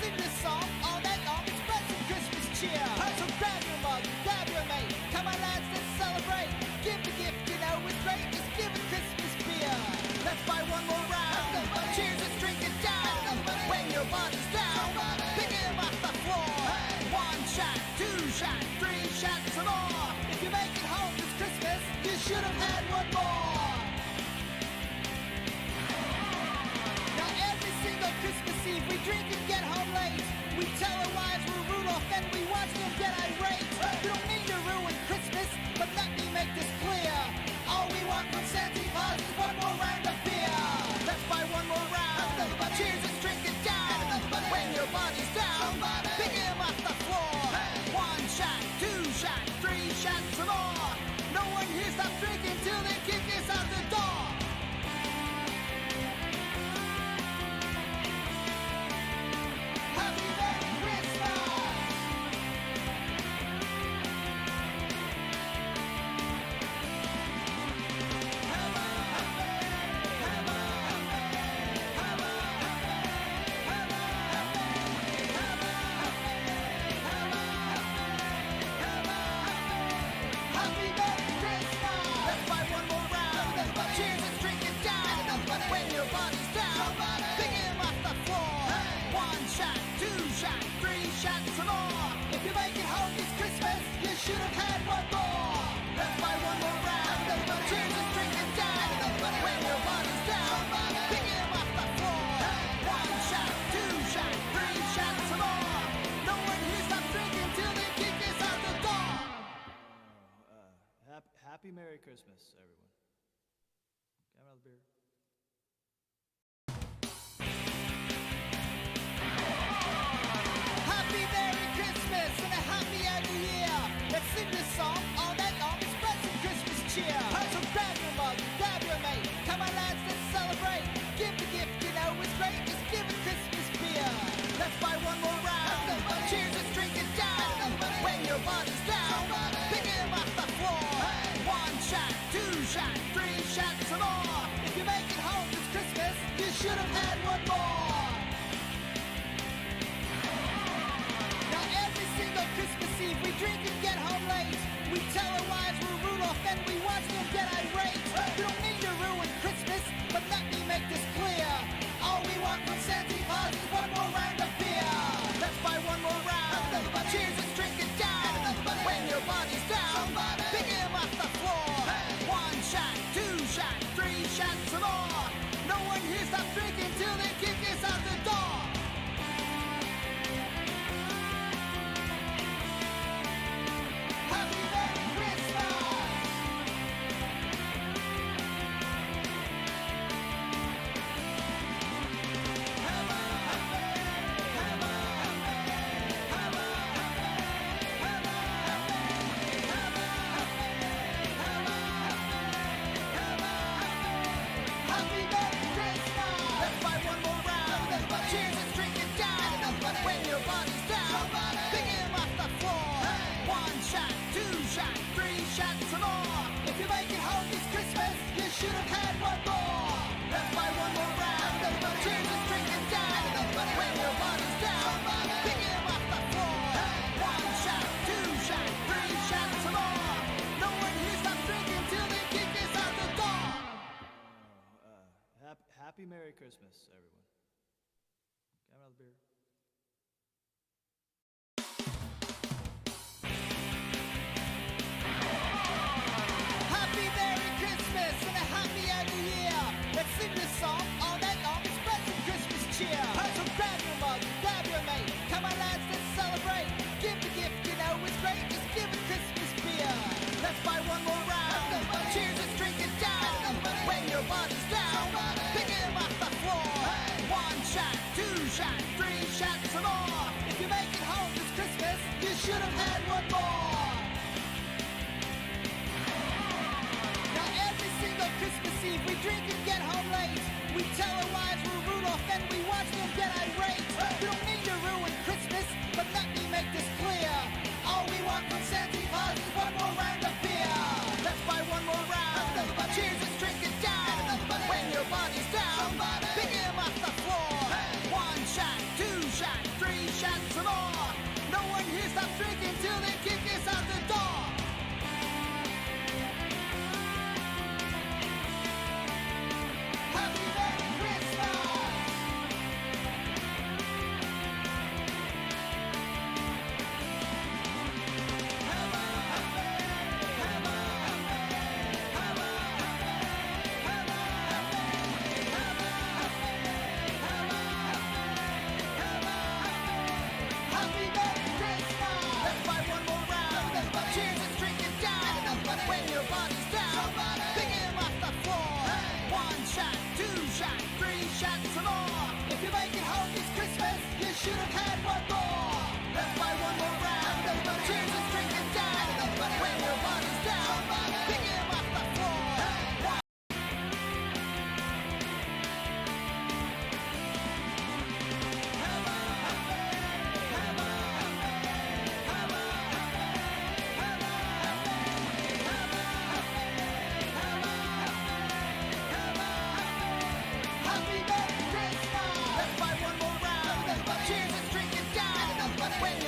sing this song all night long. It's spreading Christmas cheer. So grab your mug, grab your mate. Come on lads, let's celebrate. Give the gift, you know it's great. Just give it Christmas beer. Let's buy one more round. Cheers, let's drink it down. When your body's down, pick him off the floor. One shot, two shots, three shots, some more. If you make it home this Christmas, you should have had one more. Now every single Christmas Eve we drink and get home late. We tell our wives we're Rudolph and we watch them get irate. We don't mean to ruin Christmas, but let me make this clear. All we want from Santa Claus is one more round of beer. Let's buy one more round. Cheers, let's drink it down. When your body's down, pick him off the floor. One shot, two shots, three shots, some more. No one here stops drinking till they kick us out the door. Happy Merry Christmas! When your body's down, pick him off the floor. One shot, two shots, three shots, some more. If you make it home this Christmas, you should have had one more. Let's buy one more round. Cheers and drink it down. When your body's down, pick him off the floor. One shot, two shots, three shots, some more. No one here stops drinking till they kick us out the door. Happy Merry Christmas, everyone. Can I have another beer? Happy Merry Christmas and a happy New Year. Let's sing this song all night long. It's spread some Christmas cheer. So grab your mug, grab your mate. Come on lads, let's celebrate. Give the gift, you know it's great. Just give it Christmas beer. Let's buy one more round. Cheers, let's drink it down. When your body's down, pick him off the floor. One shot, two shots, three shots, some more. If you make it home this Christmas, you should have had one more. Every single Christmas Eve we drink and get home late. We tell our wives we're Rudolph and we watch them get irate. We don't mean to ruin Christmas, but let me make this clear. All we want from Santa Claus is one more round of beer. Let's buy one more round. Cheers, let's drink it down. When your body's down, pick him off the floor. One shot, two shots, three shots, some more. No one here stops drinking till they kick us out the door. Happy Merry Christmas!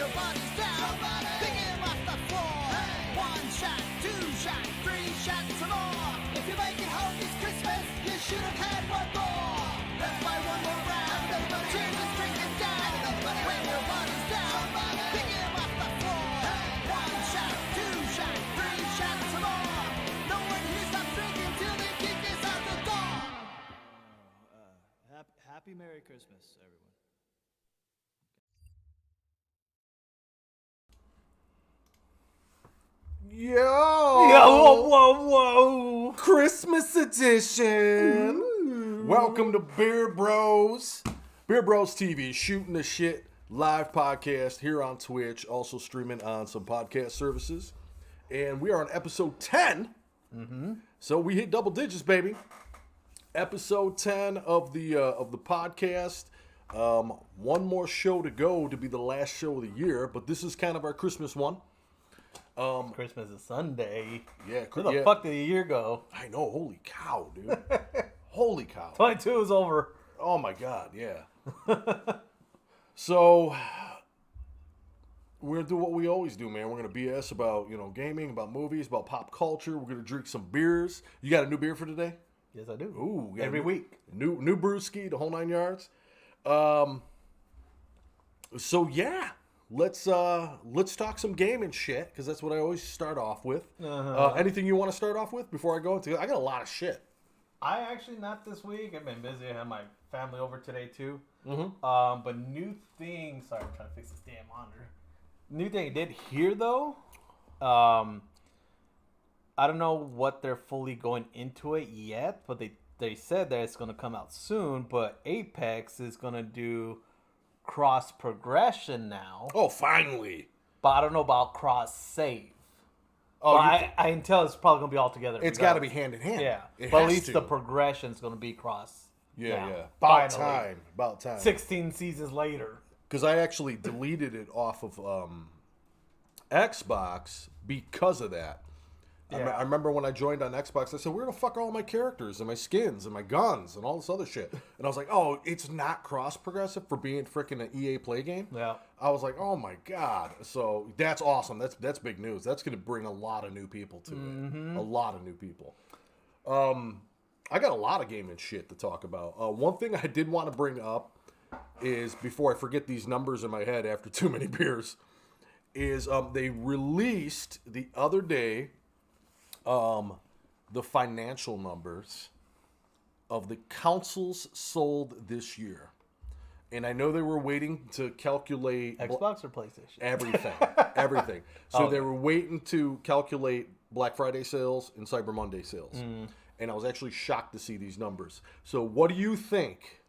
your body's down. Pick him off the floor. One shot, two shot, three shots, some more. If you make it home this Christmas, you should have had one more. Let's buy one more round. Cheers and drink it down. When your body's down, pick him off the floor. One shot, two shot, three shots, some more. No one here stops drinking till they kick us out the door. Happy Merry Christmas, everyone. Yo! Whoa. Christmas edition! Welcome to BeerBros. BeerBros TV, shooting the shit live podcast here on Twitch, also streaming on some podcast services. And we are on episode 10. So we hit double digits, baby. Episode 10 of the podcast. One more show to go to be the last show of the year, but this is kind of our Christmas one. Christmas is Sunday. Yeah, Where the fuck did the year go? I know, holy cow, dude. Holy cow. 22 is over. Oh my god, yeah. So we're gonna do what we always do, man. We're gonna BS about, gaming, about movies, about pop culture. We're gonna drink some beers. You got a new beer for today? Yes, I do. Ooh, we got Every week. New brewski, the whole 9 yards. So yeah, let's talk some gaming shit, because that's what I always start off with. Anything you want to start off with before I go into? I got a lot of shit. I actually not this week. I've been busy. I had my family over today too. But new thing. Sorry, I'm trying to fix this damn monitor. New thing I did hear though. I don't know what they're fully going into it yet, but they said that it's going to come out soon. But Apex is going to do cross progression now. Oh, finally. But I don't know about cross save. Oh, I can tell it's probably going to be all together. It's got to be hand in hand. Yeah. It But at has least to. the progression is going to be cross. Yeah, now. yeah. Finally. About time. 16 seasons later. Because I actually deleted it off of Xbox because of that. Yeah. I remember when I joined on Xbox, I said, where the fuck are all my characters and my skins and my guns and all this other shit? And I was like, oh, it's not cross-progressive for being freaking an EA Play game? Yeah. I was like, oh my God. So that's awesome. That's big news. That's going to bring a lot of new people to it. A lot of new people. I got a lot of gaming shit to talk about. One thing I did want to bring up is, before I forget these numbers in my head after too many beers, is they released the other day the financial numbers of the consoles sold this year. And I know they were waiting to calculate Xbox or PlayStation? Everything. So they were waiting to calculate Black Friday sales and Cyber Monday sales. And I was actually shocked to see these numbers. So what do you think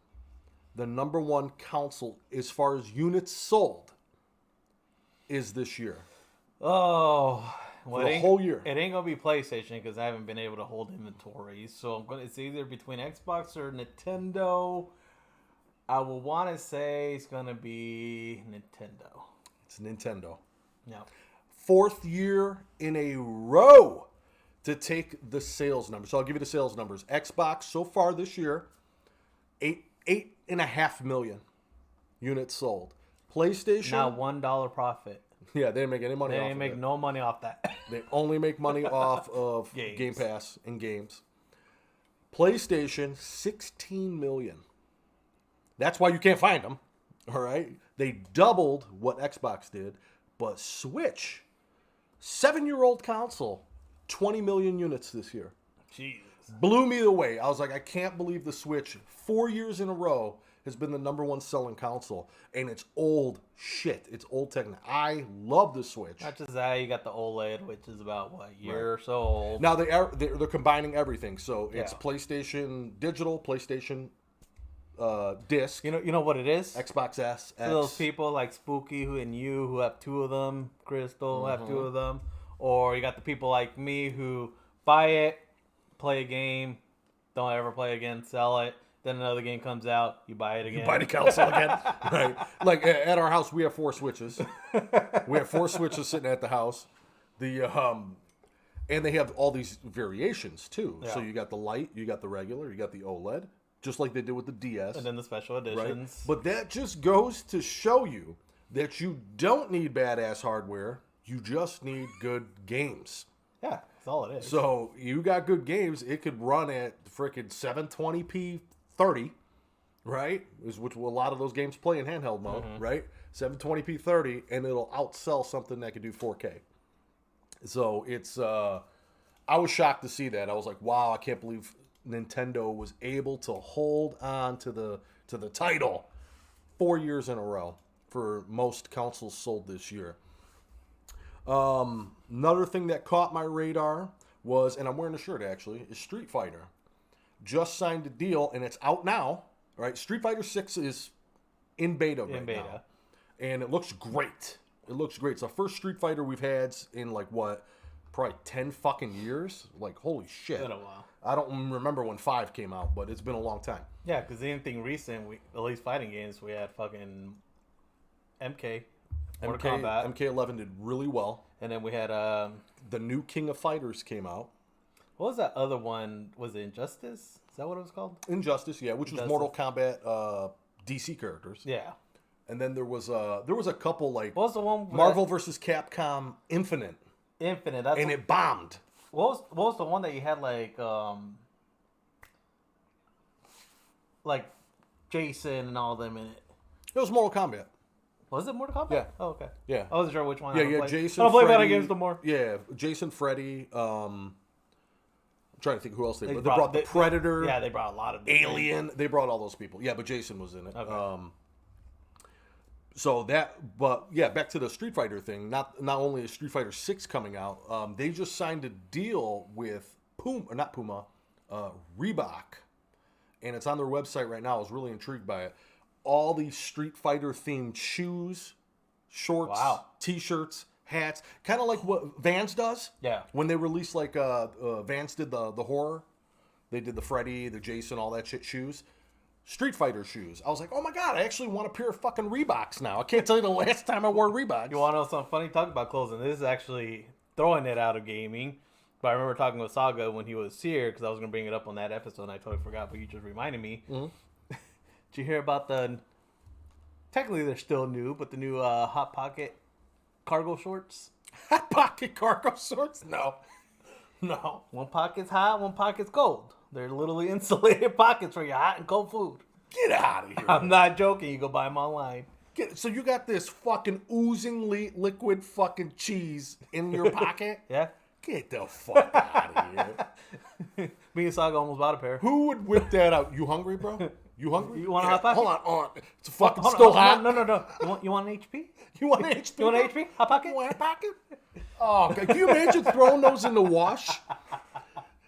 the number one console as far as units sold is this year? Oh, well, For the whole year. It ain't gonna be PlayStation because I haven't been able to hold inventory. So it's either between Xbox or Nintendo. I will want to say it's gonna be Nintendo. It's Nintendo. Yeah. 4th year in a row to take the sales numbers. So I'll give you the sales numbers. Xbox so far this year, 8.5 million units sold. PlayStation, Not $1 profit. yeah, they didn't make any money They off ain't of make it. no money off that. They only make money off of Games. Game Pass and games. PlayStation, 16 million. That's why you can't find them. All right? They doubled what Xbox did. But Switch, 7-year-old console, 20 million units this year. Jesus. Blew me away. I was like, I can't believe the Switch, 4 years in a row, has been the number one selling console. And it's old shit. It's old technology. I love the Switch. Not just that, you got the OLED, which is about, what, a year or so old. Now, they're combining everything. So it's Yeah. PlayStation Digital, PlayStation Disc, You know what it is? Xbox S, For those people like Spooky and you who have 2 of them, Crystal have 2 of them, or you got the people like me who buy it, play a game, don't ever play again, sell it, then another game comes out, you buy it again. You buy the console again. Right. Like at our house, we have 4 Switches. We have 4 Switches sitting at the house. And they have all these variations too. Yeah. So you got the light, you got the regular, you got the OLED, just like they did with the DS. And then the special right? editions. But that just goes to show you that you don't need badass hardware. You just need good games. Yeah, that's all it is. So you got good games. It could run at freaking 720p 30, right? Which a lot of those games play in handheld mode, right? 720p 30, and it'll outsell something that could do 4K. So it's, I was shocked to see that. I was like, wow, I can't believe Nintendo was able to hold on to the title 4 years in a row for most consoles sold this year. Another thing that caught my radar was, and I'm wearing a shirt actually, is Street Fighter. Just signed a deal, and it's out now, right? Street Fighter 6 is in beta right now. And it looks great. It looks great. It's the first Street Fighter we've had in like what? Probably 10 fucking years. Like, holy shit. It's been a while. I don't remember when 5 came out, but it's been a long time. Yeah, because anything recent, at least fighting games, we had fucking MK. Mortal Kombat. MK11 did really well. And then we had... The new King of Fighters came out. What was that other one? Was it Injustice? Is that what it was called? Injustice, yeah, which was Mortal Kombat DC characters. Yeah. And then there was a couple like What was the one? Marvel vs. Capcom Infinite. Infinite. And it bombed. What was the one that you had like Jason and all them in it? It was Mortal Kombat. Was it Mortal Kombat? Yeah. Oh, okay. Yeah. I wasn't sure which one. Yeah, Jason. I don't play Freddy, fighting games no more. Yeah, Jason, Freddy. I'm trying to think who else they brought. They brought brought the Predator. Yeah, they brought a lot of Alien. They brought all those people. Yeah, but Jason was in it. Okay. But yeah, back to the Street Fighter thing. Not only is Street Fighter 6 coming out, they just signed a deal with Reebok, and it's on their website right now. I was really intrigued by it. All these Street Fighter themed shoes, shorts, t-shirts, hats, kind of like what Vans does. Yeah. When they released like Vans did the horror, they did the Freddy, the Jason, all that shit shoes. Street Fighter shoes. I was like, oh my god, I actually want a pair of fucking Reeboks now. I can't tell you the last time I wore Reeboks. You want to know something funny? Talk about clothes, and this is actually throwing it out of gaming. But I remember talking with Saga when he was here, because I was going to bring it up on that episode, and I totally forgot, but you just reminded me. Mm-hmm. Did you hear about technically they're still new, but the new Hot Pocket cargo shorts? Hot Pocket cargo shorts? No. One pocket's hot, one pocket's cold. They're literally insulated pockets for your hot and cold food. Get out of here. I'm not joking. You go buy them online. So you got this fucking oozing liquid fucking cheese in your pocket? Yeah. Get the fuck out of here. Me and Saga almost bought a pair. Who would whip that out? You hungry, bro? You hungry? You want a Hot Pocket? Hold on. It's fucking still hot. No. You want an HP? You want an HP? You want an HP? Hot Pocket? You want a pocket? Oh, okay. Can you imagine throwing those in the wash?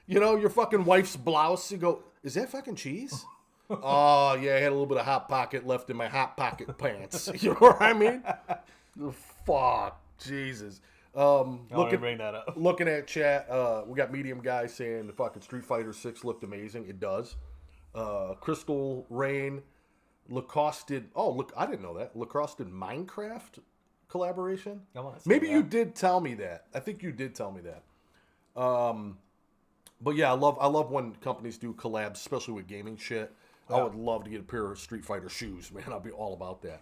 You know, your fucking wife's blouse. You go, is that fucking cheese? Oh, yeah, I had a little bit of Hot Pocket left in my Hot Pocket pants. You know what I mean? Fuck. Jesus. Bring that up. Looking at chat, we got Medium Guy saying the fucking Street Fighter 6 looked amazing. It does. Crystal Rain, Lacoste did... Oh, look, I didn't know that. Lacoste did Minecraft collaboration? Maybe you did tell me that. I think you did tell me that. But yeah, I love when companies do collabs, especially with gaming shit. Yeah. I would love to get a pair of Street Fighter shoes, man. I'd be all about that.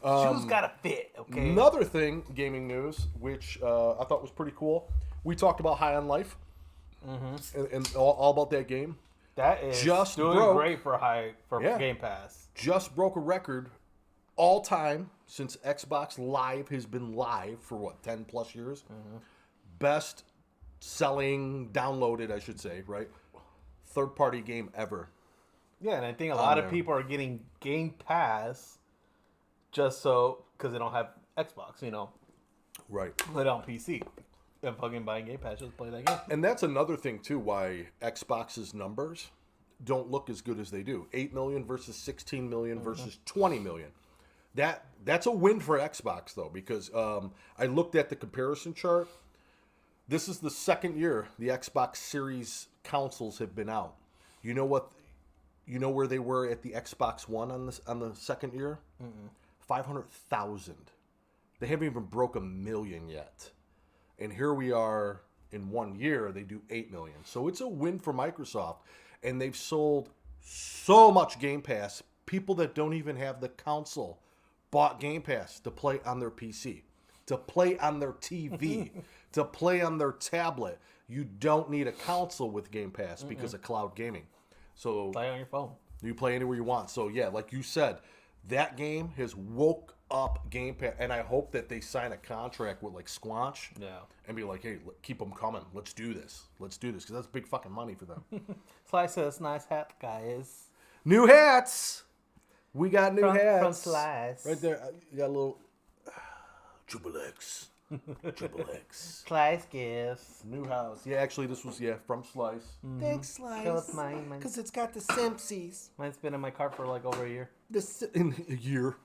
Shoes gotta fit, okay? Another thing, gaming news, which I thought was pretty cool. We talked about High on Life, and all about that game. That is just doing great for Game Pass. Just broke a record all time since Xbox Live has been live for what, 10 plus years? Best selling, downloaded, I should say, right? Third party game ever. Yeah, and I think a lot of people are getting Game Pass just so, because they don't have Xbox, you know. Right. Play it on PC. And fucking buying Game Pass, just play that game. And that's another thing, too, why Xbox's numbers don't look as good as they do. 8 million versus 16 million versus 20 million. That's a win for Xbox, though, because I looked at the comparison chart. This is the second year the Xbox Series consoles have been out. You know what? You know where they were at the Xbox One on the second year? 500,000. They haven't even broke 1 million yet. And here we are in 1 year, they do 8 million. So it's a win for Microsoft. And they've sold so much Game Pass. People that don't even have the console bought Game Pass to play on their PC, to play on their TV, to play on their tablet. You don't need a console with Game Pass because of cloud gaming. So Play on your phone. you play anywhere you want. So yeah, like you said, that game has woke up Game Pass, and I hope that they sign a contract with like Squanch, and be like, hey, keep them coming. Let's do this, because that's big fucking money for them. Slice says, nice hat, guys. New hats. We got new hats From Slice. right there. You got a little Triple X. Slice gifts. New house. Yeah, actually, this was from Slice. Thanks, Slice. That was mine. Because it's got the Simpsies. Mine's been in my cart for like over a year. In a year.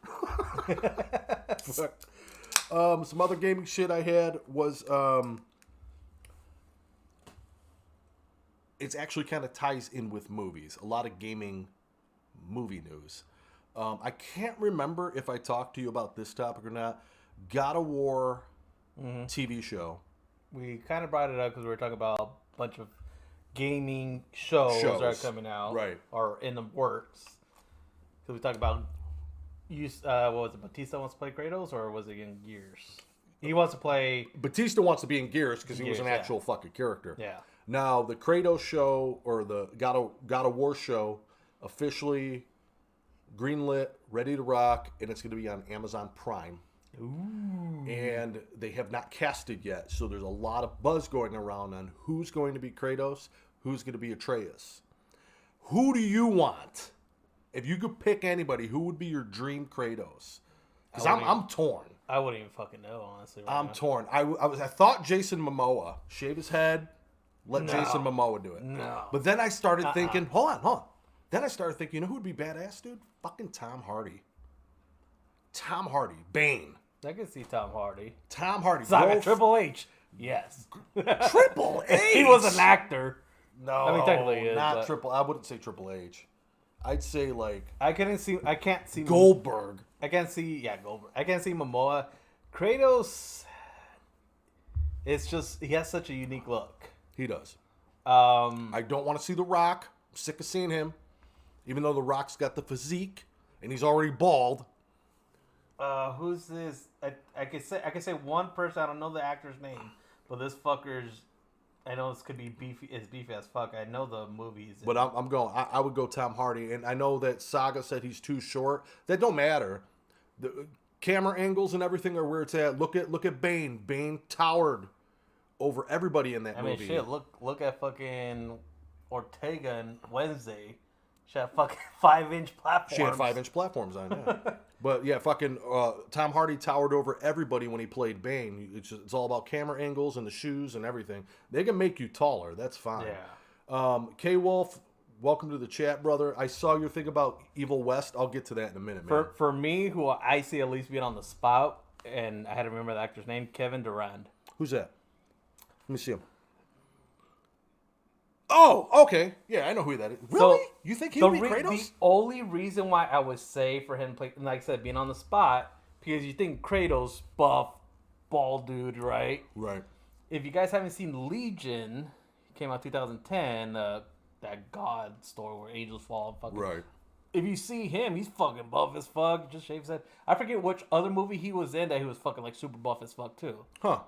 Some other gaming shit I had was it's actually kind of ties in with movies. A lot of gaming movie news. I can't remember if I talked to you about this topic or not. God of War TV show. We kind of brought it up because we were talking about a bunch of gaming shows that are coming out. Right. Or in the works. So we talked about, what was it, Batista wants to play Kratos, or was it in Gears? He wants to play... Batista wants to be in Gears because he was an Gears, actual fucking character. Yeah. Now, the Kratos show, or the God of War show, officially greenlit, ready to rock, and it's going to be on Amazon Prime. Ooh. And they have not casted yet, so there's a lot of buzz going around on who's going to be Kratos, who's going to be Atreus. Who do you want? If you could pick anybody, who would be your dream Kratos? Because I'm torn. I wouldn't even fucking know, honestly. Right I'm now. torn. I thought Jason Momoa, shave his head, let Jason Momoa do it. No. But then I started thinking, hold on. Then I started thinking, you know who would be badass, dude? Fucking Tom Hardy. Tom Hardy, Bane. I can see Tom Hardy. Tom Hardy. Saga Triple H. Yes. Triple H. He was an actor. No, I mean, technically he is, not but- Triple. I wouldn't say Triple H. I'd say like I can't see Goldberg. I can't see Goldberg. I can't see Momoa. Kratos, it's just he has such a unique look. He does. Um I don't want to see The Rock. I'm sick of seeing him. Even though The Rock's got the physique and he's already bald. who's this? I could say one person, I don't know the actor's name, but this fucker's, I know this could be beefy as fuck. I know the movies. But I'm going. I would go Tom Hardy, and I know that Saga said he's too short. That don't matter. The camera angles and everything are where it's at. Look at Bane. Bane towered over everybody in that movie. I mean, shit. Look at fucking Ortega and Wednesday. She had fucking 5-inch platforms. She had 5-inch platforms on. Yeah. But yeah, fucking Tom Hardy towered over everybody when he played Bane. It's all about camera angles and the shoes and everything. They can make you taller. That's fine. Yeah. K Wolf, welcome to the chat, brother. I saw your thing about Evil West. I'll get to that in a minute, man. For me, who I see at least being on the spot, and I had to remember the actor's name, Kevin Durand. Who's that? Let me see him. Oh, okay. Yeah, I know who that is. Really? So, you think he would be Kratos? The only reason why I would say for him to play, like I said, being on the spot, because you think Kratos, buff, bald dude, right? Right. If you guys haven't seen Legion, it came out 2010, that God story where angels fall. Fucking, Right. If you see him, he's fucking buff as fuck. Just shaved his head. I forget which other movie he was in that he was fucking like super buff as fuck too. Huh.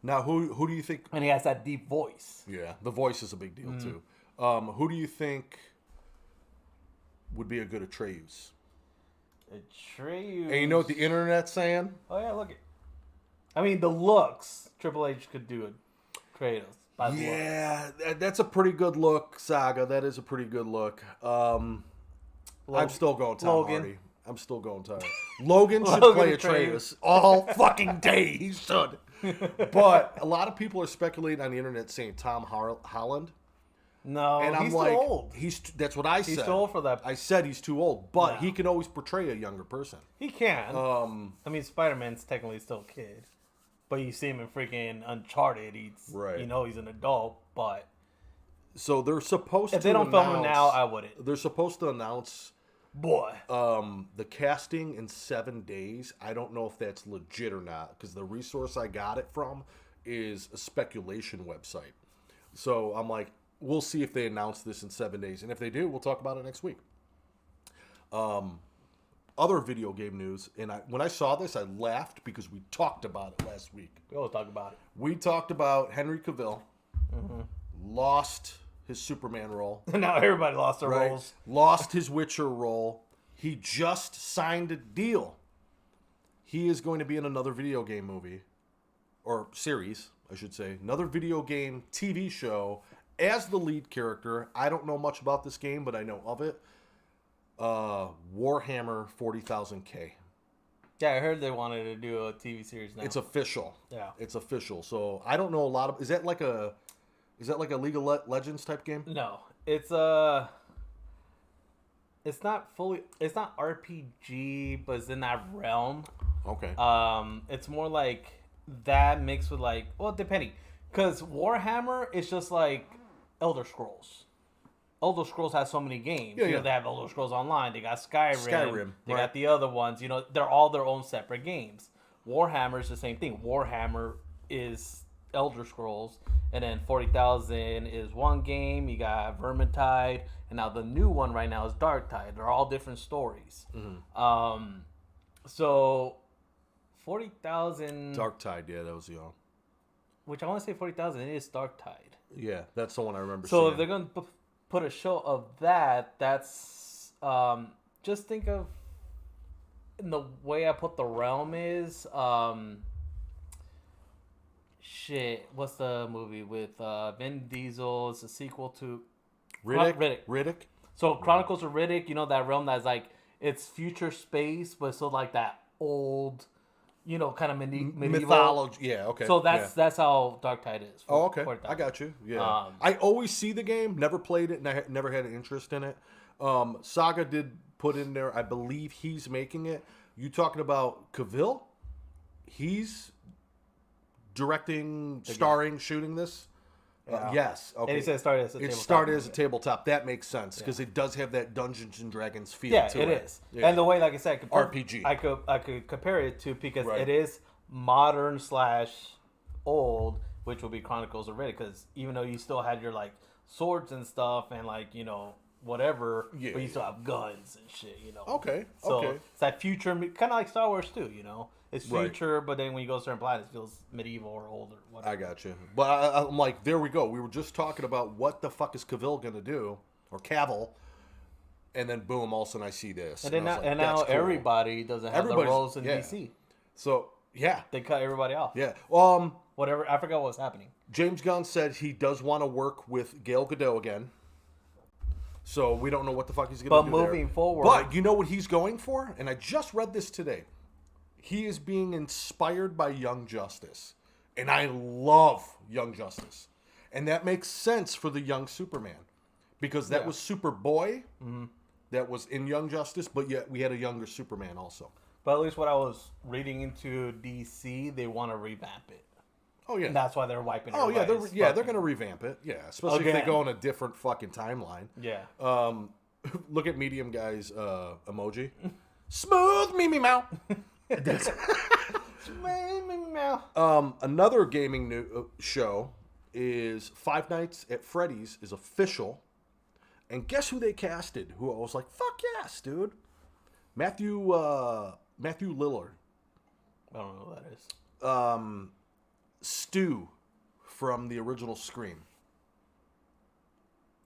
Now, who do you think... And he has that deep voice. Yeah, the voice is a big deal, too. Who do you think would be a good Atreus? Atreus. And you know what the internet's saying? Oh, yeah, look it. I mean, the looks, Triple H could do it. Kratos. By the look. Yeah, that's a pretty good look, Saga. That is a pretty good look. I'm still going Tom Logan. Hardy. I'm still going Tom. Logan should Logan play Atreus. Atreus all fucking day. He should. But a lot of people are speculating on the internet saying Tom Holland. No, And I'm he's like, too old. That's what I said. He's too old for that. I said he's too old, but No. he can always portray a younger person. He can. Um, I mean, Spider-Man's technically still a kid. But you see him in freaking Uncharted. Right. You know he's an adult, but... So they're supposed to If they don't film him announce- now, I wouldn't. They're supposed to announce Boy. the casting in 7 days. I don't know if that's legit or not, because the resource I got it from is a speculation website. So I'm like, we'll see if they announce this in 7 days, and if they do, we'll talk about it next week. other video game news, and when I saw this, I laughed because we talked about it last week. We always talk about it. We talked about Henry Cavill lost his Superman role. Now everybody lost their Right? roles. Lost his Witcher role. He just signed a deal. He is going to be in another video game movie, or series, I should say. Another video game TV show as the lead character. I don't know much about this game, but I know of it. Warhammer 40,000K. Yeah, I heard they wanted to do a TV series now. It's official. Yeah. It's official. So I don't know a lot of. Is that like a League of Legends type game? No, it's not RPG, but it's in that realm. Okay. It's more like that mixed with like, well, depending, because Warhammer is just like Elder Scrolls. Elder Scrolls has so many games. Yeah, you know, yeah. they have Elder Scrolls Online. They got Skyrim. They right. got the other ones. You know, they're all their own separate games. Warhammer is the same thing. Warhammer is Elder Scrolls, and then 40,000 is one game. You got Vermintide, and now the new one right now is Darktide. They're all different stories. So 40,000, Darktide, yeah, that was the which I want to say 40,000, it is Darktide. Yeah, that's the one I remember So seeing. if they're going to put a show of that, that's just think of in the way I put the realm is what's the movie with Vin Diesel? It's a sequel to Riddick? So Chronicles of Riddick, you know, that realm that's like it's future space, but still like that old, you know, kind of medieval Mythology. Yeah, okay. So yeah. that's how Darktide is. Oh, okay. 40,000. I got you. Yeah. I always see the game, never played it, and I never had an interest in it. Saga did put in there, I believe he's making it. You talking about Cavill? He's directing, starring, shooting this? Yeah. Yes. Okay. And he said it started as a It tabletop started as a movie. tabletop. That makes sense because it does have that Dungeons and Dragons feel Yeah, to it it. is. Yeah. And the way, like I said, RPG. I could compare it to because Right. it is modern / old, which will be Chronicles of Riddick. Because even though you still had your like swords and stuff and like whatever, Yeah. but you still have guns and shit. Okay. So Okay. it's that future, kind of like Star Wars too. It's Right. future, but then when you go to certain planets, it feels medieval or older. Whatever. I got you. But I'm like, there we go. We were just talking about what the fuck is Cavill going to do, or Cavill, and then boom, all of a sudden I see this. And then I was now, like, that's cool. everybody doesn't have the Everybody's- roles in yeah. DC. So, yeah. They cut everybody off. Yeah. Whatever. I forgot what was happening. James Gunn said he does want to work with Gal Gadot again. So we don't know what the fuck he's going to do But moving there. forward- But you know what he's going for? And I just read this today. He is being inspired by Young Justice. And I love Young Justice. And that makes sense for the young Superman. Because that was Superboy that was in Young Justice, but yet we had a younger Superman also. But at least what I was reading into DC, they want to revamp it. Oh, yeah. And that's why they're wiping it. Oh, yeah, they're going to revamp it. Yeah, especially if Again. they go on a different fucking timeline. Yeah. Look at Medium Guy's emoji. Smooth me mouth. Another gaming show is Five Nights at Freddy's is official. And guess who they casted? Who I was like, fuck yes, dude. Matthew Lillard. I don't know who that is. Stu from the original Scream.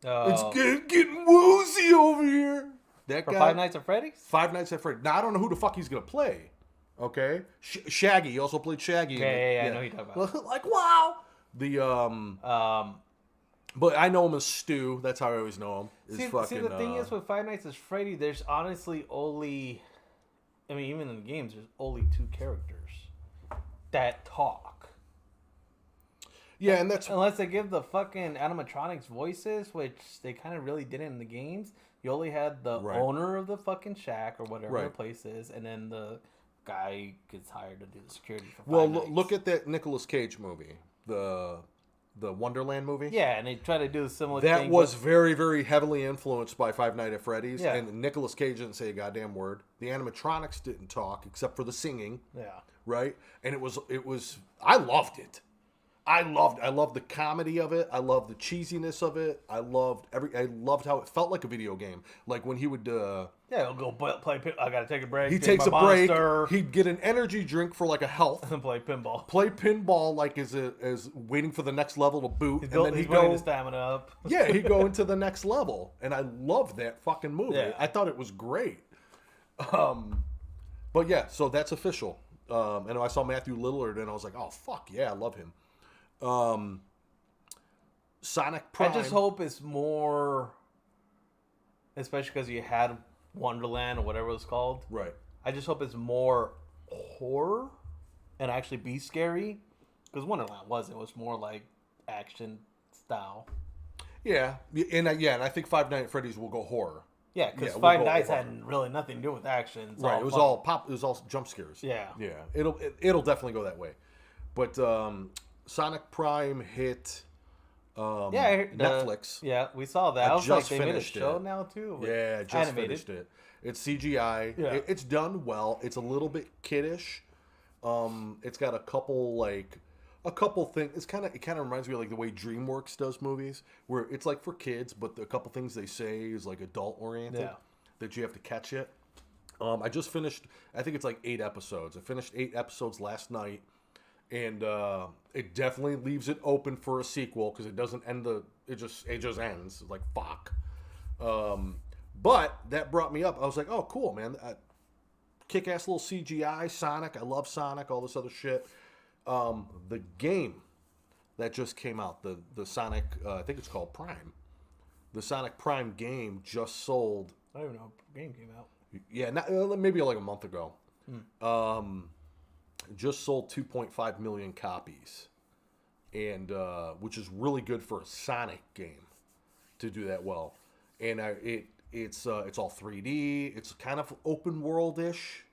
Oh. It's getting woozy over here. That For guy. Five Nights at Freddy's? Five Nights at Freddy's. Now, I don't know who the fuck he's going to play. Okay? Shaggy. He also played Shaggy. in it. Yeah, I know who you're talking about. Like, wow. But I know him as Stu. That's how I always know him. See, the thing is with Five Nights at Freddy, there's honestly only... I mean, even in the games, there's only 2 characters that talk. Yeah, and that's... Unless they give the fucking animatronics voices, which they kind of really didn't in the games. You only had the owner of the fucking shack or whatever the place is, and then the guy gets hired to do the security for Five Nights. Look at that Nicolas Cage movie. The Wonderland movie. Yeah, and they try to do a similar thing. That was very, very heavily influenced by Five Nights at Freddy's. Yeah. And Nicolas Cage didn't say a goddamn word. The animatronics didn't talk except for the singing. Yeah. Right? And it was I loved it. I loved the comedy of it. I loved the cheesiness of it. I loved how it felt like a video game. Like when he would Yeah, he'll go play. I gotta take a break. He take takes a my break. Monster, He'd get an energy drink for like a health. and play pinball. Play pinball like as waiting for the next level to boot. He's and then building his stamina up. Yeah, he'd go into the next level. And I love that fucking movie. Yeah. I thought it was great. But yeah, so that's official. And I saw Matthew Lillard and I was like, oh, fuck yeah, I love him. Sonic Prime. I just hope it's more, especially because you had Wonderland or whatever it's called. Right. I just hope it's more horror and actually be scary. Because Wonderland wasn't. It was more like action style. Yeah. And I think Five Nights at Freddy's will go horror. Yeah, because we'll Five go Nights horror. had really nothing to do with action. It's Right. It was fun. all pop. It was all jump scares. Yeah. Yeah. It'll definitely go that way. But Sonic Prime hit Netflix. Yeah, we saw that. I I was like, just they made a finished show it. now too. Yeah, just animated. finished it. It's CGI. Yeah. It's done well. It's a little bit kiddish. It's got a couple things. It kind of reminds me of like the way DreamWorks does movies, where it's like for kids, but a couple things they say is like adult oriented Yeah. that you have to catch it. I just finished. I think it's like 8 episodes. I finished 8 episodes last night, and it definitely leaves it open for a sequel because it doesn't end it just ends. It's like fuck. But that brought me up. I was like, oh cool, man. Kick-ass little CGI Sonic. I love Sonic. All this other shit. The game that just came out, the Sonic, I think it's called Prime. The Sonic Prime game just sold. I don't even know if the game came out. Yeah, maybe like a month ago. Just sold 2.5 million copies, and which is really good for a Sonic game to do that well. And it's all 3D. It's kind of open world-ish.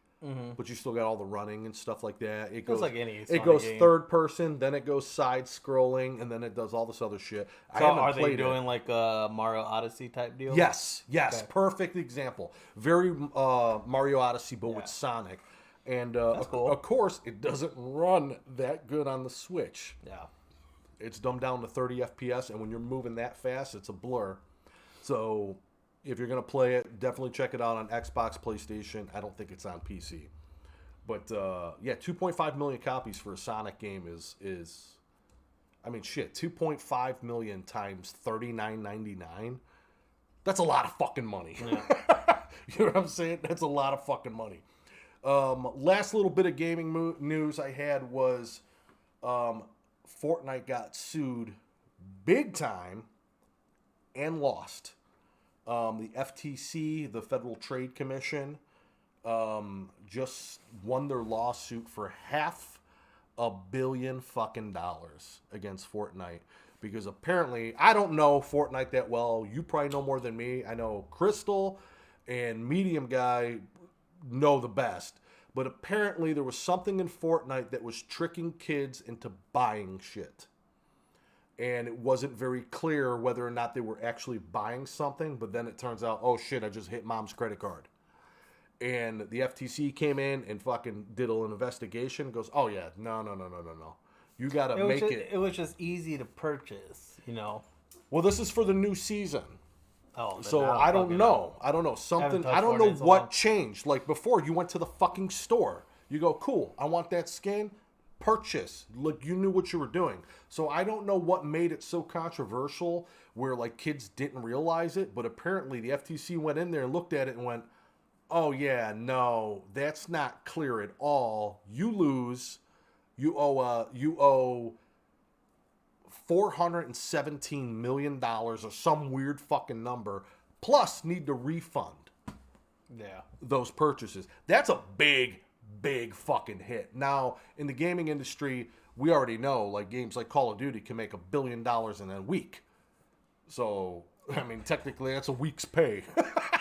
But you still got all the running and stuff like that. It goes like any It Sonic goes game. third person, then it goes side scrolling, and then it does all this other shit. So I haven't are they played doing it. like a Mario Odyssey type deal? Yes, Okay. perfect example. Very Mario Odyssey, but Yeah. with Sonic. And cool. of course, it doesn't run that good on the Switch. Yeah. It's dumbed down to 30 FPS, and when you're moving that fast, it's a blur. So if you're going to play it, definitely check it out on Xbox, PlayStation. I don't think it's on PC. But, 2.5 million copies for a Sonic game is I mean, shit, 2.5 million times $39.99. That's a lot of fucking money. Yeah. You know what I'm saying? That's a lot of fucking money. Last little bit of gaming news I had was Fortnite got sued big time and lost. The FTC, the Federal Trade Commission, just won their lawsuit for $500 million fucking dollars against Fortnite. Because apparently, I don't know Fortnite that well. You probably know more than me. I know Crystal and Medium Guy know the best. But apparently there was something in Fortnite that was tricking kids into buying shit. And it wasn't very clear whether or not they were actually buying something. But then it turns out, oh shit, I just hit mom's credit card. And the FTC came in and fucking did an investigation. Goes, oh yeah, no. You gotta make it. It was just easy to purchase, you know. Well, this is for the new season. Oh, So then I don't fucking know. I don't know. Something. touched I don't know Fortnite in so what long. changed. Like before, you went to the fucking store. You go, cool. I want that skin. Purchase. Look, you knew what you were doing. So I don't know what made it so controversial where like kids didn't realize it. But apparently the FTC went in there and looked at it and went, oh yeah, no, that's not clear at all. You lose. You owe $417 million or some weird fucking number, plus need to refund Yeah. those purchases. That's a big fucking hit. Now, in the gaming industry, we already know, like, games like Call of Duty can make $1 billion in a week. So, I mean, technically, that's a week's pay.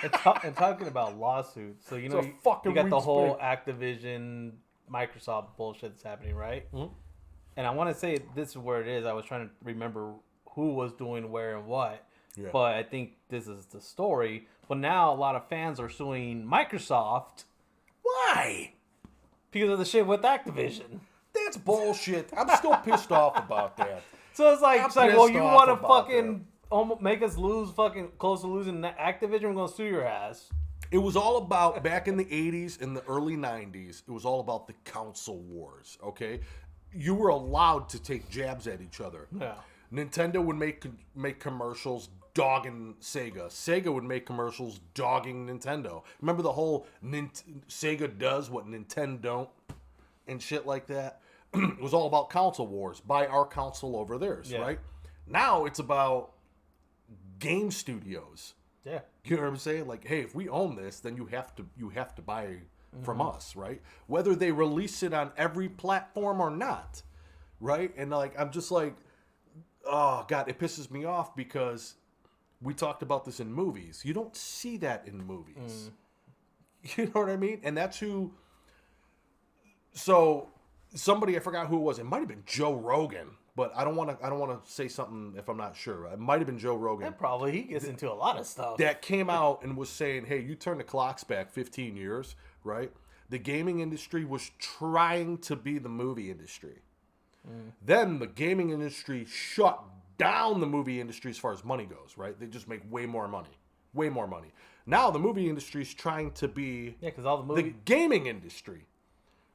And talking about lawsuits, so you know, It's a fucking you got the week's whole pay. Activision, Microsoft bullshit that's happening, right? Mhm. And I want to say this is where it is. I was trying to remember who was doing where and what, Yeah. but I think this is the story. But now a lot of fans are suing Microsoft Why? because of the shit with Activision. That's bullshit. I'm still pissed off about that. So it's like, I'm well, pissed you off want to about fucking almost make us lose fucking close to losing Activision? We're gonna sue your ass. It was all about, back in the 80s and the early 90s, it was all about the console wars, okay? You were allowed to take jabs at each other. Yeah. Nintendo would make commercials dogging Sega. Sega would make commercials dogging Nintendo. Remember the whole Sega does what Nintendo don't and shit like that? It was all about console wars. Buy our console over theirs, right? Now it's about game studios. Yeah. You know what I'm saying? Like, hey, if we own this, then you have to buy from us, right? Whether they release it on every platform or not, right? And like, I'm just like, oh God, it pisses me off because we talked about this in movies. You don't see that in movies. You know what I mean? And that's who. So somebody, I forgot who it was. It might have been Joe Rogan. But I don't want to say something if I'm not sure. It might have been Joe Rogan. And probably he gets into a lot of stuff. That came out and was saying, hey, you turn the clocks back 15 years, right? The gaming industry was trying to be the movie industry. Then the gaming industry shut down the movie industry as far as money goes, right? They just make way more money. Way more money. Now the movie industry is trying to be because all the gaming industry.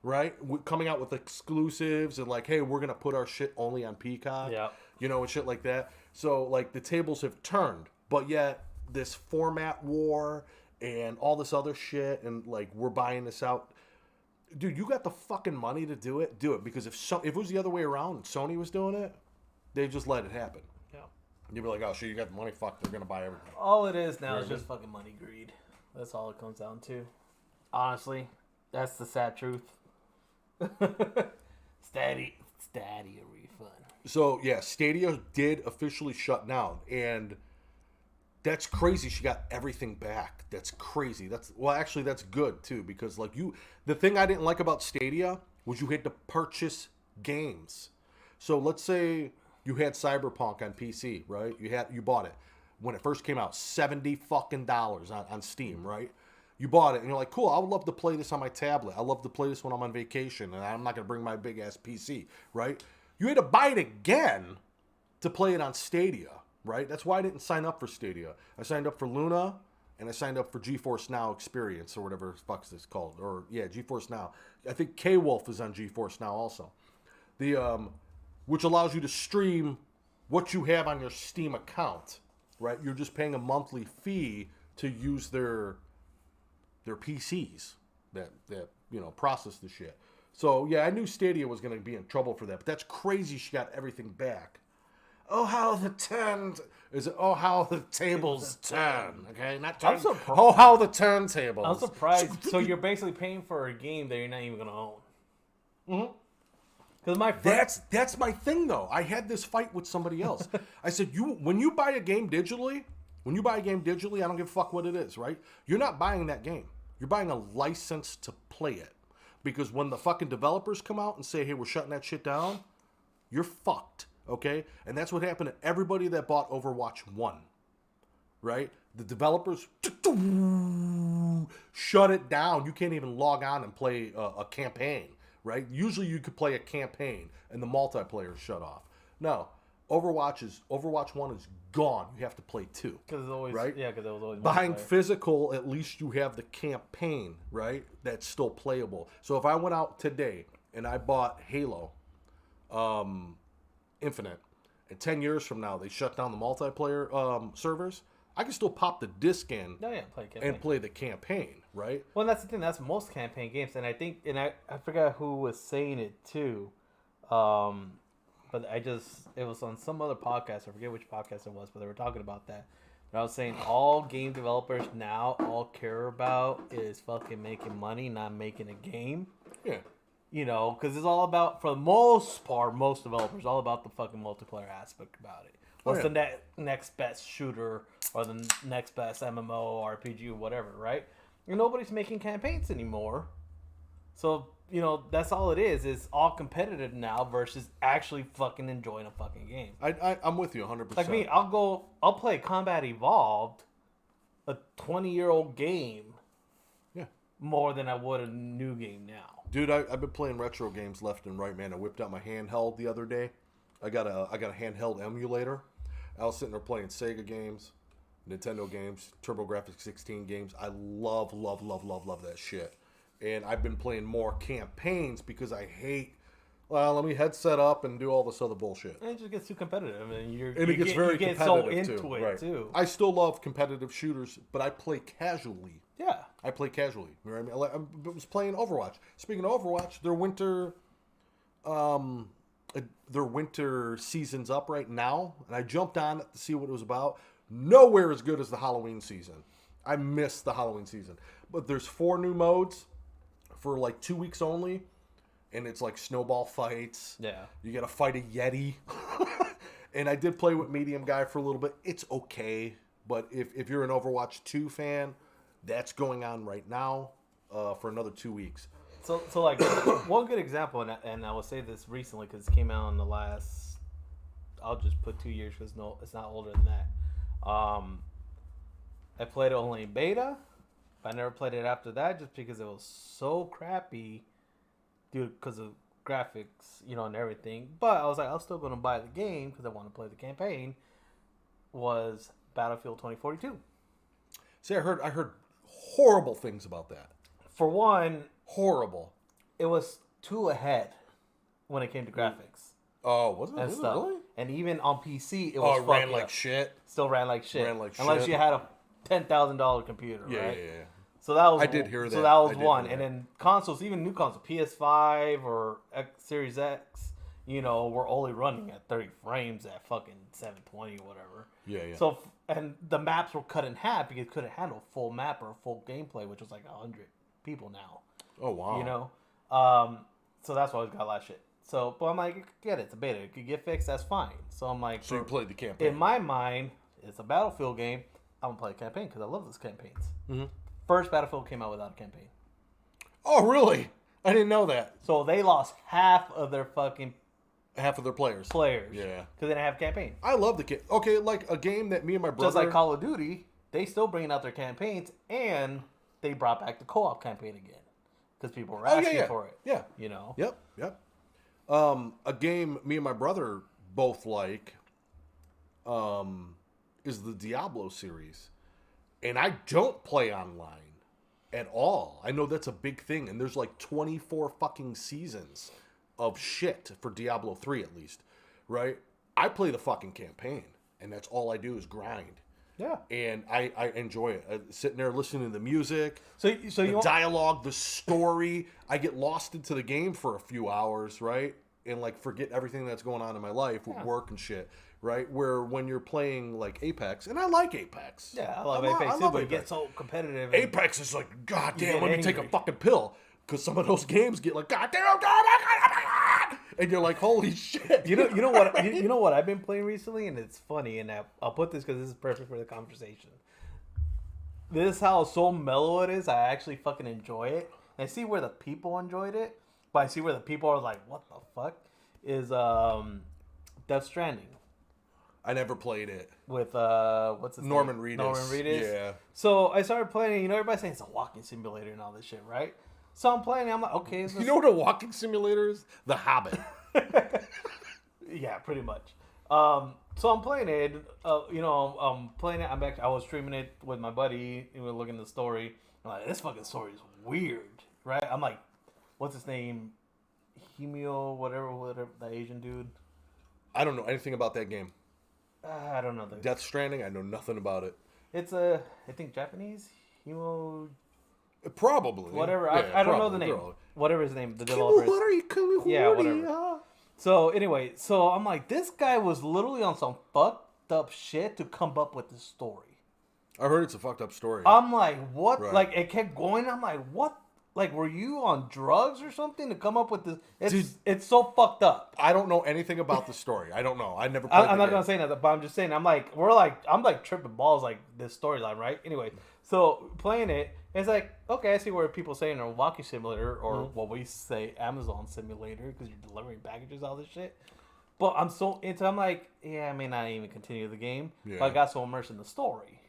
Right? Coming out with exclusives and like, hey, we're going to put our shit only on Peacock. Yeah. You know, and shit like that. So, like, the tables have turned. But yet, this format war and all this other shit and, like, we're buying this out. Dude, you got the fucking money to do it. Do it. Because if it was the other way around and Sony was doing it, they just let it happen. Yeah. You'd be like, oh, shit, you got the money. Fuck, they're going to buy everything. All it is now is just fucking money greed. That's all it comes down to. Honestly, that's the sad truth. Stadia refund. So yeah, Stadia did officially shut down, and that's crazy. She got everything back. That's crazy. That's good too, because like the thing I didn't like about Stadia was you had to purchase games. So let's say you had Cyberpunk on PC, right? You bought it when it first came out, $70 fucking on Steam, right? You bought it, and you're like, cool, I would love to play this on my tablet. I love to play this when I'm on vacation, and I'm not going to bring my big-ass PC, right? You had to buy it again to play it on Stadia, right? That's why I didn't sign up for Stadia. I signed up for Luna, and I signed up for GeForce Now Experience, or whatever the fuck it's called. Or, yeah, GeForce Now. I think K-Wolf is on GeForce Now also. Which allows you to stream what you have on your Steam account, right? You're just paying a monthly fee to use their PCs that process the shit. So yeah, I knew Stadia was going to be in trouble for that, but that's crazy. She got everything back. Oh how the tables turn. Okay, not turn. Oh how the turntables. I'm surprised. So you're basically paying for a game that you're not even going to own. Mm-hmm. Because that's my thing though. I had this fight with somebody else. I said, when you buy a game digitally, I don't give a fuck what it is, right? You're not buying that game. You're buying a license to play it. Because when the fucking developers come out and say, hey, we're shutting that shit down, you're fucked, okay? And that's what happened to everybody that bought Overwatch 1, right? The developers shut it down. You can't even log on and play a campaign, right? Usually you could play a campaign and the multiplayer is shut off. No, Overwatch 1 is gone. You have to play 2. Because it's always, right? Yeah, because it was always behind physical, at least you have the campaign, right? That's still playable. So if I went out today and I bought Halo Infinite, and 10 years from now they shut down the multiplayer servers, I can still pop the disc in and play the campaign, right? Well, that's the thing. That's most campaign games. And I think, I forgot who was saying it too. But it was on some other podcast. I forget which podcast it was, but they were talking about that. And I was saying all game developers now all care about is fucking making money, not making a game. Yeah. You know, because it's all about, for the most part, most developers, all about the fucking multiplayer aspect about it. What's the next best shooter or the next best MMO, RPG, whatever, right? And nobody's making campaigns anymore. So, that's all it is. It's all competitive now versus actually fucking enjoying a fucking game. I'm with you 100%. Like me, I'll play Combat Evolved, a 20-year-old game, more than I would a new game now. Dude, I've been playing retro games left and right, man. I whipped out my handheld the other day. I got a handheld emulator. I was sitting there playing Sega games, Nintendo games, TurboGrafx 16 games. I love that shit. And I've been playing more campaigns because I hate. Well, let me headset up and do all this other bullshit. And it just gets too competitive, and It gets very you get competitive so into too. it Right. too. I still love competitive shooters, but I play casually. Yeah. I play casually. You know what I mean? I was playing Overwatch. Speaking of Overwatch, their winter season's up right now, and I jumped on it to see what it was about. Nowhere as good as the Halloween season. I missed the Halloween season, but there's 4 new modes for like 2 weeks only, and it's like snowball fights. Yeah. You got to fight a Yeti. And I did play with Medium Guy for a little bit. It's okay, but if you're an Overwatch 2 fan, that's going on right now for another 2 weeks. So like one good example, and I will say this recently because it came out in the last. I'll just put 2 years because it's not older than that. I played it only in beta. I never played it after that just because it was so crappy, dude, because of graphics, and everything. But I was like, I'm still going to buy the game because I want to play the campaign. Was Battlefield 2042. See, I heard horrible things about that. For one, Horrible. it was too ahead when it came to graphics Oh, wasn't it? and Was it stuff. really? And even on PC, it Oh, was it ran fucked like up. shit. Still ran like shit. Ran like Unless shit. you had a $10,000 computer, Yeah, right? yeah. So that was I did hear So that. that was I did one. hear And that. then consoles, even new consoles, PS5 or Series X, were only running at 30 frames at fucking 720 or whatever. Yeah. So and the maps were cut in half because it couldn't handle full map or full gameplay, which was like 100 people now. Oh, wow. So that's why we got a lot of shit. So, but I'm like, get it, it's a beta. It could get fixed, that's fine. So I'm like, So you played the campaign. in my mind, it's a Battlefield game. I'm gonna play a campaign because I love those campaigns. Mm-hmm. First Battlefield came out without a campaign, Oh, really? I didn't know that. so they lost half of their fucking Half of their players. players. Yeah. because they didn't have a campaign. I love the kid. Okay, like a game that me and my brother. Just like Call of Duty, they still bringing out their campaigns, and they brought back the co-op campaign again because people were asking for it. Yeah. Yep. A game me and my brother both like is the Diablo series. And I don't play online at all. I know that's a big thing. And there's like 24 fucking seasons of shit for Diablo 3 at least. Right? I play the fucking campaign. And that's all I do is grind. Yeah. And I enjoy it. Sitting there listening to the music, So the you dialogue, the story. I get lost into the game for a few hours, right? And like forget everything that's going on in my life with work and shit, right? Where when you're playing like Apex, and I like Apex. Yeah, I love Apex too, but it gets so competitive. and- Apex is like, God You damn, get let me take a angry. fucking pill. Because some of those games get like, God damn, God, oh my God. And you're like, holy shit. You know what? You know what I've been playing recently, and it's funny. And I'll put this because this is perfect for the conversation. This is how so mellow it is. I actually fucking enjoy it. And I see where the people enjoyed it, but I see where the people are like, "What the fuck?" Is Death Stranding I never played it. with what's his Norman name? Reedus. Norman Reedus. Yeah. So I started playing. Everybody's saying it's a walking simulator and all this shit, right? So I'm playing. I'm like, okay, You know what a walking simulator is? The Hobbit. yeah, pretty much. So I'm playing it. I'm playing it. I was streaming it with my buddy. And we were looking at the story. I'm like, this fucking story is weird, right? I'm like, what's his name? Himio, whatever, the Asian dude. I don't know anything about that game. I don't know. Death Stranding, I know nothing about it. It's I think Japanese. Himo, Probably. whatever. Yeah, I don't know the probably. name. Probably. Whatever his name, the developer is. Yeah, whatever. So anyway, so I'm like, this guy was literally on some fucked up shit to come up with this story. I heard it's a fucked up story. I'm like, what? Right. Like, it kept going. I'm like, what? Like, were you on drugs or something to come up with this? It's so fucked up. I don't know anything about the story. I don't know. I never played I'm the not game. gonna say nothing, but I'm just saying. I'm like tripping balls like this storyline, right? Anyway, so playing it, it's like, okay, I see where people saying a walking simulator or what we say Amazon simulator because you're delivering packages, all this shit. But I'm so into. I'm like, yeah, I may not even continue the game. Yeah. But I got so immersed in the story,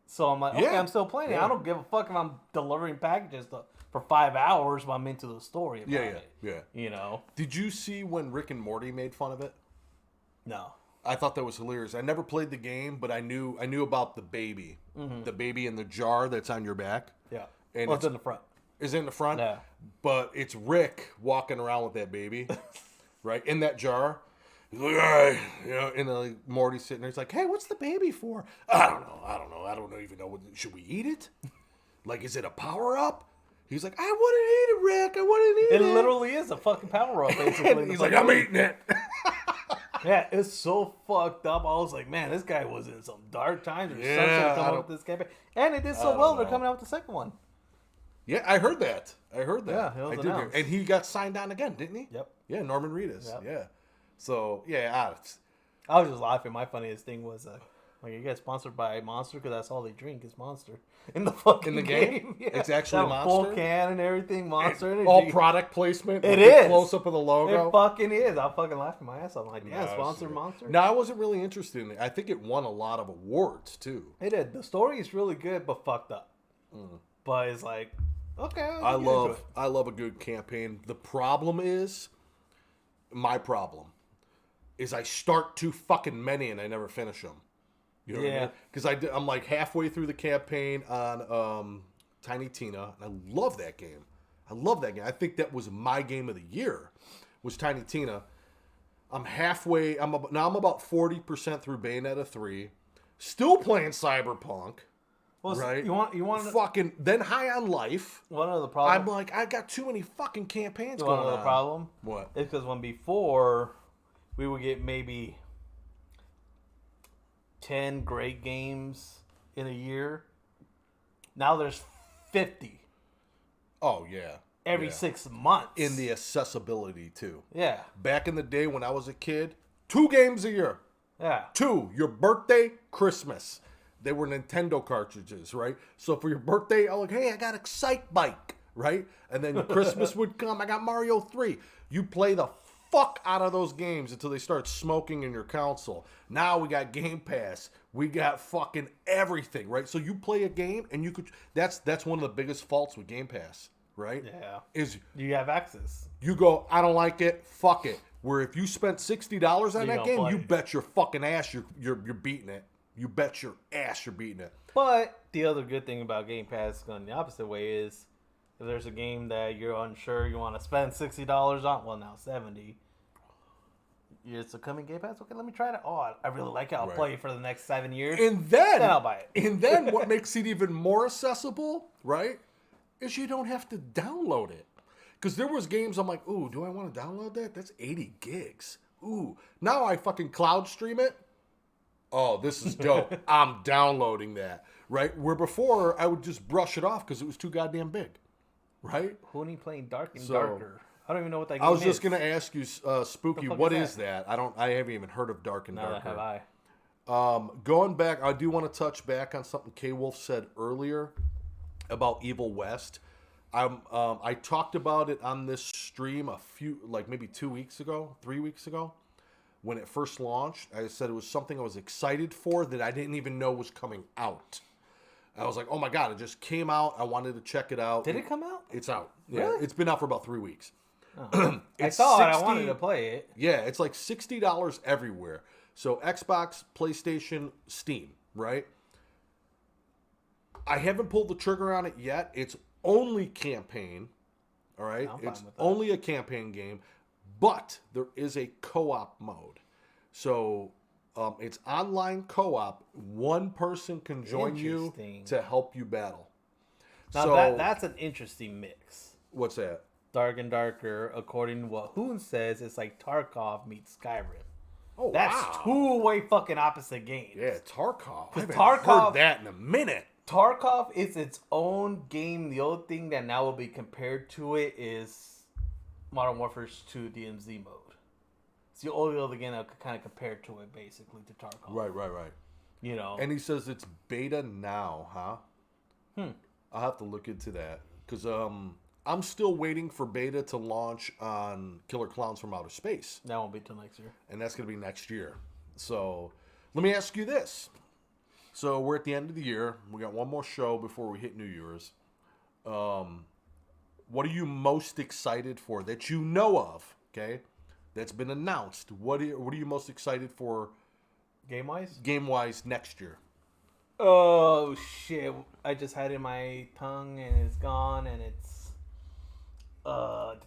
so I'm like, okay, Yeah. I'm still playing it. Yeah. I don't give a fuck if I'm delivering packages for 5 hours, but I'm into the story about it. Yeah. You know? Did you see when Rick and Morty made fun of it? No. I thought that was hilarious. I never played the game, but I knew about the baby. The baby in the jar that's on your back. Yeah. And Well, it's in the front. Is it in the front? Yeah. But it's Rick walking around with that baby, right, in that jar. He's like, all right, you know, and like Morty's sitting there. He's like, hey, what's the baby for? I don't know. I don't even know. Should we eat it? Like, is it a power up? He's like, I wouldn't eat it, Rick. I wouldn't eat it. It literally is a fucking power up, basically. And he's like, I'm eating it. Yeah, it's so fucked up. I was like, man, this guy was in some dark times or something to come up with this campaign. And it did so well, they're coming out with the second one. Yeah, I heard that. Yeah, it was I did hear. announced. And he got signed on again, didn't he? Yep. Yeah, Norman Reedus. Yep. Yeah. So, yeah, I was just laughing. My funniest thing was, like, you get sponsored by Monster because that's all they drink is Monster in the fucking game. Yeah. It's actually That Monster? full can and everything, Monster Energy. all product placement. It with the is. Close up of the logo. It fucking is. I'm fucking laughing my ass off. I'm like, yeah, No, sponsor shit. Monster. No, I wasn't really interested in it. I think it won a lot of awards too. It did. The story is really good, but fucked up. But it's like, okay. I love a good campaign. The problem is, my problem is I start too fucking many and I never finish them. You know what I mean? Because I'm like halfway through the campaign on Tiny Tina, and I love that game. I think that was my game of the year, was Tiny Tina. I'm halfway. I'm about 40% through Bayonetta 3. Still playing Cyberpunk. Well, right? You want fucking then High on Life. one of the problems. I'm like, I got too many fucking campaigns One going of on. the problem. What? It's because when before we would get maybe 10 great games in a year. Now there's 50 Oh yeah. every Yeah. 6 months. In the accessibility too. yeah, Back in the day when I was a kid, 2 games a year. yeah. 2, your birthday, Christmas. They were Nintendo cartridges, right? So for your birthday, I'm like, hey, I got Excite Bike, right? And then Christmas would come, I got Mario 3. You play the fuck out of those games until they start smoking in your console. Now we got Game Pass. We got fucking everything, right? So you play a game and you could, that's one of the biggest faults with Game Pass, right? Yeah. Is You have access. you go, I don't like it, fuck it. Where if you spent $60 on You that don't game, play you it. bet your fucking ass you're beating it. You bet your ass you're beating it. But the other good thing about Game Pass going the opposite way is if there's a game that you're unsure you want to spend $60 on, well now $70. It's a coming Game Pass. Okay, let me try it. Oh, I really like it. I'll Right. play it for the next 7 years. And then I'll buy it. And then what makes it even more accessible, right? Is you don't have to download it. Because there was games I'm like, ooh, do I want to download that? That's 80 gigs. Ooh. Now I fucking cloud stream it. Oh, this is dope. I'm downloading that. Right? Where before I would just brush it off because it was too goddamn big. Right? Who ain't playing Dark and So- Darker? I don't even know what that game is. I was just gonna ask you, Spooky, fuck what is is that? I haven't even heard of Dark and Neither Darker. have I. Going back, I do want to touch back on something K Wolf said earlier about Evil West. I talked about it on this stream maybe 2 weeks ago, 3 weeks ago, when it first launched. I said it was something I was excited for that I didn't even know was coming out. I was like, oh my god, it just came out. I wanted to check it out. Did it come out? It's out. Yeah, Really? it's been out for about 3 weeks. I It's thought I 60 wanted to play it. Yeah, it's like $60 everywhere. So Xbox, PlayStation, Steam, right? I haven't pulled the trigger on it yet. It's only campaign, all right? I'm fine It's with that. only a campaign game, but there is a co-op mode. So it's online co-op. One person can join you Interesting. to help you battle. Now So that's an interesting mix. what's that? Dark and Darker, according to what Hoon says, it's like Tarkov meets Skyrim. Oh, That's wow. two way fucking opposite games. Yeah, Tarkov. I haven't Tarkov- heard that in a minute. Tarkov is its own game. The only thing that now will be compared to it is Modern Warfare 2 DMZ mode. It's the only other game that could kind of compare to it, basically, to Tarkov. Right. You know, And he says it's beta now, huh? I'll have to look into that. Because I'm still waiting for beta to launch on Killer Clowns from Outer Space. that won't be till next year. And that's going to be next year. So let me ask you this. So we're at the end of the year. We got one more show before we hit New Year's. What are you most excited for that you know of, okay? That's been announced. What are you most excited for Game-wise? Game-wise next year. Oh, shit. I just had it in my tongue, and it's gone, and it's... Hold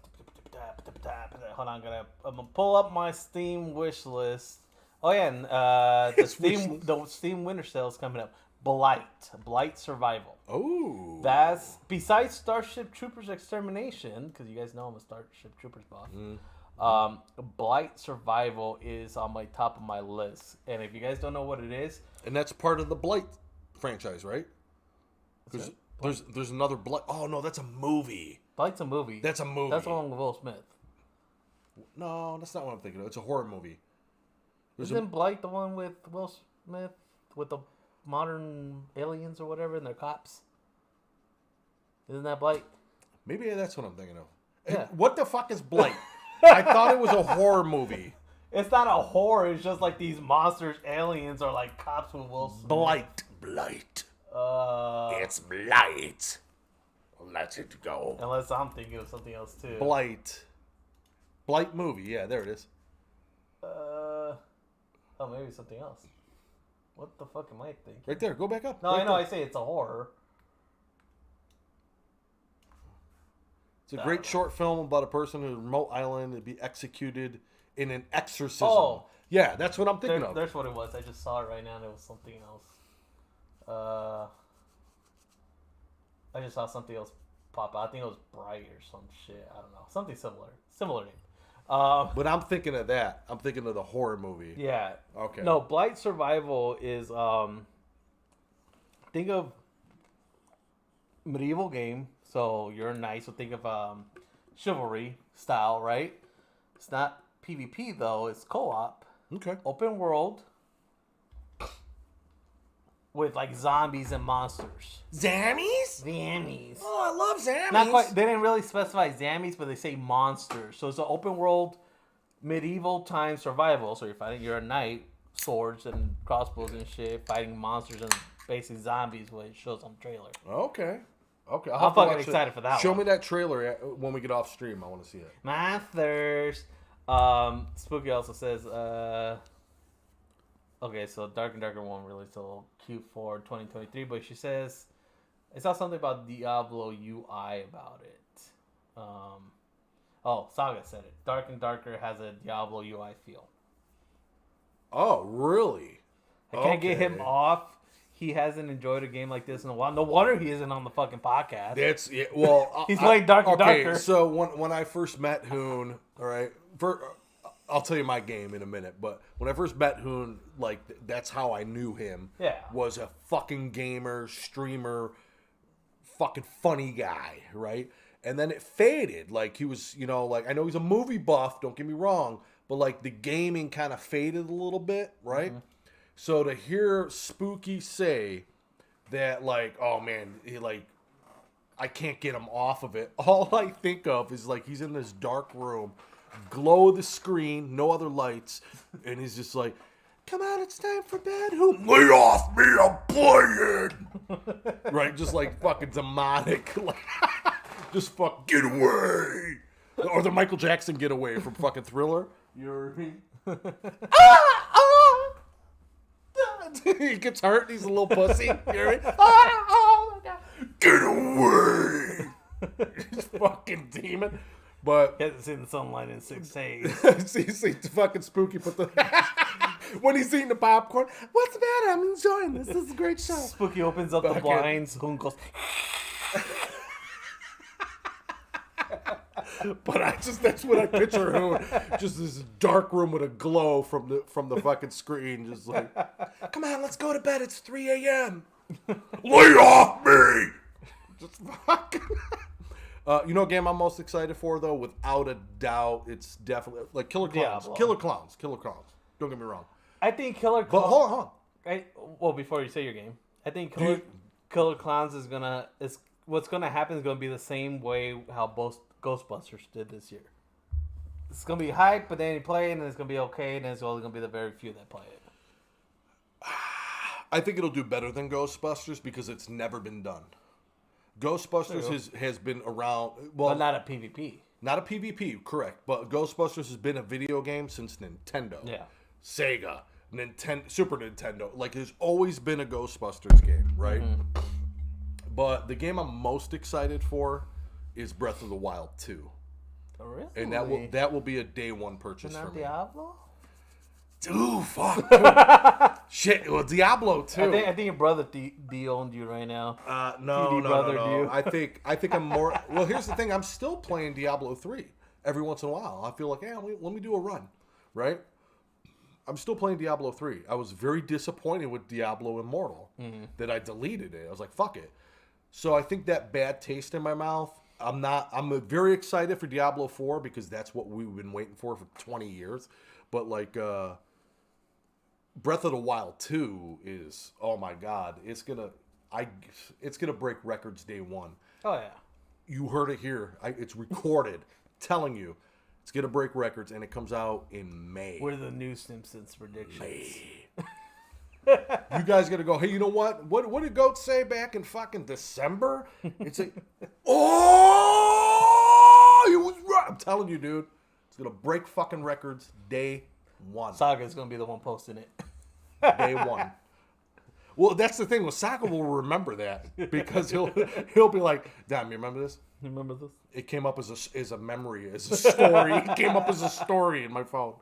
on, I'm gonna pull up my Steam wish list. Oh, yeah, and the Steam winter sale is coming up. Blight Survival. Oh. That's, besides Starship Troopers Extermination, because you guys know I'm a Starship Troopers buff, Blight Survival is on my top of my list. And if you guys don't know what it is... And that's part of the Blight franchise, right? Because there's another Blight. Oh, no, that's a movie. Blight's a movie. That's a movie. That's the one with Will Smith. No, that's not what I'm thinking of. It's a horror movie. Isn't Blight the one with Will Smith with the modern aliens or whatever and they're cops? Isn't that Blight? Maybe that's what I'm thinking of. Yeah. What the fuck is Blight? I thought it was a horror movie. It's not a horror. It's just like these monsters, aliens, are like cops with Will Smith. Blight. It's Blight. Let it go. Unless I'm thinking of something else too. Blight movie. Yeah, there it is. Oh, maybe something else. What the fuck am I thinking? Right there. Go back up. No, right I know. there. I say it's a horror. It's a great short film about a person in a remote island to be executed in an exorcism. Oh. Yeah, that's what I'm thinking of. There's what it was. I just saw it right now and it was something else. I just saw something else pop out. I think it was Bright or some shit. I don't know. Something similar. Similar name. But I'm thinking of that. I'm thinking of the horror movie. Yeah. Okay. No, Blight Survival is think of medieval game. So you're a knight. So think of chivalry style, right? It's not PvP though. It's co-op. Okay. Open world. With like zombies and monsters. Zammies? Zammies. Oh, I love Zammies. Not quite. They didn't really specify Zammies, but they say monsters. So it's an open world, medieval time survival. So you're a knight, swords and crossbows and shit, fighting monsters and basically zombies. What it shows on the trailer. Okay. Okay. I'm fucking excited for that. Show me that trailer when we get off stream. I want to see it. Monsters. Spooky also says, okay, so Dark and Darker won't release till Q4 2023, but she says I saw something about Diablo UI about it. Saga said it. Dark and Darker has a Diablo UI feel. Oh, really? I can't get him off. He hasn't enjoyed a game like this in a while. No wonder he isn't on the fucking podcast. That's yeah, well. He's playing Dark and Darker. Okay, so when I first met Hoon, all right, I'll tell you my game in a minute. But when I first met Hoon, like that's how I knew him. Yeah, was a fucking gamer, streamer, fucking funny guy, right? And then it faded. Like he was, like I know he's a movie buff. Don't get me wrong, but like the gaming kind of faded a little bit, right? Mm-hmm. So to hear Spooky say that, like, oh man, I can't get him off of it. All I think of is like he's in this dark room, glow of the screen, no other lights, and he's just like, "Come on, it's time for bed. Who lay off me? I'm playing." Right, just like fucking demonic, like, just fuck get away, or the Michael Jackson Get Away from fucking Thriller. You're he gets hurt. He's a little pussy. You're oh my god, get away! He's fucking demon. But he hasn't seen the sunlight in 6 days. see the fucking Spooky put the when he's eating the popcorn. What's the matter? I'm enjoying this. This is a great show. Spooky opens up the blinds. Hoon goes. But that's what I picture Hoon. Just this dark room with a glow from the fucking screen. Just like, come on, let's go to bed. It's 3 a.m. Lay off me. Just fucking. You know what game I'm most excited for though? Without a doubt, it's definitely like Killer Clowns. Diablo. Killer Clowns. Don't get me wrong. I think Killer But Clowns. hold on. Well, before you say your game, I think Killer Clowns is what's gonna happen is gonna be the same way how both Ghostbusters did this year. It's gonna be hype, but then you play it and it's gonna be okay, and it's only gonna be the very few that play it. I think it'll do better than Ghostbusters because it's never been done. Ghostbusters has been around. Well, but not a PvP. Not a PvP, correct. But Ghostbusters has been a video game since Nintendo. Yeah. Sega, Super Nintendo. Like, there's always been a Ghostbusters game, right? But the game I'm most excited for is Breath of the Wild 2. Oh, really? And that will be a day one purchase for me. Diablo? Dude, fuck. Dude. Shit. Well, Diablo 2. I think your brother owned you right now. No. I think I'm more. Well, here's the thing. I'm still playing Diablo 3 every once in a while. I feel like, let me do a run, right? I'm still playing Diablo 3. I was very disappointed with Diablo Immortal that I deleted it. I was like, fuck it. So I think that bad taste in my mouth. I'm very excited for Diablo 4 because that's what we've been waiting for 20 years. But like Breath of the Wild 2 is, oh my god, it's gonna break records day one. Oh yeah. You heard it here. It's recorded. Telling you, it's gonna break records, and it comes out in May. We're the new Simpsons Predictions. May. You guys gotta go, hey, you know what? What did Goat say back in fucking December? It's like, oh, he was right. I'm telling you, dude. It's gonna break fucking records day one. Saga's gonna be the one posting it. Day one. Well, that's the thing. Well, Saka will remember that because he'll be like, damn, you remember this? You remember this? It came up as a memory, as a story. It came up as a story in my phone.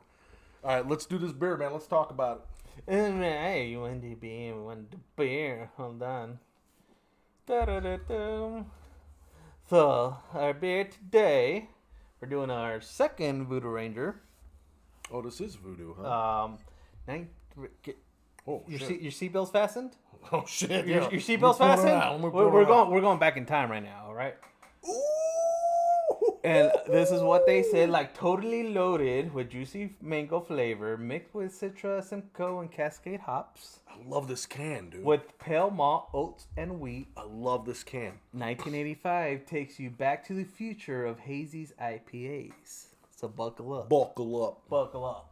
All right, let's do this beer, man. Let's talk about it. Hey, you want the beer? Hold on. Da-da-da-da. So, our beer today, we're doing our second Voodoo Ranger. Oh, this is voodoo, huh? Your shit. your seatbelt's fastened? Oh shit! Your Yeah. seatbelt's Let me pull it fastened? out. Let me pull it out. We're going back in time right now, all right? Ooh. And this is what they said, like totally loaded with juicy mango flavor, mixed with Citra, Simcoe, and Cascade hops, I love this can, dude. with pale malt, oats, and wheat. I love this can. 1985 takes you back to the future of Hazy's IPAs. So buckle up. Buckle up. Buckle up.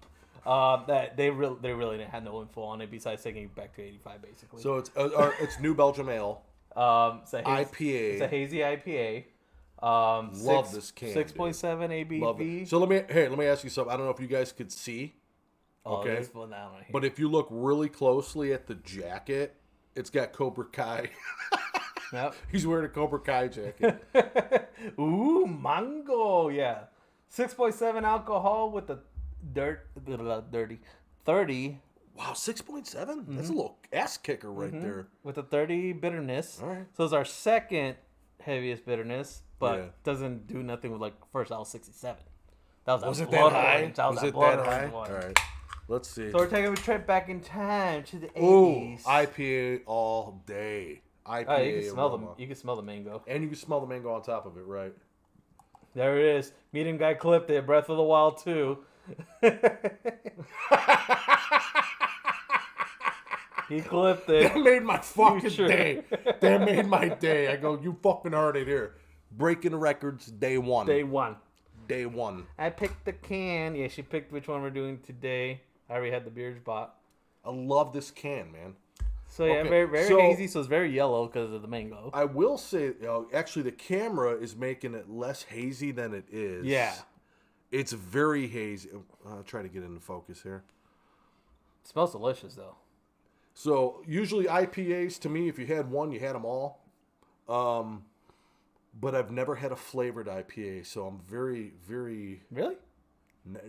That they really had no info on it besides taking you back to 85 basically. So it's New Belgium Ale. It's a IPA. It's a hazy IPA. Love this can. 6.7 ABV. Love it. So let me ask you something. I don't know if you guys could see. Okay. That's fun down right here. But if you look really closely at the jacket, it's got Cobra Kai. Yep. He's wearing a Cobra Kai jacket. Ooh, mango. Yeah. 6.7 alcohol with the dirty 30 Wow, 6.7? That's a little ass kicker right there. with a 30 bitterness. All right. So it's our second heaviest bitterness, but Yeah. doesn't do nothing with like first that was 67. That Was that it that blood high? orange. That was Was that it blood that high? orange one. All right. Let's see. So we're taking a trip back in time to the 80s. Ooh, IPA all day. IPA Oh, you can smell aroma. You can smell the mango. And you can smell the mango on top of it, right? There it is. Medium guy clipped it. Breath of the Wild 2. He clipped it. That made my fucking sure? day. That made my day. I go, you fucking heard it here. Breaking records day one. Day one. Day one. I picked the can. Yeah, she picked which one we're doing today. I already had the beers bought. I love this can, man. So yeah, Okay, very very so- hazy. So it's very yellow because of the mango. I will say, actually, the camera is making it less hazy than it is. Yeah. It's very hazy. I'll try to get into focus here. It smells delicious though. So usually IPAs, to me, if you had one, you had them all. But I've never had a flavored IPA, so I'm very, very... Really?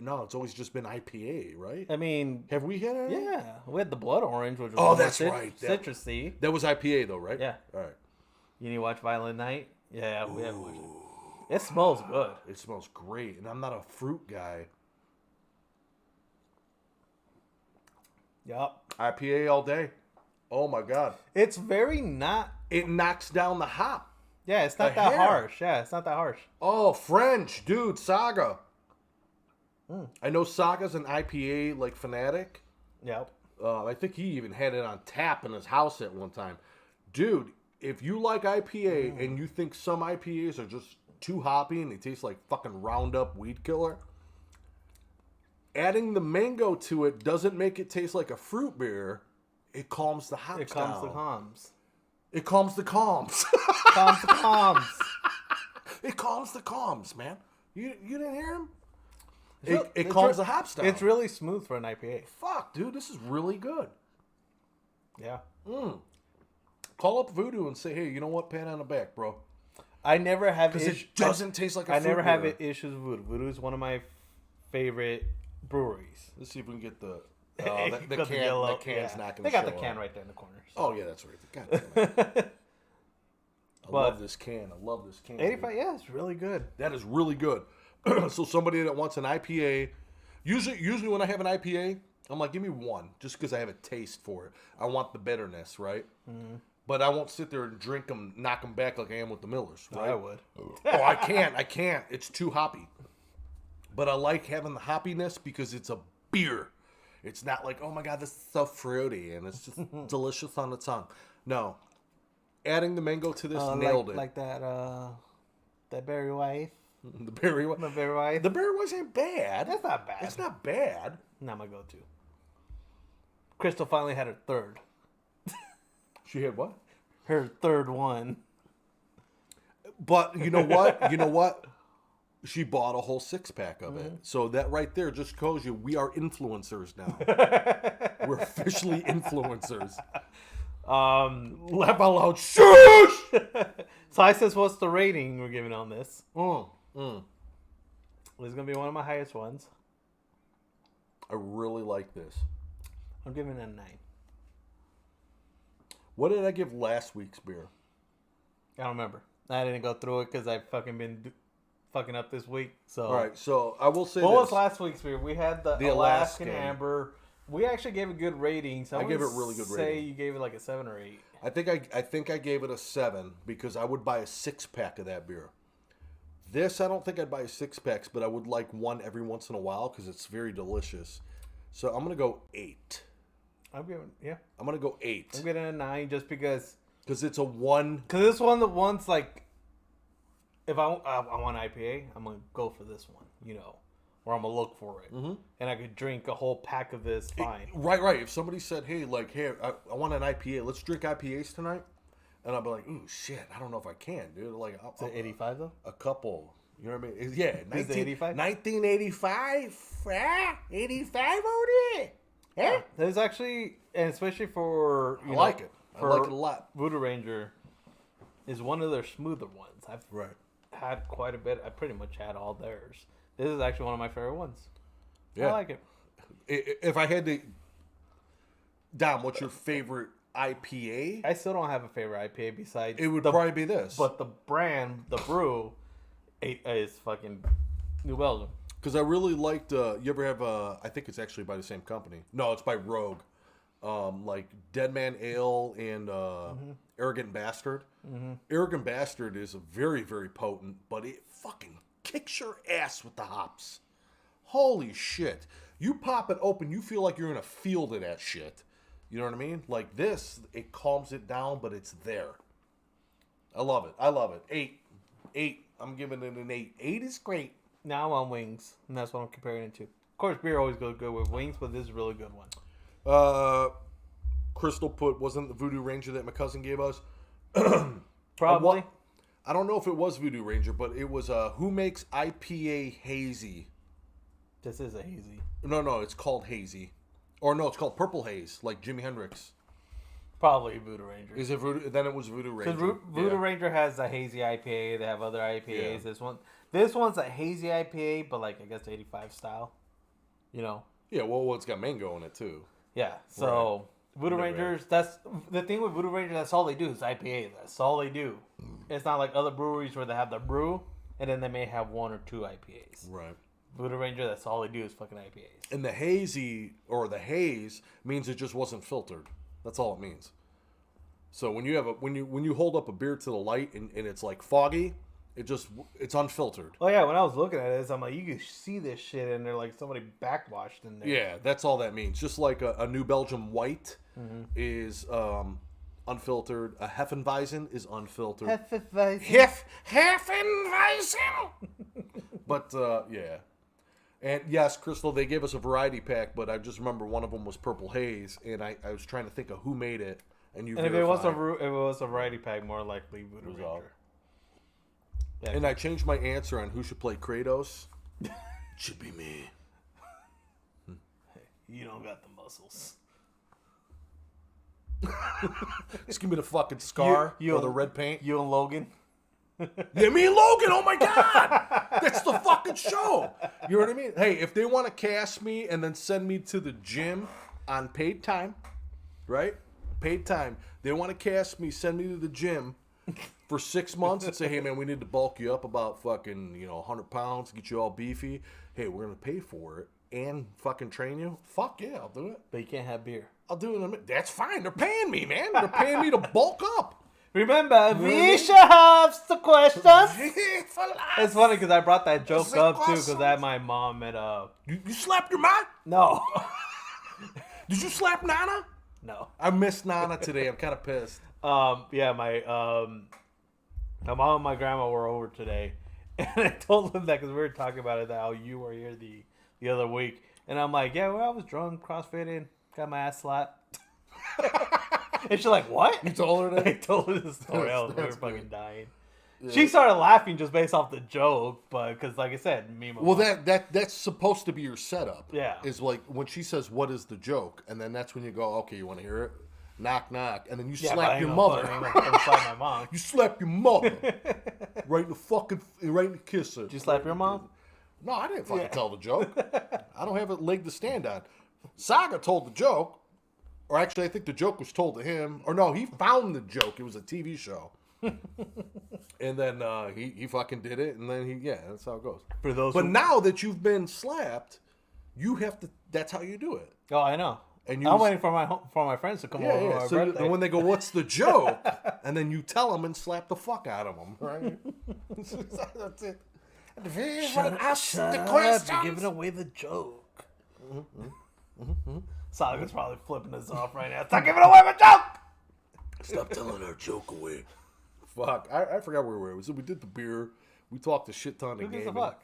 No, it's always just been IPA, right? I mean, Have we had any? yeah, we had the blood orange, which was Oh, more that's right. citrusy. That was IPA, though, right? Yeah. All right. You need to watch Violent Night? Yeah, we have watched it. It smells good. It smells great, and I'm not a fruit guy. Yup. IPA all day. Oh, my God. It's very not. It knocks down the hop. Yeah, it's not The that hair. harsh. Yeah, it's not that harsh. Oh, French. Dude, Saga. I know Saga's an IPA, like, fanatic. Yep. I think he even had it on tap in his house at one time. Dude, if you like IPA and you think some IPAs are just too hoppy and they taste like fucking Roundup weed killer, adding the mango to it doesn't make it taste like a fruit beer. It calms the hops It calms down. the calms. It calms the calms. Calms the calms. It calms the calms, man. You didn't hear him? It calms the hops down. It's really smooth for an IPA. Fuck, dude, this is really good. Yeah. Call up Voodoo and say, hey, you know what? Pat on the back, bro. I never have Because it doesn't taste like a I fruit never beer. have issues with Voodoo. Voodoo is one of my favorite breweries. Let's see if we can get the Got the can's yellow- not going to show They got the up. can right there in the corner. So. Oh, yeah, that's right. God damn it. I But- love this can. I love this can. 85, dude. yeah, it's really good. That is really good. So somebody that wants an IPA, usually when I have an IPA, I'm like, give me one, just because I have a taste for it. I want the bitterness, right? Mm-hmm. But I won't sit there and drink them, knock them back like I am with the Millers, right? I would. Oh, I can't. It's too hoppy. But I like having the hoppiness because it's a beer. It's not like, oh my God, this is so fruity and it's just delicious on the tongue. No. Adding the mango to this nailed it. Like that Berry White. The berry one. The Berry White. The berry ones ain't bad. That's not bad. It's not bad. Not my go-to. Crystal finally had her third. She had what? Her third one. But you know what? You know what? She bought a whole 6-pack of it. So that right there just shows you we are influencers now. We're officially influencers. Laugh out loud. Shush! So I says, what's the rating we're giving on this? Mm. This is going to be one of my highest ones. I really like this. I'm giving it a 9. What did I give last week's beer? I don't remember. I didn't go through it because I've fucking been fucking up this week. So All right, so I will say what this. was last week's beer? We had the Alaskan Amber. We actually gave it good ratings. I gave it really good say rating. you gave it like a 7 or 8. I think I gave it a 7 because I would buy a 6-pack of that beer. This, I don't think I'd buy a 6-pack, but I would like one every once in a while because it's very delicious. So I'm going to go 8. I'm giving, yeah. I'm going to go 8. I'm getting a 9 just because. Because it's a 1. Because this one, the one's like, if I want IPA, I'm going to go for this one, you know. Or I'm going to look for it. Mm-hmm. And I could drink a whole pack of this fine. Right. If somebody said, hey, I want an IPA. Let's drink IPAs tonight. And I'll be like, ooh, shit. I don't know if I can, dude. Like, Is it 85 though? A couple. You know what I mean? Yeah. Is it 85? 1985. 85 on it. Yeah. There's actually, and especially for, I like it. I like it a lot. Voodoo Ranger is one of their smoother ones. I've had quite a bit. I pretty much had all theirs. This is actually one of my favorite ones. Yeah. I like it. If I had to... Dom, what's your favorite IPA? I still don't have a favorite IPA besides... It would probably be this. But the brand, the brew, is fucking New Belgium. Because I really liked... you ever have... I think it's actually by the same company. No, it's by Rogue. Like Dead Man Ale and Arrogant Bastard. Mm-hmm. Arrogant Bastard is a very, very potent, but it fucking kicks your ass with the hops. Holy shit. You pop it open, you feel like you're in a field of that shit. You know what I mean? Like this, it calms it down, but it's there. I love it. 8. I'm giving it an 8. 8 is great. Now I'm on wings, and that's what I'm comparing it to. Of course, beer always goes good with wings, but this is a really good one. Crystal wasn't the Voodoo Ranger that my cousin gave us? Probably. I don't know if it was Voodoo Ranger, but it was who makes IPA hazy? This is a hazy. No, it's called hazy. Or no, it's called Purple Haze, like Jimi Hendrix. Probably Voodoo Ranger. Is it Voodoo? Then it was Voodoo Ranger. Because Voodoo Ranger has a hazy IPA. They have other IPAs. Yeah. This one's a hazy IPA, but like I guess 85 style. You know. Yeah, well, it's got mango in it too. Yeah. So Voodoo Rangers. That's the thing with Voodoo Ranger. That's all they do is IPA. That's all they do. It's not like other breweries where they have the brew and then they may have 1 or 2 IPAs. Right. Voodoo Ranger. That's all they do is fucking IPAs. And the hazy or the haze means it just wasn't filtered. That's all it means. So when you have when you hold up a beer to the light and it's like foggy, it's unfiltered. Oh yeah, when I was looking at this, I'm like, you can see this shit in there like somebody backwashed in there. Yeah, that's all that means. Just like a New Belgium White is unfiltered. A Hefeweizen is unfiltered. Hefeweizen. But yeah. And yes, Crystal, they gave us a variety pack, but I just remember one of them was Purple Haze, and I was trying to think of who made it, and you. And if it was a variety pack, more likely Voodoo Ranger. Yeah. And I changed my answer on who should play Kratos. Should be me. You don't got the muscles. Just give me the fucking scar You- or the red paint. You and Logan. Yeah, me and Logan. Oh my God, that's the fucking show. You know what I mean? Hey, if they want to cast me and then send me to the gym on paid time, right? Paid time. They want to cast me, send me to the gym for 6 months and say, hey man, we need to bulk you up about fucking 100 pounds, get you all beefy. Hey, we're gonna pay for it and fucking train you. Fuck yeah, I'll do it. But you can't have beer. I'll do it in a minute. That's fine. They're paying me, man. They're paying me to bulk up. Remember, we should have the questions. It's It's funny because I brought that joke The up too because questions. I had my mom at You slapped your mom? No. Did you slap Nana? No. I missed Nana today. I'm kind of pissed. Yeah, my mom and my grandma were over today, and I told them that because we were talking about it, that how you were here the other week, and I'm like, yeah, well, I was drunk, crossfitting, got my ass slapped, and she's like, what? You told her I that? told her the story. We were That's fucking good. dying. She started laughing just based off the joke, but because, like I said, me and my Well, mom, that's supposed to be your setup. Yeah. Is like when she says, "What is the joke?" and then that's when you go, "Okay, you want to hear it?" Knock, knock, and then you yeah, but I slap ain't your gonna mother. fucking- I ain't gonna slap my mom. You slap your mother right in the fucking right in the kisser. Did you slap your mom? No, I didn't fucking tell the joke. I don't have a leg to stand on. Saga told the joke, or actually, I think the joke was told to him. Or no, he found the joke. It was a TV show. And then he fucking did it, and then that's how it goes. For those But who- now that you've been slapped, you have to. That's how you do it. Oh, I know. And I'm waiting for my friends to come over for my So birthday. when they go, "What's the joke?" and then you tell them and slap the fuck out of them, right? That's it. You're giving away the joke. Saga's probably flipping us off right now. Stop giving away my joke! Stop telling our joke away. Fuck, I forgot where we were. So we did the beer. We talked a shit ton of Who gives gaming. a fuck?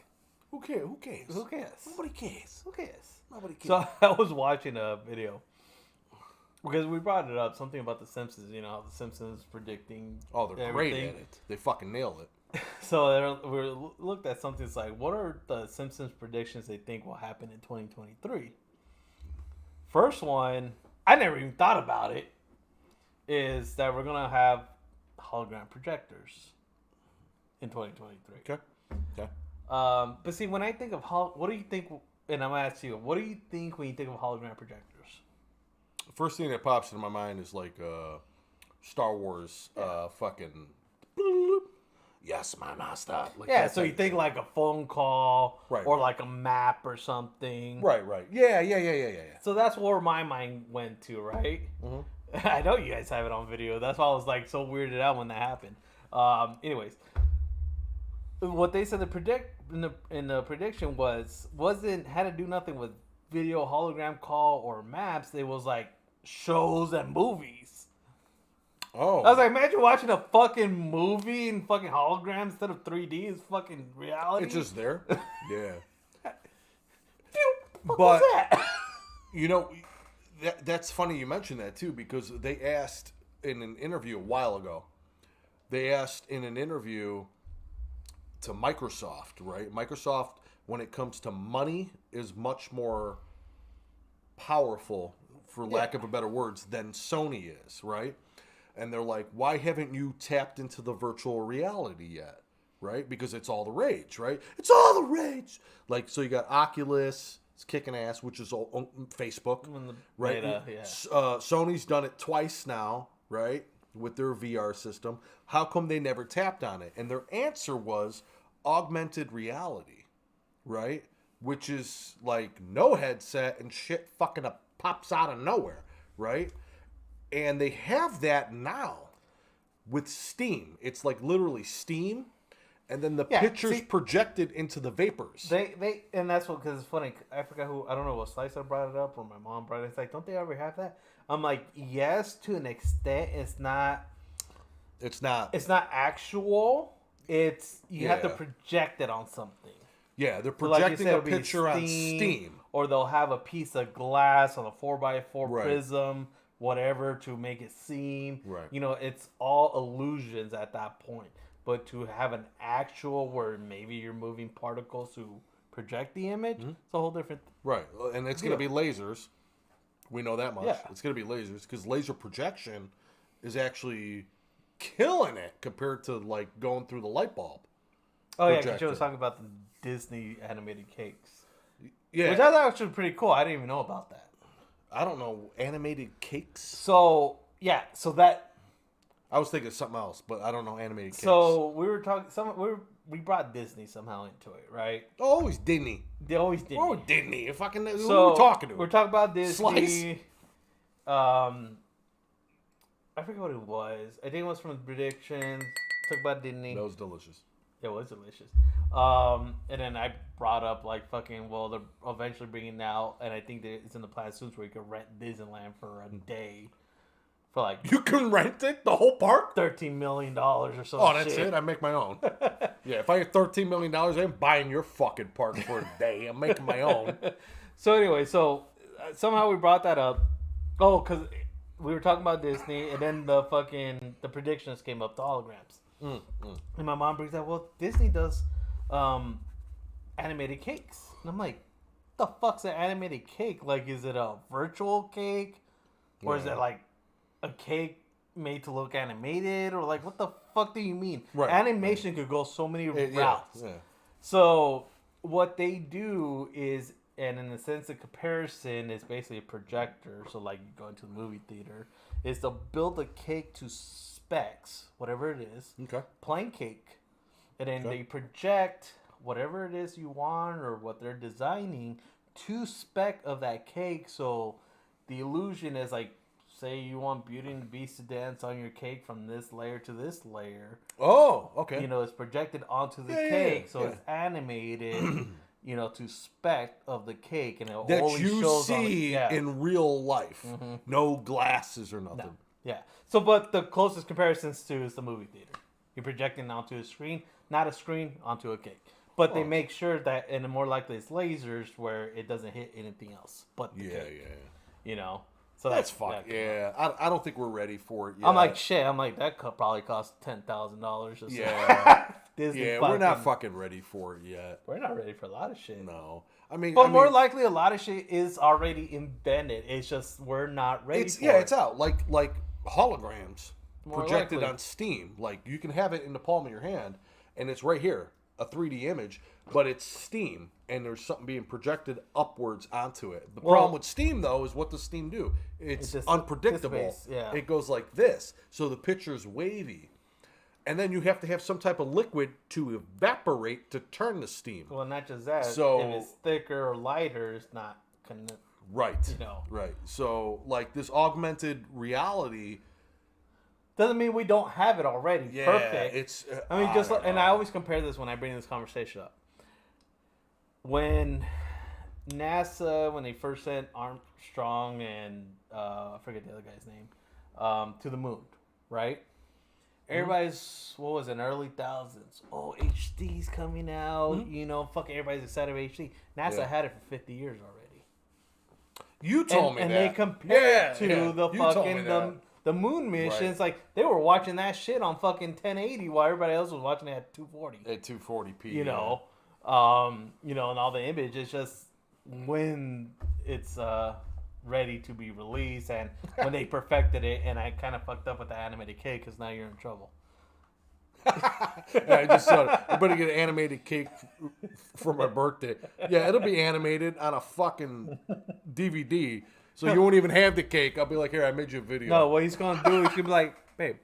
Who cares? Who cares? Who cares? Nobody cares. Who cares? Nobody cares. So I was watching a video because we brought it up, something about the Simpsons. You know how the Simpsons predicting. Oh, they're great everything. at it. They fucking nail it. So we looked at something that's like, what are the Simpsons predictions they think will happen in 2023? First one, I never even thought about it, is that we're gonna have hologram projectors in 2023. Okay. But see, when I think of what do you think? And I'm gonna ask you, what do you think when you think of hologram projectors? First thing that pops into my mind is like Star Wars fucking. Yes, my master. Like Yeah, that so you type of think shit. like a phone call, Right, or right. like a map or something. Right. Yeah. So that's where my mind went to, right? Mm-hmm. I know you guys have it on video. That's why I was like so weirded out when that happened. Anyways, what they said in the prediction had to do nothing with video, hologram call, or maps. It was like shows and movies. Oh. I was like, imagine watching a fucking movie in fucking hologram instead of 3D. It's fucking reality. It's just there. Yeah. What But- was that? You know, that's funny you mentioned that too, because they asked in an interview a while ago. They asked in an interview to Microsoft, right? Microsoft, when it comes to money, is much more powerful, for lack of a better words, than Sony is, right? And they're like, why haven't you tapped into the virtual reality yet? Right? Because it's all the rage, right? It's all the rage. Like, so you got Oculus, it's kicking ass, which is all Facebook, right? beta, yeah. Sony's done it twice now, right? With their VR system. How come they never tapped on it? And their answer was augmented reality, right? Which is like no headset and shit fucking pops out of nowhere, right? And they have that now with Steam. It's like literally Steam, and then the pictures see- projected into the vapors. They and that's what, because it's funny. I forgot I don't know what Slicer brought it up or my mom brought it. It's like, don't they ever have that? I'm like, yes, to an extent. It's not actual. It's you have to Yeah. project it on something. Yeah, they're So like you projecting said, a it'll be picture on Steam. or they'll have a piece of glass on a 4x4 Right. prism, whatever, to make it seem. Right. You know, it's all illusions at that point. But to have an actual where maybe you're moving particles to project the image, it's a whole different. Right, and it's going to be lasers. We know that much. Yeah. It's going to be lasers because laser projection is actually killing it compared to like going through the light bulb. Oh yeah, because projector. you was talking about the Disney animated cakes, Yeah, which I thought was pretty cool. I didn't even know about that. I don't know, animated cakes. So yeah, so that. I was thinking something else, but I don't know animated cakes. So we were talking. We brought Disney somehow into it, right? Always Disney. They always did. Oh, Disney. Fucking who So are we talking to? We're talking about Disney. Slice? I forget what it was. I think it was from Predictions. Talk about Disney. That was delicious. It was delicious. And then I brought up like fucking. Well, they're eventually bringing out, and I think that it's in the plan soon where you can rent Disneyland for a day, for like You can rent it, the whole park. $13 million or something. Oh, that's it. I make my own. Yeah, if I get $13 million, I'm buying your fucking park for a day. I'm making my own. So anyway, somehow we brought that up. Oh, because we were talking about Disney, and then the predictions came up, the holograms. And my mom brings up, well, Disney does animated cakes. And I'm like, the fuck's an animated cake? Like, is it a virtual cake? Or is it like a cake made to look animated? Or like, what the fuck do you mean? Right. Animation could go so many routes. Yeah. So what they do is, and in the sense of comparison, is basically a projector. So like you go into the movie theater, is to build a cake to specs, whatever it is, Okay. plain cake, and then they project whatever it is you want or what they're designing to spec of that cake. So the illusion is like, say you want Beauty and the Beast to dance on your cake from this layer to this layer. Oh, okay. You know, it's projected onto the Yeah, cake, yeah, so it's animated, you know, to spec of the cake, and it that always you shows see in real life. No glasses or nothing. No. Yeah. So, but the closest comparisons to is the movie theater. You're projecting onto a screen, not a screen, onto a cake. But they make sure that, and more likely it's lasers where it doesn't hit anything else but the cake. You know? So That's fine. Yeah. I don't think we're ready for it yet. I'm like, shit. I'm like, that could probably cost $10,000 or Yeah. Disney Yeah, we're not fucking ready for it yet. We're not ready for a lot of shit. No. I mean, But more likely, a lot of shit is already invented. It's just we're not ready for it. it's out. Like holograms More projected likely. on Steam. Like you can have it in the palm of your hand, and it's right here, a 3D image, but it's Steam, and there's something being projected upwards onto it. The problem with Steam, though, is what does Steam do? It's just unpredictable. dissipates, yeah. It goes like this, so the picture's wavy. And then you have to have some type of liquid to evaporate to turn the steam. Well, not just that. So- if it's thicker or lighter, it's not Right. You know. Right. So, like, this augmented reality... doesn't mean we don't have it already. Yeah, Perfect. it's... I mean, just don't and know. I always compare this when I bring this conversation up. When NASA, when they first sent Armstrong and I forget the other guy's name, to the moon, right? Everybody's, what was it, early thousands? Oh, HD's coming out. You know, fucking everybody's excited about HD. NASA had it for 50 years already. You told me and that. they compared to the You told me fucking that. the moon missions. Like they were watching that shit on fucking 1080 while everybody else was watching it at 240. At 240p. You know, and all the image. It's just when it's ready to be released, and when they perfected it. And I kind of fucked up with the animated cake because now you're in trouble. I just saw it. I'm going to get an animated cake for my birthday. Yeah, it'll be animated on a fucking DVD. So you won't even have the cake. I'll be like, here, I made you a video. No, what he's gonna do is he'll be like, babe,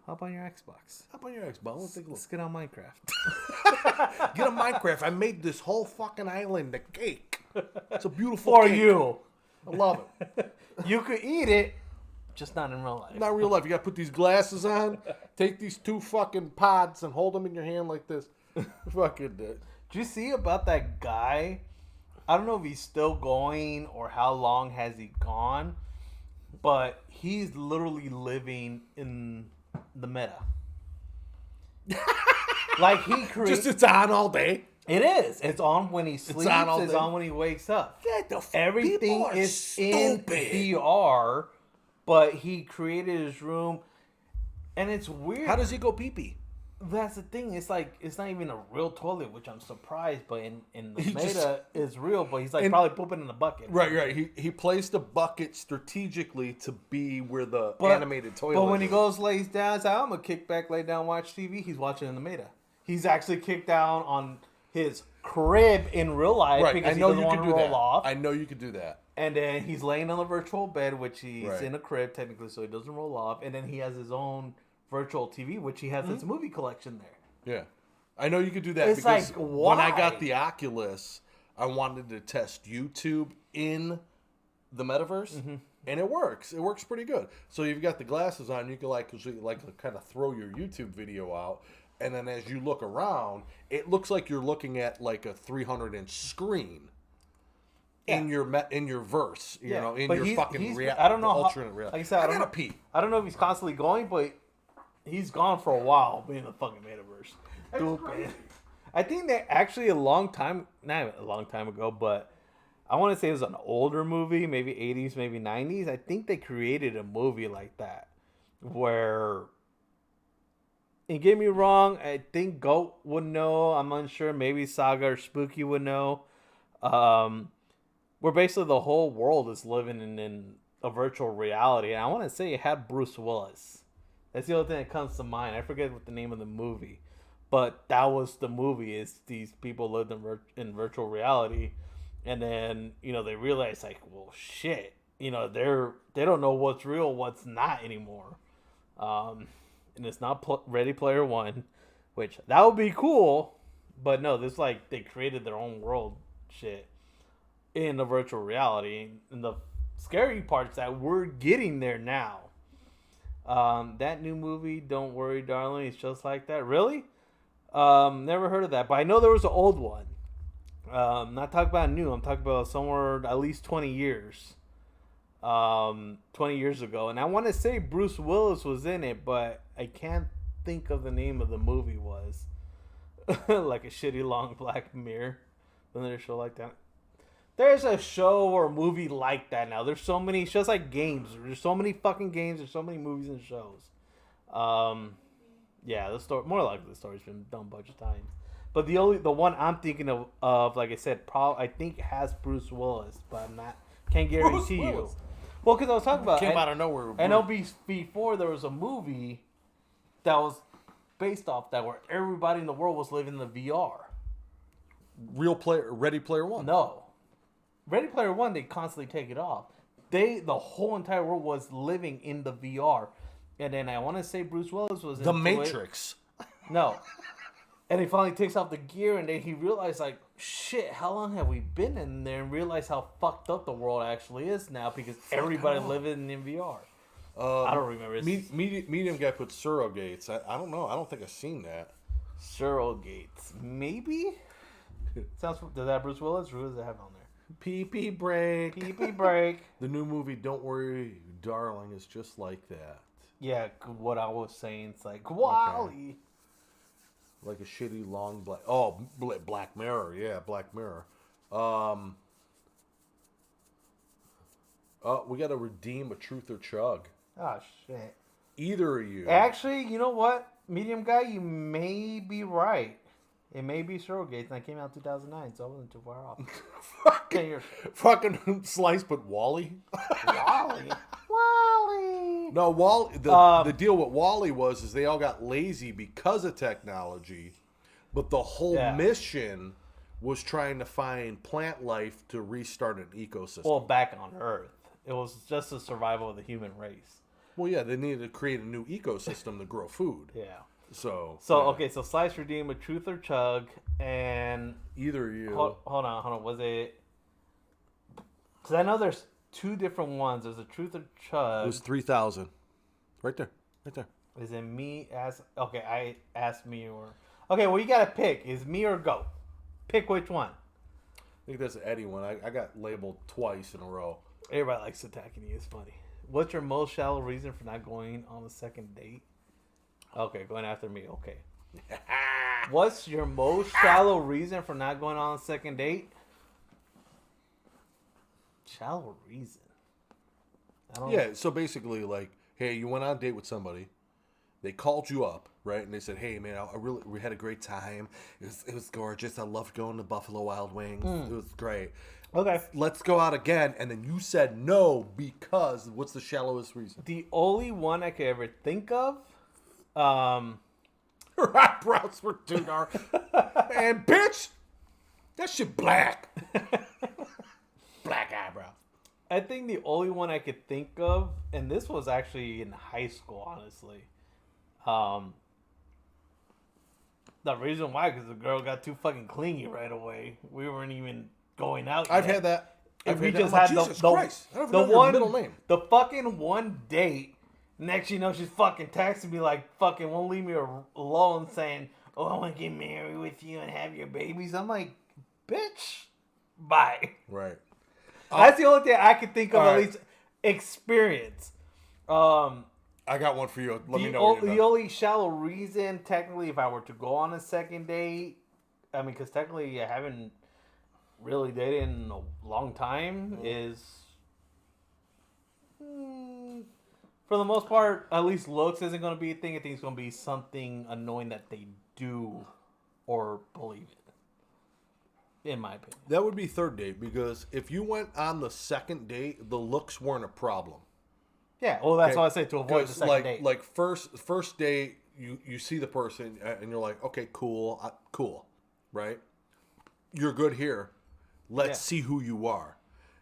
hop on your Xbox. Hop on your Xbox. Let's take a look. Let's get on Minecraft. Get a Minecraft. I made this whole fucking island a cake. It's a beautiful For cake. you. I love it. You could eat it, just not in real life. Not real life. You got to put these glasses on, take these 2 fucking pods and hold them in your hand like this. Fucking Did you see about that guy? I don't know if he's still going or how long has he gone, but he's literally living in the meta. Like he creates. Just it's on all day. It is. It's on when he sleeps. on all It's day. on when he wakes up. Get the Everything people are is stupid. in VR, but he created his room, and it's weird. How does he go pee-pee? That's the thing. It's like it's not even a real toilet, which I'm surprised. But in the He meta, just- it's real. But he's like probably pooping in the bucket. Right. He placed the bucket strategically to be where the animated toilet. But when he is. goes lays down, it's like, I'm gonna kick back, lay down, watch TV. He's watching in the meta. He's actually kicked down on his crib in real life right, because I know he doesn't you want can to do roll that. off. I know you could do that. And then he's laying on the virtual bed, which he's Right. in a crib technically, so he doesn't roll off. And then he has his own virtual TV, which he has his movie collection there. Yeah, I know you could do that. It's because like, when I why? got the Oculus, I wanted to test YouTube in the metaverse, and it works. It works pretty good. So you've got the glasses on, you can like kind of throw your YouTube video out, and then as you look around, it looks like you're looking at like a 300-inch screen. In your verse, you know, in But your he's- fucking he's- I don't know how- alternate reality. like I said, I don't gotta know- pee. I don't know if he's constantly going, but he's gone for a while being in the fucking metaverse. Stupid. I think that actually not a long time ago, but I want to say it was an older movie, maybe 80s, maybe 90s. I think they created a movie like that where, and get me wrong, I think Goat would know. I'm unsure. Maybe Saga or Spooky would know. Where basically the whole world is living in a virtual reality. And I want to say it had Bruce Willis. That's the only thing that comes to mind. I forget what the name of the movie. But that was the movie. Is these people lived in virtual reality. And then, you know, they realize like, well, shit. You know, they don't know what's real, what's not anymore. And it's not Ready Player One, which that would be cool. But no, this like they created their own world shit in the virtual reality. And the scary part is that we're getting there now. That new movie, Don't Worry, Darling, it's just like that. Really? Never heard of that. But I know there was an old one. Not talking about new. I'm talking about somewhere at least 20 years. 20 years ago. And I want to say Bruce Willis was in it, but I can't think of the name of the movie was. Like a shitty long Black Mirror. Wasn't there a show like that? There's a show or a movie like that now. There's so many. It's just like games. There's so many fucking games. There's so many movies and shows. Yeah, the story. More likely, the story's been done a bunch of times. But the one I'm thinking of like I said, I think has Bruce Willis, but I'm not. Can't guarantee you. Willis. Well, because I was talking about Came out of nowhere. I know before there was a movie that was based off that where everybody in the world was living in the VR. Ready Player One. No. Ready Player One, they constantly take it off. The whole entire world was living in the VR. And then I want to say Bruce Willis was The into Matrix. It. No. And he finally takes off the gear and then he realized like, shit, how long have we been in there? And realized how fucked up the world actually is now because everybody living in VR. I don't remember. Medium guy put surrogates. I don't know. I don't think I've seen that. Surrogates. Maybe? Does that have Bruce Willis? Or who does it have on there? Pee break. Pee break. The new movie, Don't Worry, Darling, is just like that. Yeah, what I was saying, it's like, Wally. Like a shitty long black. Oh, Black Mirror. Yeah, Black Mirror. We got to redeem a truth or chug. Oh, shit. Either of you. Actually, you know what? Medium guy, you may be right. It may be Surrogates, and I came out in 2009, so I wasn't too far off. 10 years. Fucking Slice put Wally. Wally. Wally. No, Wally. The deal with Wally is they all got lazy because of technology, but the whole mission was trying to find plant life to restart an ecosystem. Well, back on Earth. It was just the survival of the human race. Well, yeah, they needed to create a new ecosystem to grow food. Yeah. So So, yeah. okay, so Slice redeemed a Truth or Chug, and... Either of you. Hold on. Was it... Because I know there's two different ones. There's a Truth or Chug. It was 3,000. Right there. Is it me as... Okay, I asked me or... Okay, well, you got to pick. Is me or Goat? Pick which one. I think that's an Eddie one. I got labeled twice in a row. Everybody likes attacking you. It's funny. What's your most shallow reason for not going on a second date? Okay, going after me. Okay. What's your most shallow reason for not going on a second date? Shallow reason. I don't know. Yeah, so basically, like, hey, you went on a date with somebody. They called you up, right? And they said, "Hey, man, we had a great time. It was gorgeous. I loved going to Buffalo Wild Wings. It was great. Okay. Let's go out again." And then you said no because what's the shallowest reason? The only one I could ever think of, Her eyebrows were too dark. And bitch, that shit black. Black eyebrow. I think the only one I could think of, and this was actually in high school, honestly. The reason why, because the girl got too fucking clingy right away. We weren't even going out I've yet. had that. And we had just that. had Jesus Christ. I don't the even know your one middle name. The fucking one date. Next, you know, she's fucking texting me like, "Fucking won't leave me alone," saying, "Oh, I want to get married with you and have your babies." I'm like, bitch, bye. Right. That's the only thing I could think of, all at right. least experience. I got one for you. Let me know. When you're The done. only shallow reason, technically, if I were to go on a second date, I mean, because technically I haven't really dated in a long time, is for the most part, at least looks isn't going to be a thing. I think it's going to be something annoying that they do or believe in my opinion. That would be third date because if you went on the second date, the looks weren't a problem. Yeah, well, that's Okay. why I say to avoid the second date. Like first date, you see the person and you're like, okay, cool, cool, right? You're good here. Let's see who you are.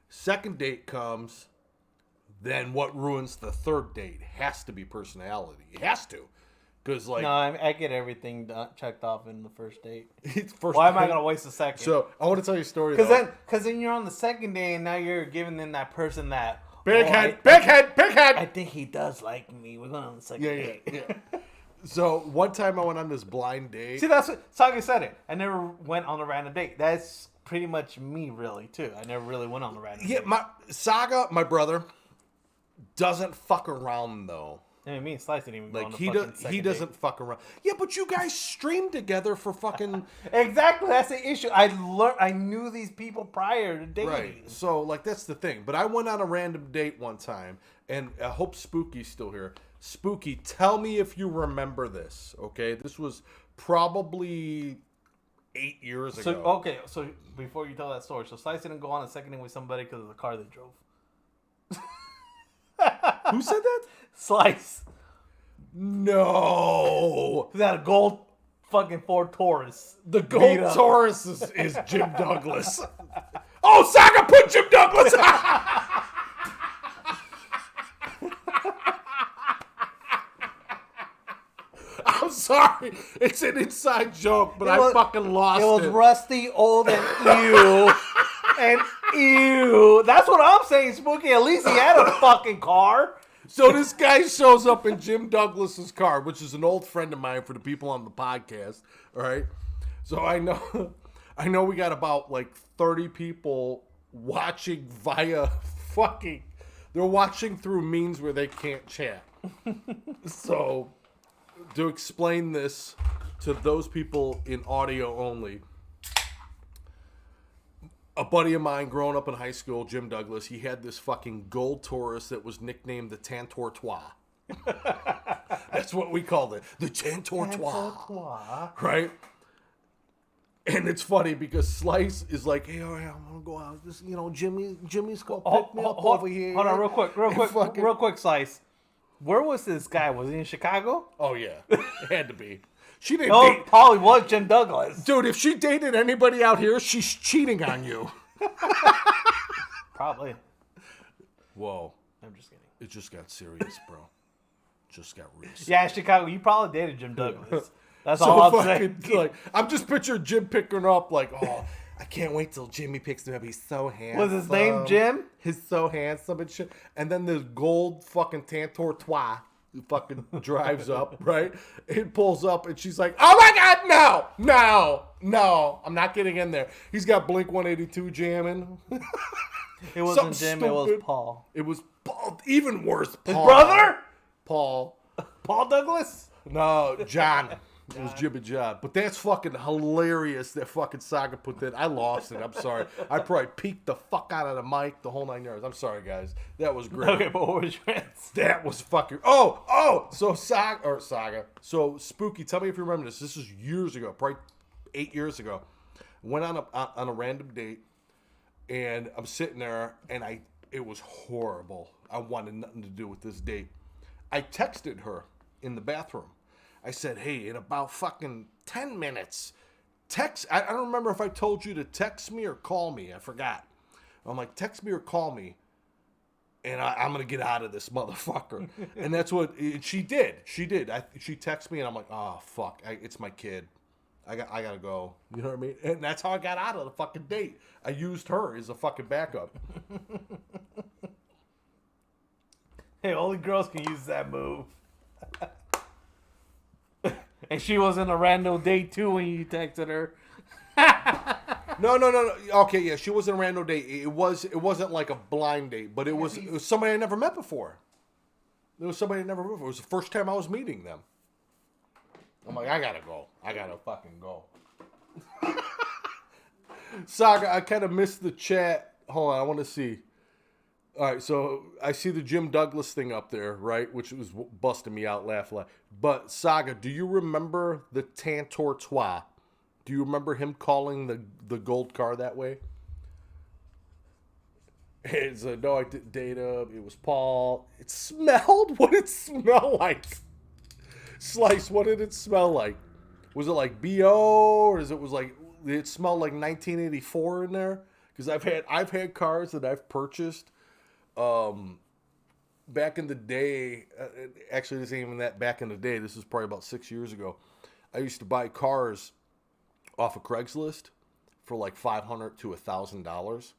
Second date comes, then what ruins the third date has to be personality. It has to, because like No, I get everything checked off in the first date. it's first. Why am I date. going to waste a second? So I want to tell you a story. Because then you're on the second day and now you're giving them that person that big "Oh, head, I big head. I think he does like me. We're going on the second Yeah. date. So one time I went on this blind date. See, that's what Saga said it. I never went on a random date. That's pretty much me, really, too. I never really went on a random Yeah, date. my brother, doesn't fuck around though. I mean, me and Slice didn't even go on Like the fucking second he doesn't date. fuck around. Yeah, but you guys streamed together for fucking Exactly, that's the issue. I knew these people prior to dating. right. So like that's the thing. But I went on a random date one time, and I hope Spooky's still here. Spooky, tell me if you remember this. Okay, this was probably 8 years So, ago. okay, so before you tell that story, so Slice didn't go on a second date with somebody because of the car they drove. Who said that? Slice. No. He had a gold fucking Ford Taurus. The Beat gold up. Taurus is Jim Douglas. Oh, Saga put Jim Douglas. I'm sorry. It's an inside joke, but I fucking lost it. It was rusty, old, and ew. And ew. That's what I'm saying, Spooky. At least he had a fucking car. So this guy shows up in Jim Douglas's car, which is an old friend of mine for the people on the podcast. All right. So I know we got about like 30 people watching via fucking, they're watching through means where they can't chat. So to explain this to those people in audio only, a buddy of mine growing up in high school, Jim Douglas, he had this fucking gold Taurus that was nicknamed the Tantortois. That's what we called it. The Tantortois. Right? And it's funny because Slice is like, hey, all right, I'm going to go out. This, Jimmy's going to pick me up over here. Hold on, real quick, Slice. Where was this guy? Was he in Chicago? Oh, yeah. It had to be. She didn't No, date. probably was Jim Douglas. Dude, if she dated anybody out here, she's cheating on you. Probably. Whoa. I'm just kidding. It just got serious, bro. Just got real serious. Yeah, Chicago. You probably dated Jim Douglas. That's all I'm saying. Like, I'm just picturing Jim picking her up like, oh, I can't wait till Jimmy picks him up. He's so handsome. Was his name Jim? He's so handsome and shit. And then this gold fucking Tantortois fucking drives up, right? It pulls up and she's like, oh my God, no, I'm not getting in there. He's got Blink 182 jamming. It wasn't Something Jim, it was stupid. Paul. It was Paul, even worse, Paul. His brother? Paul. Paul Douglas? No, John. It was Jibba John. But that's fucking hilarious that fucking Saga put that. I lost it. I'm sorry. I probably peeked the fuck out of the mic the whole 9 yards. I'm sorry, guys. That was great. Okay, but what was your answer? That was fucking... Oh! So Saga. So Spooky, tell me if you remember this. This is years ago. Probably 8 years ago. Went on a random date. And I'm sitting there. And it was horrible. I wanted nothing to do with this date. I texted her in the bathroom. I said, hey, in about fucking 10 minutes, I don't remember if I told you to text me or call me. I forgot. I'm like, text me or call me, and I'm going to get out of this motherfucker. And that's what she did. She texted me, and I'm like, oh, fuck, it's my kid. I got to go. You know what I mean? And that's how I got out of the fucking date. I used her as a fucking backup. Hey, only girls can use that move. And she was in a random date too when you texted her. No. Okay, yeah, she wasn't a random date. It wasn't like a blind date, but it was somebody I never met before. It was somebody I never met before. It was the first time I was meeting them. I'm like, I gotta go. I gotta fucking go. Saga, I kind of missed the chat. Hold on, I want to see. All right, so I see the Jim Douglas thing up there, right? Which was busting me out, laugh. But Saga, do you remember the Tantortois? Do you remember him calling the gold car that way? It's no, I didn't date him. It was Paul. It smelled. What did it smell like? Slice. What did it smell like? Was it like BO, or it smelled like 1984 in there? Because I've had cars that I've purchased. Back in the day, actually this ain't even that back in the day, this is probably about 6 years ago, I used to buy cars off of Craigslist for like $500 to $1,000.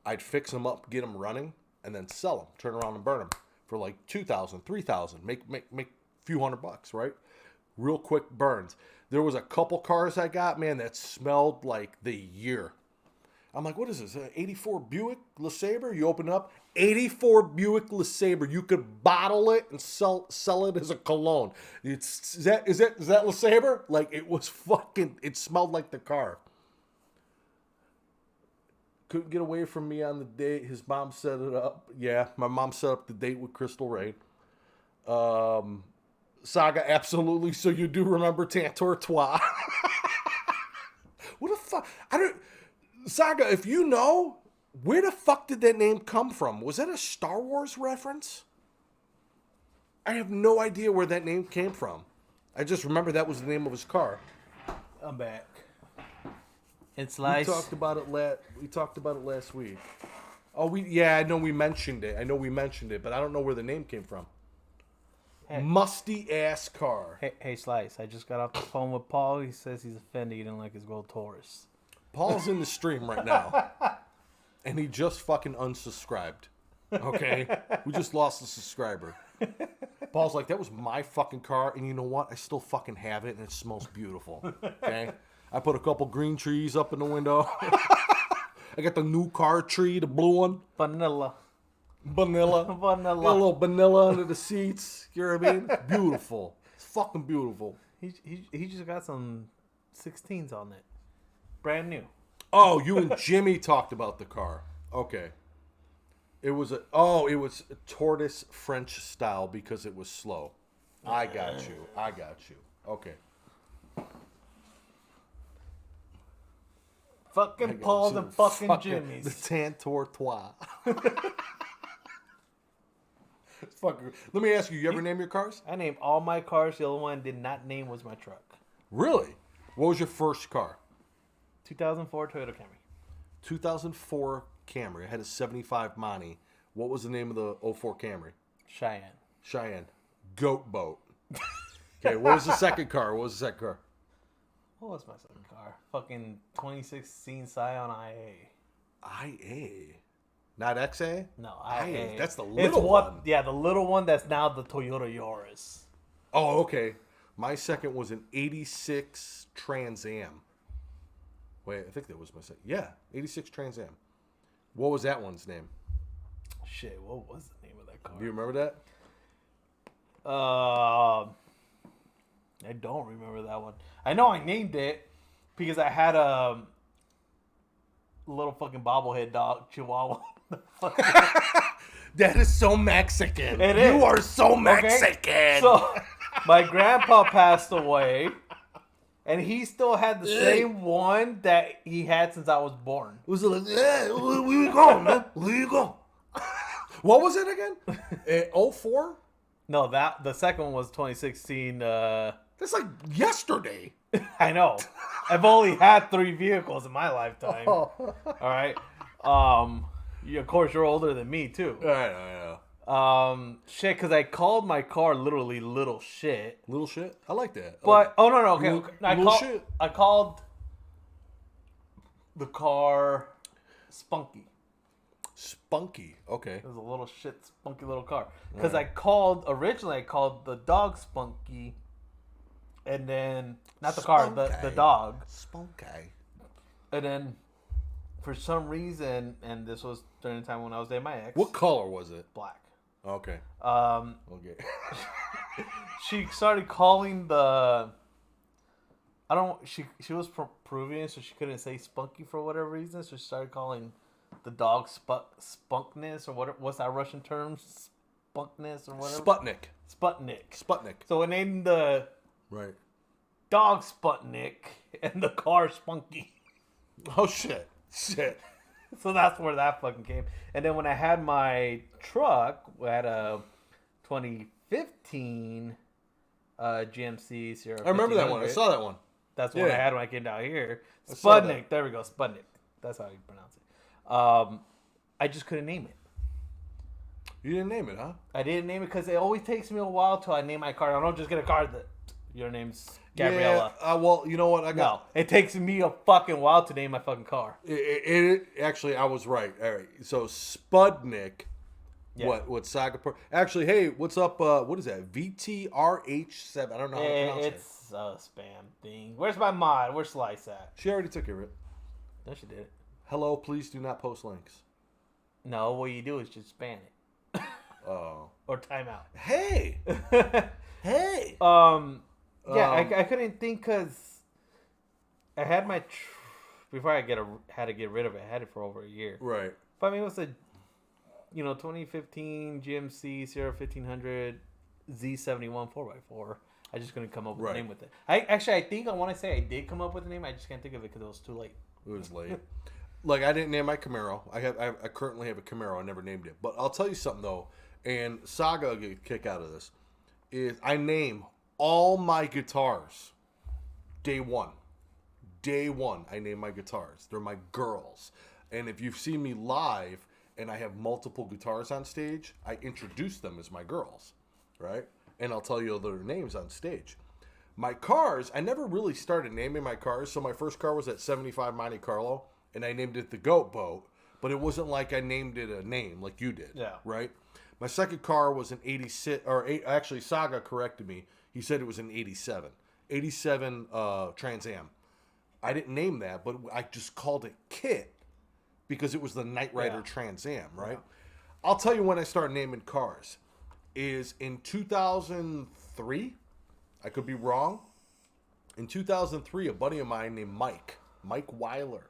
I'd fix them up, get them running, and then sell them, turn around and burn them for like $2,000, $3,000, make a few $100, right? Real quick burns. There was a couple cars I got, man, that smelled like the year. I'm like, what is this? 84 Buick LeSabre? You open it up, 84 Buick LeSabre. You could bottle it and sell it as a cologne. Is that LeSabre? Like, it was fucking. It smelled like the car. Couldn't get away from me on the date. His mom set it up. Yeah, my mom set up the date with Crystal Rain. Saga, absolutely. So you do remember Tantortois? What the fuck? Saga, if you know, where the fuck did that name come from? Was that a Star Wars reference? I have no idea where that name came from. I just remember that was the name of his car. I'm back. It's Slice. We talked about it last week. Oh, I know we mentioned it, but I don't know where the name came from. Hey. Musty ass car. Hey, Slice. I just got off the phone with Paul. He says he's offended he didn't like his gold Taurus. Paul's in the stream right now, and he just fucking unsubscribed. Okay? We just lost a subscriber. Paul's like, that was my fucking car, and you know what? I still fucking have it, and it smells beautiful. Okay? I put a couple green trees up in the window. I got the new car tree, the blue one. Vanilla. A little vanilla under the seats. You know what I mean? Beautiful. It's fucking beautiful. He just got some 16s on it. Brand new. Oh, you and Jimmy talked about the car. Okay. It was a tortoise French style because it was slow. I got you. Okay. Fucking Paul's and fucking Jimmy's. The Tantortois. Let me ask you, ever name your cars? I named all my cars. The only one I did not name was my truck. Really? What was your first car? 2004 Toyota Camry. 2004 Camry. I had a 75 Monty. What was the name of the 04 Camry? Cheyenne. Goat boat. Okay, what was the second car? What was the second car? What was my second car? Fucking 2016 Scion IA. IA? Not XA? No, IA. That's the little one. Yeah, the little one that's now the Toyota Yaris. Oh, okay. My second was an 86 Trans Am. Wait, I think that was my second. Yeah, 86 Trans Am. What was that one's name? Shit, what was the name of that car? Do you remember that? I don't remember that one. I know I named it because I had a little fucking bobblehead dog, Chihuahua. That is so Mexican. It You is. are so Mexican. Okay? So, my grandpa passed away, and he still had the same one that he had since I was born. It was like, where you going, man? Where you going? What was it again? 04? No, the second one was 2016. That's like yesterday. I know. I've only had 3 vehicles in my lifetime. All right. Of course, you're older than me too. I know. Shit, because I called my car literally little shit. Little shit. I like that. But oh no, okay. Little shit. I called the car Spunky. Spunky. Okay. It was a little shit, spunky little car. Because originally I called the dog Spunky, and then not the car, the dog. Spunky. And then for some reason, and this was during the time when I was dating my ex. What color was it? Black. Okay. Okay. Okay. She started calling the. She was Peruvian, so she couldn't say Spunky for whatever reason. So she started calling the dog Spunkness or what's that Russian term? Spunkness or whatever. Sputnik. So it named the Right. dog Sputnik and the car Spunky. Oh shit. So that's where that fucking came. And then when I had my truck, I had a 2015 GMC Sierra. I remember that one. I 1500. saw that one. That's what I had when I came down here. saw Sputnik. that. There we go. Sputnik. That's how you pronounce it. I just couldn't name it. You didn't name it, huh? I didn't name it because it always takes me a while till I name my car. I don't just get a car that your name's Gabriella. Yeah, well, you know what? No, it takes me a fucking while to name my fucking car. Actually, I was right. All right. So Spudnik. Yeah. What Saga? Actually, hey, what's up? What is that? VTRH7. I don't know how to pronounce it. It's a spam thing. Where's my mod? Where's Slice at? She already took care of it. No, she did it. Hello, please do not post links. No, what you do is just ban it. Oh. Or timeout. Hey. Hey. Yeah, I couldn't think because I had my before I had to get rid of it. I had it for over a year. Right. But I mean, it was a 2015 GMC Sierra 1500 Z71 4x4. I just couldn't come up with a name with it. I think I want to say I did come up with a name. I just can't think of it because it was too late. It was late. Like, I didn't name my Camaro. I currently have a Camaro. I never named it. But I'll tell you something, though, and Saga will get a kick out of this, is I name all my guitars day one. Day one, I name my guitars. They're my girls. And if you've seen me live and I have multiple guitars on stage, I introduce them as my girls, right? And I'll tell you their names on stage. My cars, I never really started naming my cars. So my first car was that 75 Monte Carlo, and I named it the Goat Boat. But it wasn't like I named it a name like you did, right? My second car was an 86, actually Saga corrected me. He said it was an 87. 87 Trans Am. I didn't name that, but I just called it Kit because it was the Knight Rider Trans Am, right? Yeah. I'll tell you when I started naming cars. Is in 2003. I could be wrong. In 2003, a buddy of mine named Mike Weiler,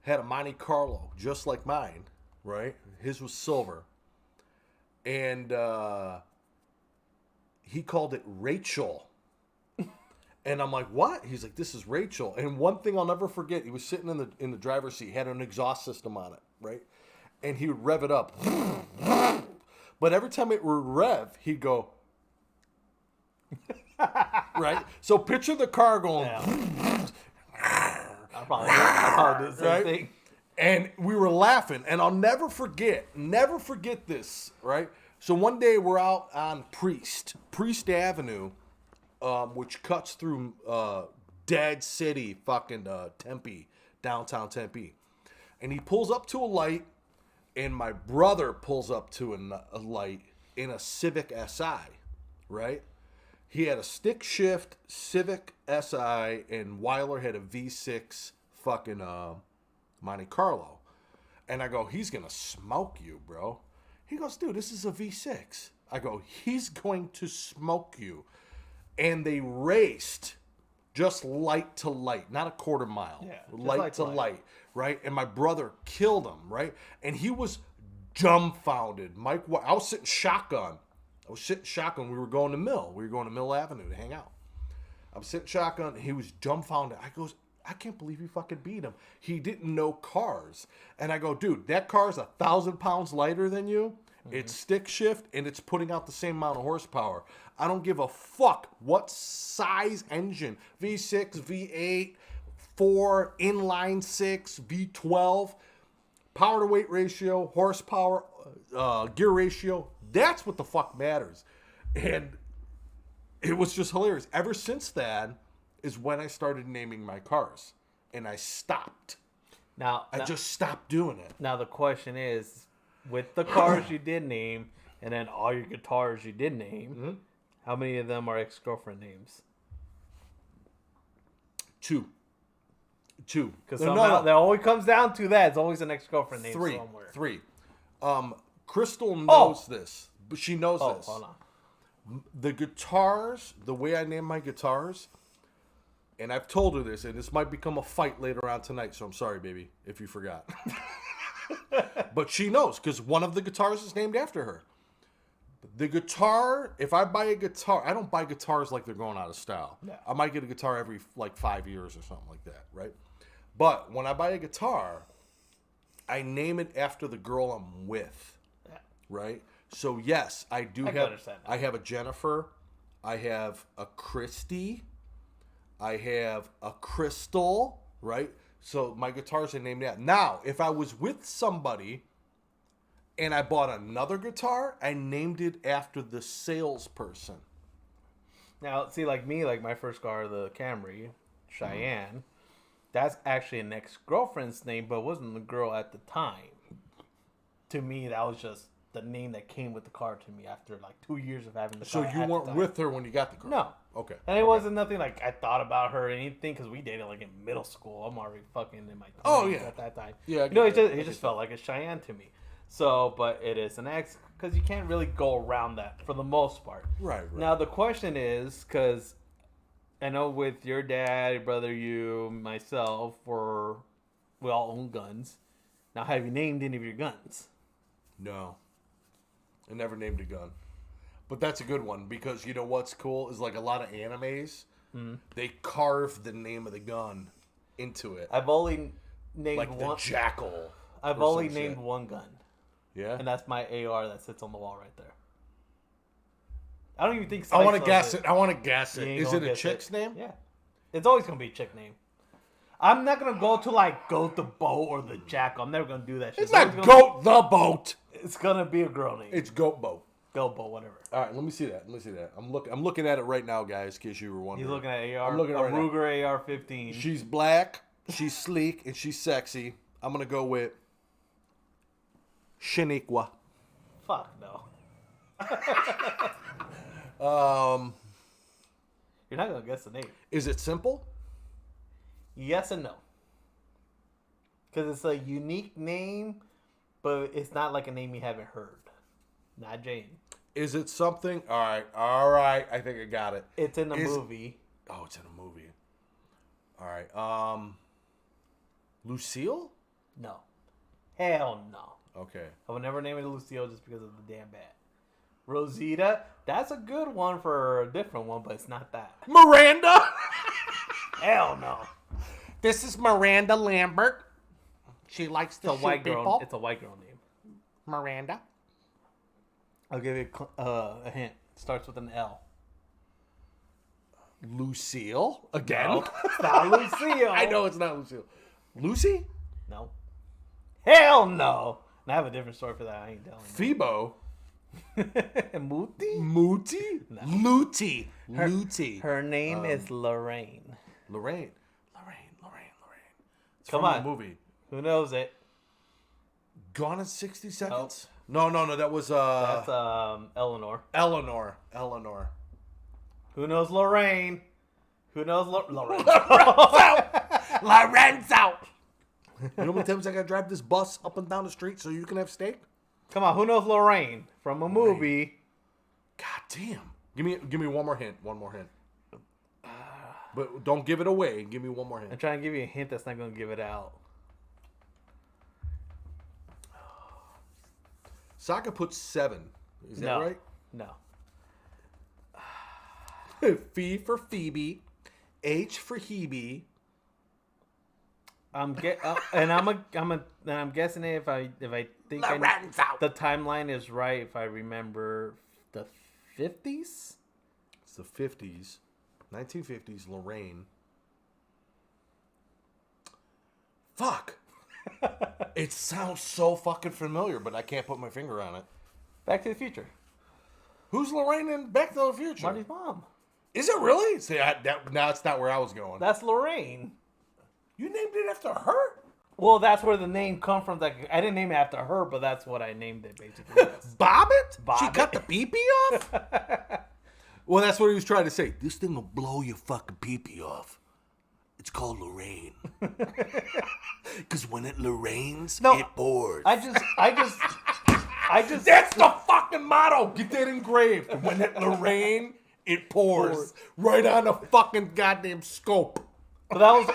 had a Monte Carlo just like mine, right? His was silver. And he called it Rachel. And I'm like, what? He's like, this is Rachel. And one thing I'll never forget, he was sitting in the driver's seat, had an exhaust system on it, right? And he would rev it up. But every time it would rev, he'd go, right? So picture the car going, I'll probably do the same thing. And we were laughing, and I'll never forget this, right? So one day we're out on Priest Avenue, which cuts through Dead City, fucking Tempe, downtown Tempe. And he pulls up to a light, and my brother pulls up to a light in a Civic Si, right? He had a stick shift Civic Si, and Weiler had a V6 fucking Monte Carlo. And I go, he's going to smoke you, bro. He goes, dude, this is a V6. I go, he's going to smoke you. and they raced just light to light, not a quarter mile, Yeah, just light to light, right? And my brother killed him, right? And he was dumbfounded. Mike, I was sitting shotgun. We were going to Mill. We were going to Mill Avenue to hang out. I'm sitting shotgun. He was dumbfounded. I can't believe you fucking beat him. He didn't know cars. And I go, dude, that car's 1,000 pounds lighter than you. Mm-hmm. It's stick shift, and it's putting out the same amount of horsepower. I don't give a fuck what size engine. V6, V8, 4, inline 6, V12. Power to weight ratio, horsepower, gear ratio. That's what the fuck matters. And it was just hilarious. Ever since then is when I started naming my cars. And I stopped. I just stopped doing it. Now the question is, with the cars you did name, and then all your guitars you did name, how many of them are ex-girlfriend names? 2. Because that always comes down to that. It's always an ex-girlfriend name somewhere. 3. Crystal knows this. But she knows this. Hold on. The guitars, the way I name my guitars, and I've told her this, and this might become a fight later on tonight, so I'm sorry, baby, if you forgot. But she knows, because one of the guitars is named after her. The guitar, if I buy a guitar, I don't buy guitars like they're going out of style. Yeah. I might get a guitar every 5 years or something like that, right? But when I buy a guitar, I name it after the girl I'm with, right? So yes, I have a Jennifer, I have a Christy, I have a Crystal, right? So my guitars are named that. Now, if I was with somebody and I bought another guitar, I named it after the salesperson. Now, see, like me, like my first car, the Camry, Cheyenne, that's actually an ex-girlfriend's name, but wasn't the girl at the time. To me, that was just the name that came with the car to me after like 2 years of having the car. So you weren't with her when you got the car? No. Okay. And it wasn't nothing like I thought about her or anything, because we dated like in middle school. I'm already fucking in my 20s at that time. Yeah. It just felt like a Cheyenne to me. So, but it is an ex, because you can't really go around that for the most part. Right. Now the question is, because I know with your dad, your brother, you, myself, we all own guns. Now, have you named any of your guns? No. I never named a gun. But that's a good one, because you know what's cool is like a lot of animes, they carve the name of the gun into it. I've only named like one. The Jackal. I've only named one gun. Yeah? And that's my AR that sits on the wall right there. I don't even think I want to guess it. Is it a guess chick's it. name? Yeah. It's always going to be a chick name. I'm not going to go to like Goat the Boat or the Jackal. I'm never going to do that shit. It's not Goat the Boat. It's going to be a girl name. It's Goat Boat. Goat Boat, whatever. All right, let me see that. I'm looking at it right now, guys, in case you were wondering. He's looking at AR. I'm looking at it right Ruger AR-15. She's black, she's sleek, and she's sexy. I'm going to go with Shaniqua. Fuck no. You're not going to guess the name. Is it simple? Yes and no. Because it's a unique name, but it's not like a name you haven't heard. Not Jane. Is it something? All right. I think I got it. It's in a movie. Oh, it's in a movie. All right. Lucille? No. Hell no. Okay. I would never name it Lucille just because of the damn bat. Rosita, that's a good one for a different one, but it's not that. Miranda? Hell no. This is Miranda Lambert. She likes to shoot people. It's a white girl name. Miranda. I'll give you a hint. It starts with an L. Lucille? Again? No, it's not Lucille. I know it's not Lucille. Lucy? No. Hell no. And I have a different story for that. I ain't telling you. Phoebo? Muti? Muti? No. Luti. Luti. Her name is Lorraine. Lorraine. It's Come from on. a movie. Who knows it? Gone in 60 Seconds? No. That was That's Eleanor. Eleanor. Who knows Lorraine? Who knows Lorraine? Lorenzo. You know how many times I gotta drive this bus up and down the street so you can have steak? Come on, who knows Lorraine from a movie? God damn. Give me one more hint. But don't give it away. Give me one more I'm hint. trying to give you a hint that's not going to give it out. Saka puts 7. Is that No. right? No. Phi for Phoebe. H for Hebe. I'm guessing it if I think the timeline is right. If I remember the 50s. It's the 50s. 1950s, Lorraine. Fuck. It sounds so fucking familiar, but I can't put my finger on it. Back to the Future. Who's Lorraine in Back to the Future? Marty's mom. Is it really? See, now it's not where I was going. That's Lorraine. You named it after her? Well, that's where the name come from. Like, I didn't name it after her, but that's what I named it, basically. Bobbit? Bobbit. She cut the pee-pee off? Well, that's what he was trying to say. This thing will blow your fucking pee-pee off. It's called Lorraine. Because when it Lorraines, it pours. I just. That's the fucking motto. Get that engraved. When it Lorraine, it pours. Right on the fucking goddamn scope. But that was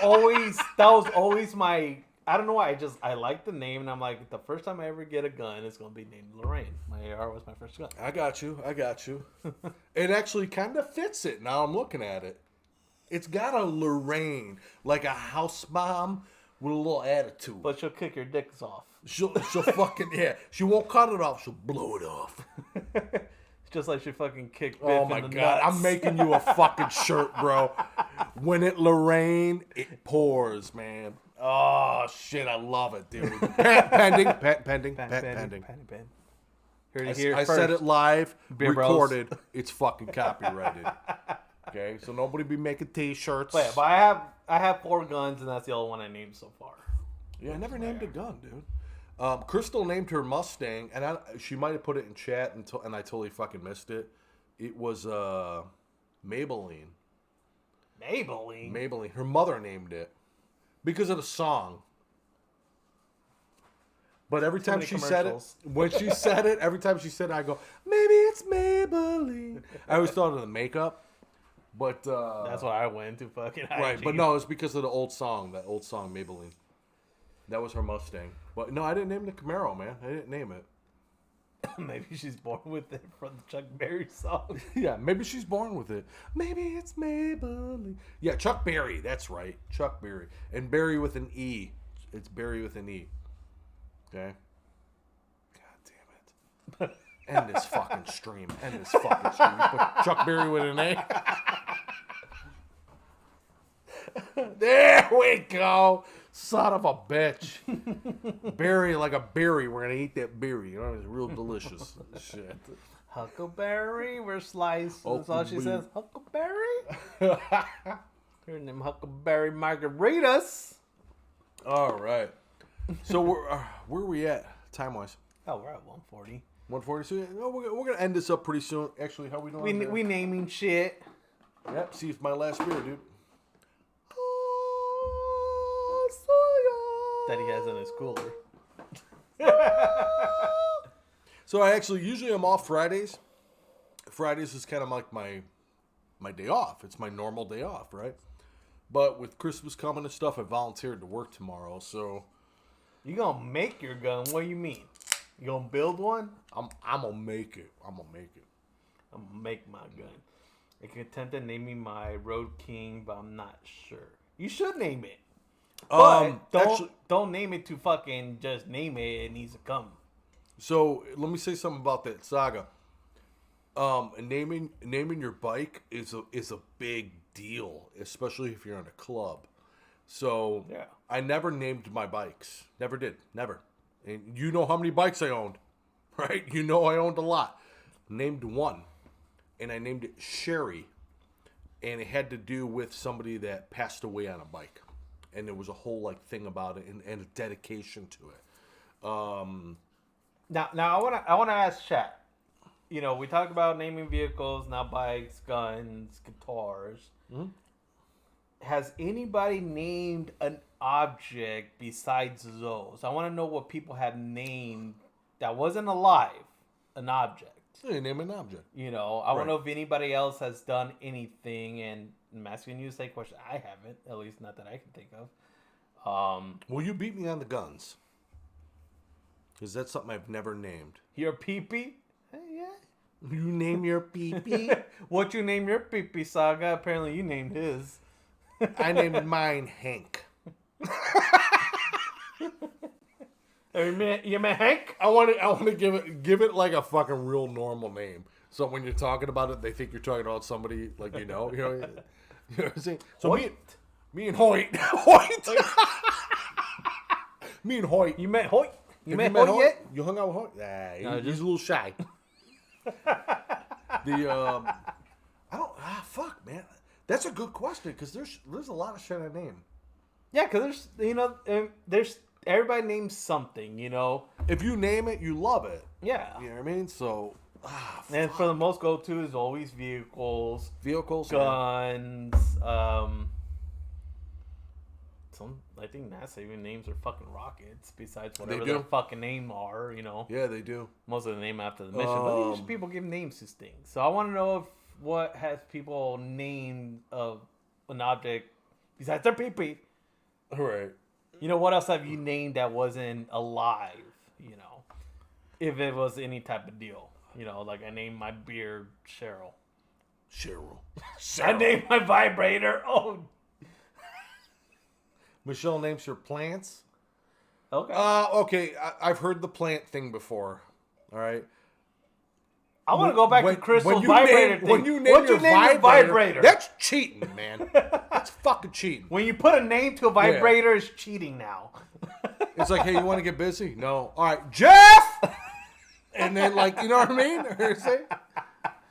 always my. I don't know why. I like the name, and I'm like, the first time I ever get a gun, it's gonna be named Lorraine. My AR was my first gun. I got you. It actually kind of fits it. Now I'm looking at it. It's got a Lorraine, like a house mom with a little attitude. But she'll kick your dicks off. She'll fucking, yeah. She won't cut it off. She'll blow it off. Just like she fucking kicked Biff Oh in my the God. nuts. I'm making you a fucking shirt, bro. When it Lorraine, it pours, man. Oh, shit. I love it, dude. Pending. Heard it here I first. said it live, BeerBros. recorded. It's fucking copyrighted. Okay, so nobody be making T-shirts. But I have 4 guns, and that's the only one I named so far. Yeah, I never named a gun, dude. Crystal named her Mustang, and she might have put it in chat, and I totally fucking missed it. It was Maybelline. Maybelline. Her mother named it because of the song. But every time she said it, when she said it, every time she said it, I go, maybe it's Maybelline. I always thought of the makeup, but That's why I went to fucking right. IG. But no, it's because of the old song, Maybelline. That was her Mustang. But no, I didn't name the Camaro, man. I didn't name it. Maybe she's born with it from the Chuck Berry song. Yeah, maybe she's born with it. Maybe it's Maybelline. Yeah, Chuck Berry. That's right. Chuck Berry. And Berry with an E. It's Berry with an E. Okay? God damn it. End this fucking stream. Put Chuck Berry with an A. There we go. Son of a bitch. Berry like a berry. We're going to eat that berry. You know, it's real delicious. Shit. Huckleberry, we're sliced. That's all she says. Huckleberry? Here in them Huckleberry margaritas. All right. So where are we at time-wise? Oh, we're at 140. 140. So we're going to end this up pretty soon. Actually, how we doing? We naming shit. Yep. See, it's my last beer, dude. That he has in his cooler. So I actually usually I'm off Fridays. Fridays is kind of like my day off. It's my normal day off, right? But with Christmas coming and stuff, I volunteered to work tomorrow. So You gonna make your gun? What do you mean? You gonna build one? I'm gonna make it. I'm gonna make my gun. I can attempt to name me my Road King, but I'm not sure. You should name it. But don't name it to fucking just name it. It needs to come. So let me say something about that saga. Naming your bike is a big deal, especially if you're in a club. So Yeah. I never named my bikes. Never did. Never. And you know how many bikes I owned, right? You know I owned a lot. Named one, and I named it Sherry, and it had to do with somebody that passed away on a bike, and there was a whole like thing about it and a dedication to it. Now I wanna ask chat. You know, we talk about naming vehicles, now bikes, guns, guitars. Mm-hmm. Has anybody named an object besides those? I want to know what people have named that wasn't alive, an object. So you name an object. You know, I want to Right. know if anybody else has done anything, and masculine unisex question. I haven't, at least not that I can think of. Well, you beat me on the guns. Because that's something I've never named. Your pee-pee? Yeah. You name your pee-pee? What you name your pee-pee, Saga? Apparently you named his. I named mine Hank. You mean Hank? I want to give it like a fucking real normal name. So when you're talking about it, they think you're talking about somebody like you know what I'm saying? So Hoyt. me and Hoyt, Hoyt, me and Hoyt. You met Hoyt? You Have met Hoyt yet? You hung out with Hoyt? Nah, No, he's a little shy. I don't. Fuck, man. That's a good question because there's a lot of shit I name. Yeah, because there's everybody names something, you know. If you name it, you love it. Yeah. You know what I mean? So. And for the most go-to is always vehicles, Vehicles, guns. I think NASA even names their fucking rockets. Besides whatever their fucking name are, you know. Yeah, they do. Most of the name after the mission, but usually people give names to things. So I want to know what has people named of an object besides their pee-pee. Right. You know, what else have you named that wasn't alive? You know, if it was any type of deal. You know, like I named my beer Cheryl. Cheryl. I named my vibrator. Oh. Michelle names her plants. Okay. Okay. I've heard the plant thing before. All right. I want to go back to Crystal's you vibrator name, thing. When you name What'd your you name vibrator, that's cheating, man. That's fucking cheating. When you put a name to a vibrator, it's cheating now. It's like, hey, you want to get busy? No. All right, Jeff. And then, like, you know what I mean?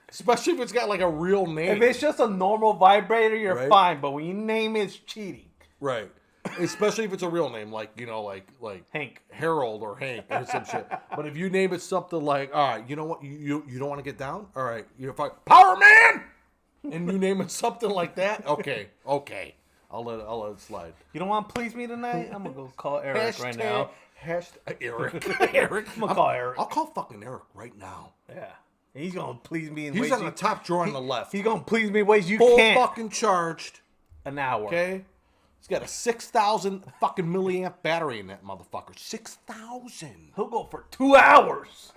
Especially if it's got like a real name. If it's just a normal vibrator, you're Right. fine. But when you name it, it's cheating. Right. Especially if it's a real name, like, you know, like Hank. Harold or Hank or some shit. But if you name it something like, all right, you know what, you don't want to get down? All right, you're fine. Power Man! And you name it something like that? Okay. I'll let it slide. You don't want to please me tonight? I'm going to go call Eric right now. Eric. I'm going to call Eric. I'll call fucking Eric right now. Yeah. And he's going to please me in He's ways on the top drawer on the left. He's going to please me in ways you Full can't. fucking charged. An hour. Okay? He's got a 6,000 fucking milliamp battery in that motherfucker. 6,000. He'll go for 2 hours.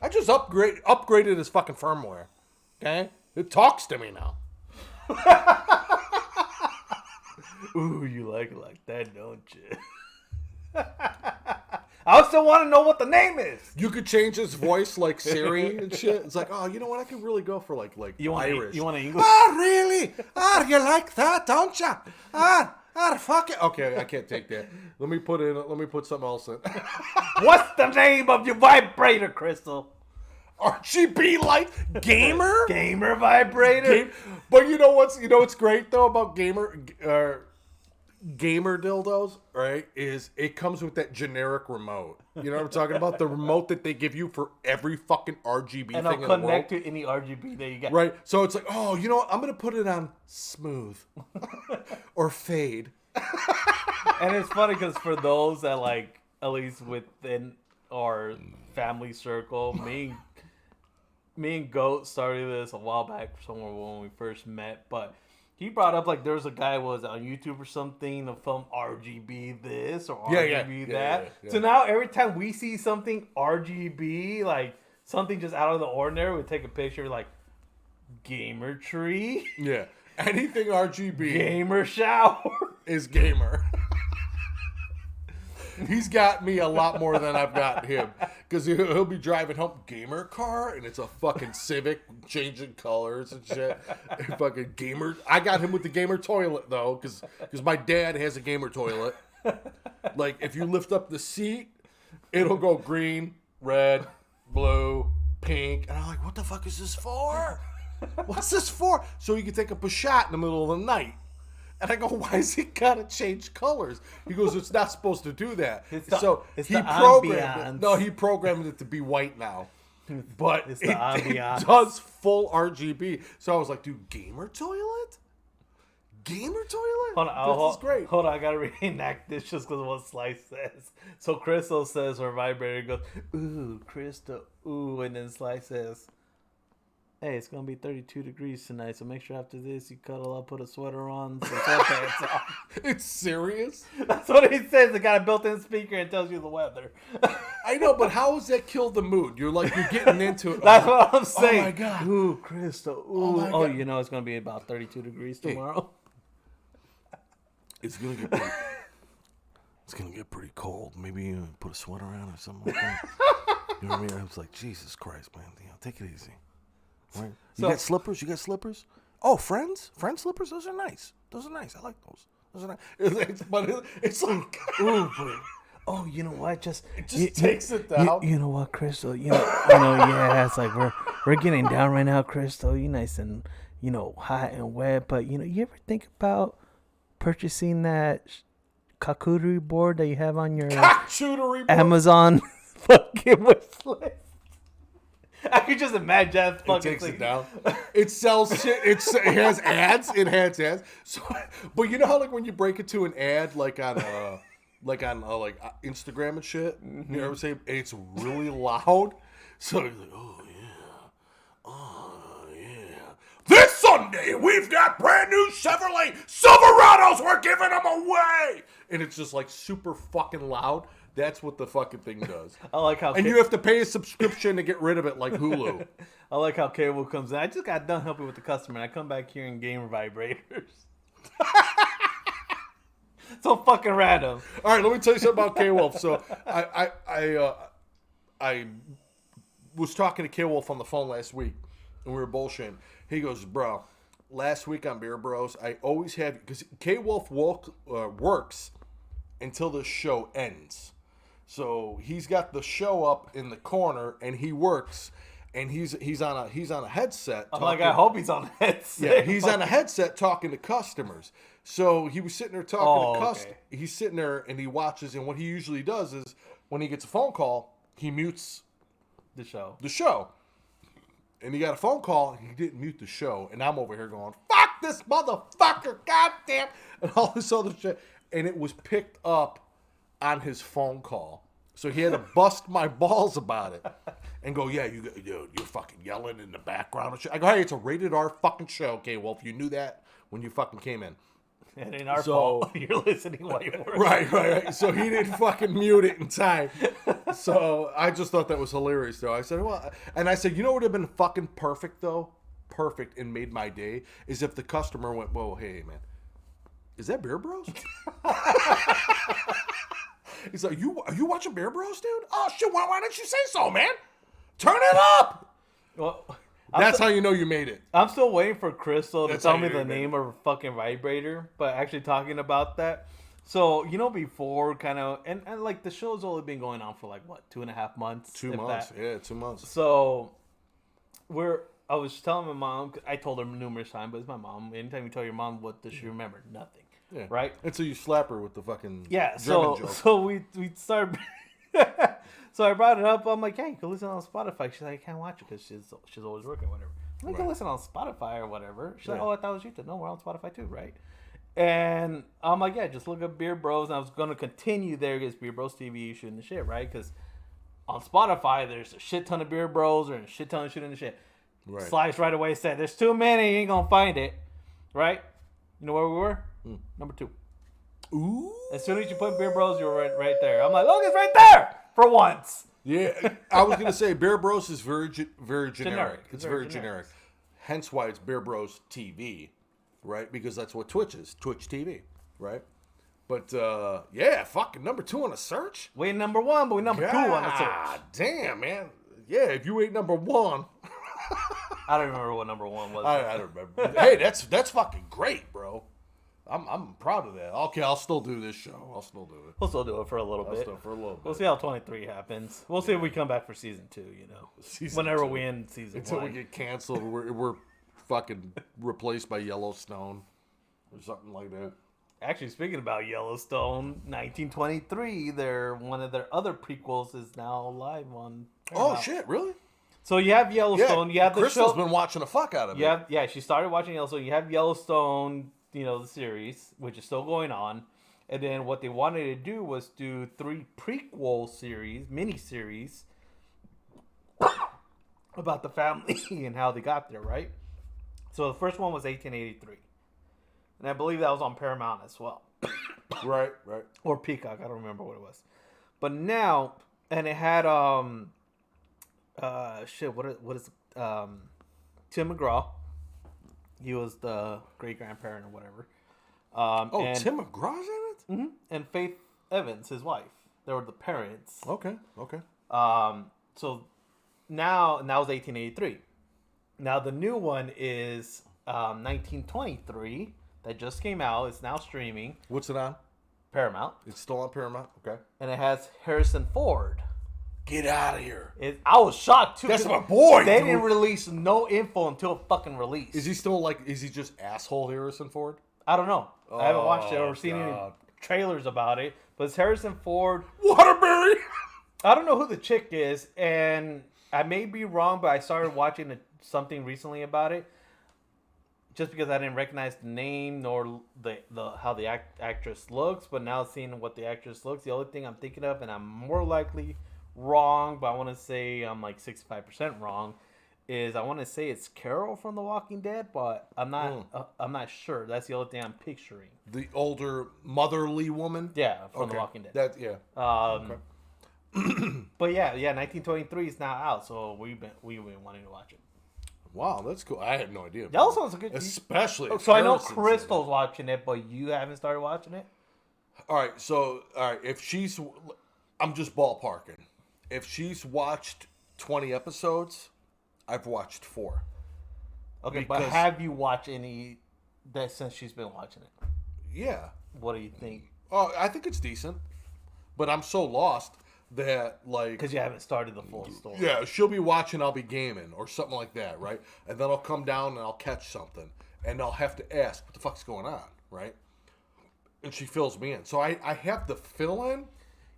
I just upgraded his fucking firmware. Okay? It talks to me now. Ooh, you like it like that, don't you? I still want to know what the name is. You could change his voice like Siri and shit. It's like, oh, you know what? I could really go for like You want Irish. You want an English? Oh, really? Oh, you like that, don't you? Fuck it. Okay, I can't take that. Let me put something else in. What's the name of your vibrator, Crystal? RGB light gamer. Gamer vibrator. But you know what's great though about gamer dildos, right? Is it comes with that generic remote. You know what I'm talking about? The remote that they give you for every fucking RGB And thing I'll in the world. connect to any RGB that you got. Right. So it's like, oh, you know what? I'm gonna put it on smooth or fade. And it's funny because for those that like, at least within our family circle, me and Goat started this a while back somewhere when we first met, but he brought up like there's a guy was on YouTube or something to film RGB this or RGB that. Yeah. So now every time we see something RGB, like something just out of the ordinary, we take a picture like gamer tree, Yeah. Anything RGB gamer shower. is gamer. He's got me a lot more than I've got him. Because he'll be driving home, gamer car, and it's a fucking Civic changing colors and shit. And fucking gamer. I got him with the gamer toilet, though, because my dad has a gamer toilet. Like, if you lift up the seat, it'll go green, red, blue, pink. And I'm like, what the fuck is this for? What's this for? So you can take up a shot in the middle of the night. And I go, why is it gotta change colors? He goes, it's not supposed to do that. It's He the programmed ambiance. it. No, he programmed it to be white now. But It's the ambiance. it does full RGB. So I was like, dude, gamer toilet? Gamer toilet? This is great. Hold on, I gotta reenact this just because of what Slice says. So Crystal says her vibrator goes, ooh, Crystal, ooh, and then Slice says, hey, it's going to be 32 degrees tonight, so make sure after this you cuddle up, put a sweater on, some sweatpants on. It's serious? That's what he says. It got a built-in speaker and tells you the weather. I know, but how does that kill the mood? You're getting into it. That's what I'm saying. Oh, my God. Ooh, Crystal. Ooh. Oh, my God. You know it's going to be about 32 degrees tomorrow. It's going to get pretty... It's going to get pretty cold. Maybe put a sweater on or something like that. You know what I mean? I was like, Jesus Christ, man. Take it easy. Right? You got slippers? You got slippers? Oh, Friends? Friends slippers? Those are nice. I like those. Those are nice. But it's like... Ooh, boy. Oh, you know what? It just takes it down. You know what, Crystal? Yeah, it's like we're getting down right now, Crystal. You nice and, hot and wet. But, you ever think about purchasing that charcuterie board that you have on your Amazon fucking wish list? I could just imagine that fucking It takes thing. it down. It sells shit. It has ads. It has ads. So, but you know how when you break it to an ad like on Instagram and shit, you know what I'm saying? It's really loud. So you're like, oh yeah. This Sunday we've got brand new Chevrolet Silverados. We're giving them away, and it's just like super fucking loud. That's what the fucking thing does. I like how you have to pay a subscription to get rid of it, like Hulu. I like how cable comes in. I just got done helping with the customer, and I come back here and game vibrators. So fucking random. All right, let me tell you something about K-Wolf. So I was talking to K-Wolf on the phone last week, and we were bullshitting. He goes, bro, last week on Beer Bros, I always have, because K-Wolf works until the show ends. So he's got the show up in the corner, and he works, and he's on a headset. I'm like, I hope he's on a headset. Yeah, he's on a headset talking to customers. So he was sitting there talking to customers. Okay. He's sitting there and he watches, and what he usually does is when he gets a phone call, he mutes the show. And he got a phone call, and he didn't mute the show, and I'm over here going, fuck this motherfucker, goddamn, and all this other shit. And it was picked up on his phone call. So he had to bust my balls about it and go, yeah, you're fucking yelling in the background and shit. I go, hey, it's a rated R fucking show, okay, Wolf. You knew that when you fucking came in. It ain't our fault. You're listening while you work. Right. So he didn't fucking mute it in time. So I just thought that was hilarious, though. I said, you know what would have been fucking perfect, though? Perfect and made my day is if the customer went, whoa, hey, man. Is that Beer Bros? He's like, are you watching Beer Bros, dude? Oh, shit, why don't you say so, man? Turn it up! Well, that's how you know you made it. I'm still waiting for Crystal to tell me the made name of her fucking vibrator, but actually talking about that. So, before kind of, and like the show's only been going on for like, what, 2.5 months? 2 months, yeah, 2 months. So, I was telling my mom, I told her numerous times, but it's my mom. Anytime you tell your mom what does she remember? Nothing. Yeah. Right? Until you slap her with the fucking German joke. So we started. So I brought it up. I'm like, hey, you can listen on Spotify. She's like, I can't watch it because she's always working, whatever. I'm like, you can listen on Spotify or whatever. She's like, oh, I thought it was YouTube. No, we're on Spotify too, right? And I'm like, yeah, just look up Beer Bros. And I was going to continue there against Beer Bros TV shooting the shit, right? Because on Spotify, there's a shit ton of Beer Bros or a shit ton of shooting the shit. Right. Slice right away said, there's too many. You ain't going to find it, right? You know where we were? Number 2. Ooh. As soon as you put Beer Bros, you were right there. I'm like, look, it's right there for once. Yeah, I was going to say Beer Bros is very generic. It's very generic. Hence why it's Beer Bros TV, right? Because that's what Twitch is. Twitch TV, right? But, yeah, fucking number 2 on the search? We ain't number 1, but we number 2 on the search. Ah, damn, man. Yeah, if you ain't number 1... I don't remember what number 1 was. I don't remember. Hey, that's fucking great, bro. I'm proud of that. Okay, I'll still do this show. I'll still do it. We'll still do it for a little bit. We'll see how 23 happens. We'll see if we come back for season 2, Whenever we end season 1. Until we get canceled, we're fucking replaced by Yellowstone or something like that. Actually, speaking about Yellowstone, 1923, one of their other prequels is now live on Paramount. Oh, shit, really? So you have Yellowstone. Yeah, you have the Crystal's show. Been watching the fuck out of it. Yeah, she started watching Yellowstone. You have Yellowstone, the series, which is still going on. And then what they wanted to do was do 3 prequel series, mini-series, about the family and how they got there, right? So the first one was 1883. And I believe that was on Paramount as well. Right. Or Peacock, I don't remember what it was. But now, and it had what is Tim McGraw. He was the great grandparent or whatever. And, Tim McGraw's in it? and Faith Evans, his wife. They were the parents. Okay. So now, and that was 1883. Now the new one is 1923 that just came out. It's now streaming. What's it on? Paramount. It's still on Paramount? Okay. And it has Harrison Ford. Get out of here. I was shocked too. That's my boy, They dude. didn't release no info until it fucking released. Is he still is he just asshole Harrison Ford? I don't know. I haven't watched it or Oh, seen any God. trailers about it. But it's Harrison Ford. Waterbury! I don't know who the chick is, and I may be wrong, but I started watching something recently about it. Just because I didn't recognize the name nor the how the actress looks, but now seeing what the actress looks, the only thing I'm thinking of, and I'm more likely wrong, but I want to say I'm like 65% wrong, is I want to say it's Carol from The Walking Dead, but I'm not. I'm not sure. That's the only thing I'm picturing. The older motherly woman? Yeah, from The Walking Dead. Okay. But yeah, 1923 is now out, so we've been wanting to watch it. Wow, that's cool. I had no idea. That also sounds good. Especially. if So I know Harrison's in it. Crystal's watching it, but you haven't started watching it? All right, if she's, I'm just ballparking. If she's watched 20 episodes, I've watched 4. Okay, but Because- have you watched any that since she's been watching it? Yeah. What do you think? Oh, I think it's decent, but I'm so lost that Because you haven't started the full story. yeah, she'll be watching, I'll be gaming or something like that, right? And then I'll come down and I'll catch something, and I'll have to ask, what the fuck's going on, right? And she fills me in, so I have the fill in.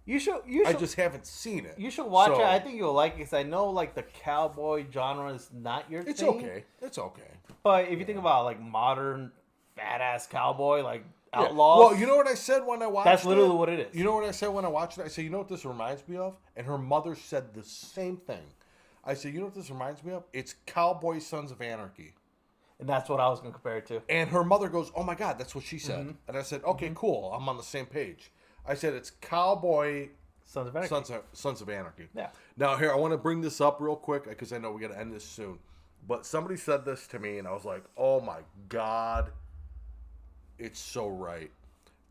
You should. I just haven't seen it. You should watch So, it. I think you'll like it because I know like the cowboy genre is not your it's thing. okay. It's okay. But if you think about like modern badass cowboy, like Yeah. outlaws. Well, you know what I said when I watched That's literally it? what it is. You know what I said when I watched it? I said, you know what this reminds me of? And her mother said the same thing. I said, you know what this reminds me of? It's Cowboy Sons of Anarchy. And that's what I was gonna compare it to. And her mother goes, oh my God, that's what she said. Mm-hmm. And I said, okay, cool. I'm on the same page. I said, it's Cowboy Sons of Anarchy. Sons of Anarchy. Yeah. Now, here, I want to bring this up real quick because I know we got to end this soon. But somebody said this to me, and I was like, oh my God, it's so right.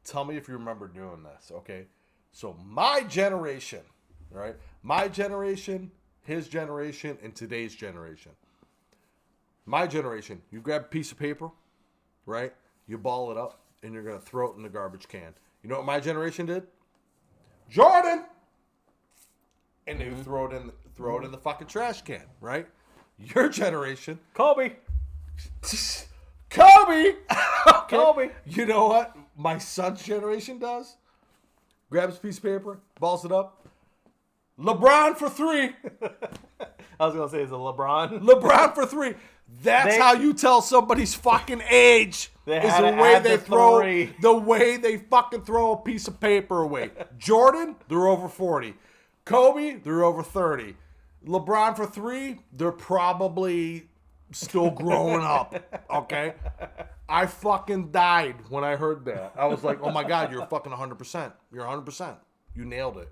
Tell me if you remember doing this, okay? So my generation, right? My generation, his generation, and today's generation. My generation, you grab a piece of paper, right? You ball it up, and you're going to throw it in the garbage can. You know what my generation did? Jordan! And they throw it in the fucking trash can, right? Your generation, Kobe. Kobe! Kobe. You know what my son's generation does? Grabs a piece of paper, balls it up. LeBron for 3. I was gonna say, is it LeBron? LeBron for 3. That's how you tell somebody's fucking age. They Is had the to way add they the throw 3. the way they fucking throw a piece of paper away. Jordan, they're over 40. Kobe, they're over 30. LeBron for 3, they're probably still growing up. Okay? I fucking died when I heard that. I was like, oh my God, you're fucking 100%. You're 100%. You nailed it.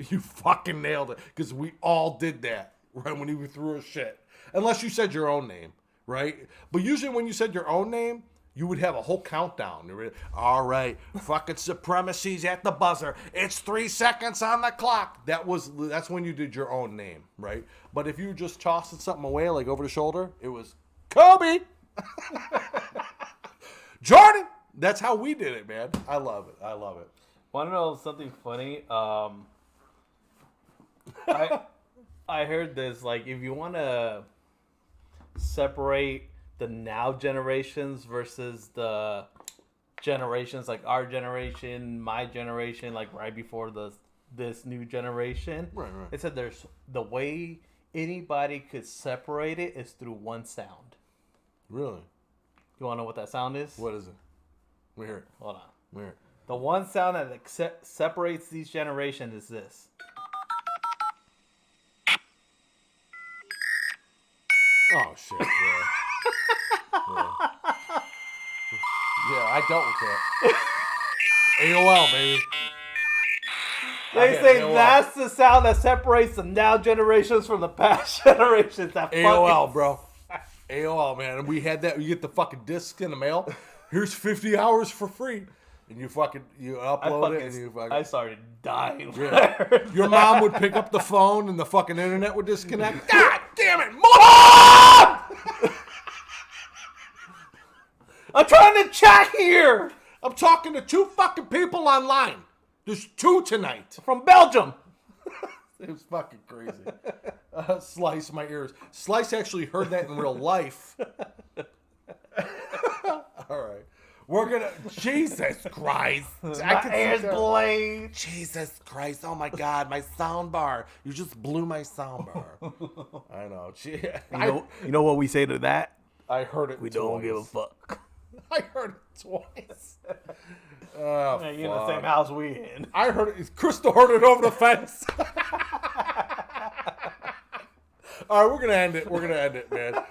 You fucking nailed it. Because we all did that, right? When you threw a shit. Unless you said your own name, right? But usually when you said your own name, you would have a whole countdown. All right, fucking Supremacy's at the buzzer. It's 3 seconds on the clock. That's when you did your own name, right? But if you were just tossing something away like over the shoulder, it was Kobe, Jordan. That's how we did it, man. I love it. I love it. Want to know something funny? I heard this, like, if you want to separate the now generations versus the generations, like our generation, my generation, like right before this new generation, Right. it said there's the way anybody could separate it is through one sound. Really? You want to know what that sound is? What is it? We hear it. Hold on. We hear it. The one sound that separates these generations is this. Oh shit! Yeah, I dealt with that. AOL, baby. They say that's the sound that separates the now generations from the past generations. That AOL, bro. AOL, man. And we had that. You get the fucking disc in the mail. Here's 50 hours for free. And you upload it and you fucking... I started dying. Yeah. Your mom would pick up the phone and the fucking internet would disconnect. God damn it, Mom! I'm trying to chat here. I'm talking to 2 fucking people online. There's 2 tonight. From Belgium. It was fucking crazy. Slice my ears. Slice actually heard that in real life. All right. We're gonna... Jesus Christ. My ears bleed. Jesus Christ. Oh my God. My sound bar. You just blew my sound bar. I know. You know what we say to that? I heard it We twice. don't give a fuck. I heard it twice. Oh, You're in the same house we in. I heard it. Crystal heard it over the fence. All right, we're gonna end it, man.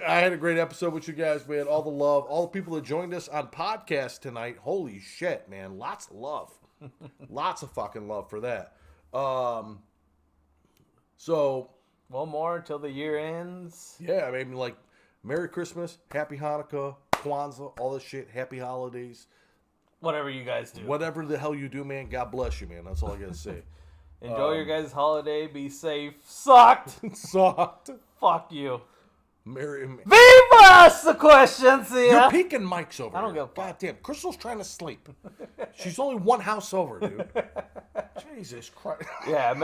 I had a great episode with you guys, man. All the love, all the people that joined us on podcast tonight. Holy shit, man! Lots of love, lots of fucking love for that. So one more until the year ends. yeah, I mean, like, Merry Christmas, Happy Hanukkah, Kwanzaa, all this shit. Happy holidays. Whatever you guys do. Whatever the hell you do, man. God bless you, man. That's all I gotta say. Enjoy your guys' holiday. Be safe. Sucked. Soft. Fuck you. Merry. Viva ask the questions here. You're peeking mics over I don't here. give a fuck. God damn. Crystal's trying to sleep. She's only 1 house over, dude. Jesus Christ. Yeah,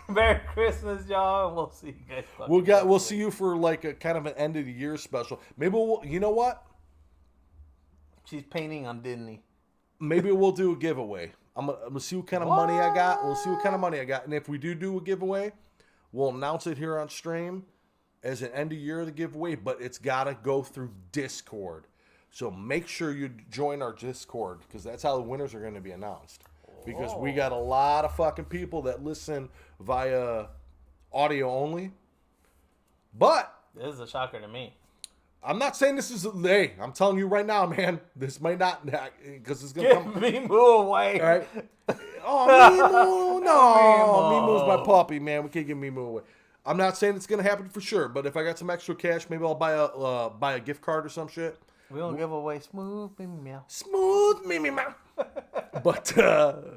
Merry Christmas, y'all, and we'll see you guys. We'll see you for like a kind of an end of the year special. Maybe we'll, you know what? She's painting on Disney. Maybe we'll do a giveaway. I'm gonna see what kind of money I got. We'll see what kind of money I got. And if we do a giveaway, we'll announce it here on stream as an end of year of the giveaway, but it's gotta go through Discord. So make sure you join our Discord, because that's how the winners are gonna be announced. Because we got a lot of fucking people that listen via audio only. But This is a shocker to me. I'm not saying this is... Hey, I'm telling you right now, man. This might not... Because it's going to come... Give Mimu away. All right? Oh, Mimu. No. Mimu's my puppy, man. We can't give Mimu away. I'm not saying it's going to happen for sure, but if I got some extra cash, maybe I'll buy a gift card or some shit. We don't give away smooth Mimi Meow. Smooth Mimi Meow. But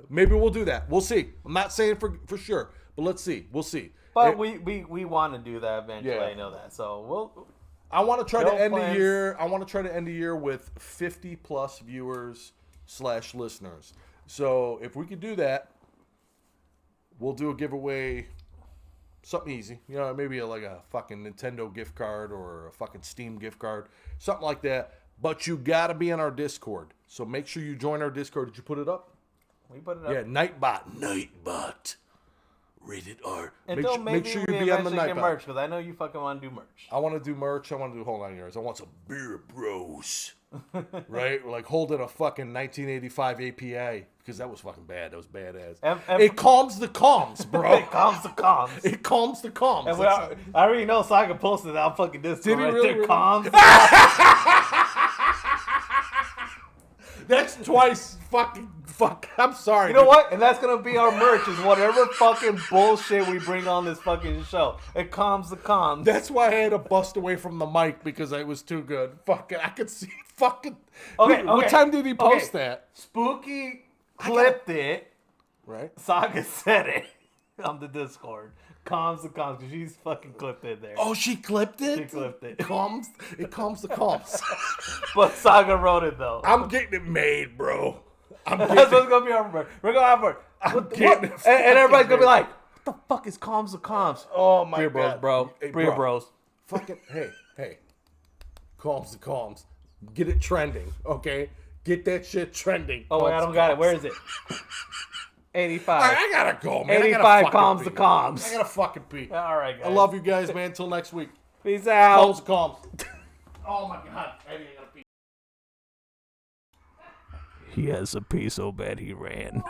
maybe we'll do that. We'll see. I'm not saying for sure, but let's see. We'll see. But we want to do that eventually. Yeah. I know that. So we'll... I want to try to end the plans. year. I want to try to end the year with 50 plus viewers / listeners. So if we could do that, we'll do a giveaway. Something easy, you know, maybe like a fucking Nintendo gift card or a fucking Steam gift card, something like that. But you gotta be in our Discord. So make sure you join our Discord. Did you put it up? We put it up. Yeah, Nightbot. Rated R. Until make maybe sure we you be on the eventually get Nightbot. merch, because I know you fucking want to do merch. I want to do merch. I want to do hold on yours. I want some BeerBros. Right? Like holding a fucking 1985 APA, because that was fucking bad. That was badass. It calms the calms, bro. It calms the calms. It calms the calms. And I already know Saga posted that on fucking Discord. Did he right really? there, calms. That's twice. Fuck. I'm sorry. You know what? And that's gonna be our merch, is whatever fucking bullshit we bring on this fucking show. It calms the calms. That's why I had to bust away from the mic, because it was too good. Fucking, I could see. Fucking. Okay. What time did he post that? Spooky clipped it. Right. Saga said it on the Discord. Calms the calms, because she's fucking clipped it there. Oh, she clipped it. She clipped it. It calms the calms. But Saga wrote it though. I'm getting it made, bro. That's what's gonna be our merch. We're gonna have merch. And everybody's gonna be like, "What the fuck is calms the calms?" Oh my BeerBros, God, bro. Hey, BeerBros. Fucking hey. Calms the calms. Get it trending, okay? Get that shit trending. Oh wait, I don't got it. Where is it? 85. All right, I gotta go, man. 85 calms the calms. I gotta fucking pee. All right, guys. I love you guys, man. Until next week. Peace out. Calms the calms. Oh my God. I gotta pee. He has a pee so bad he ran.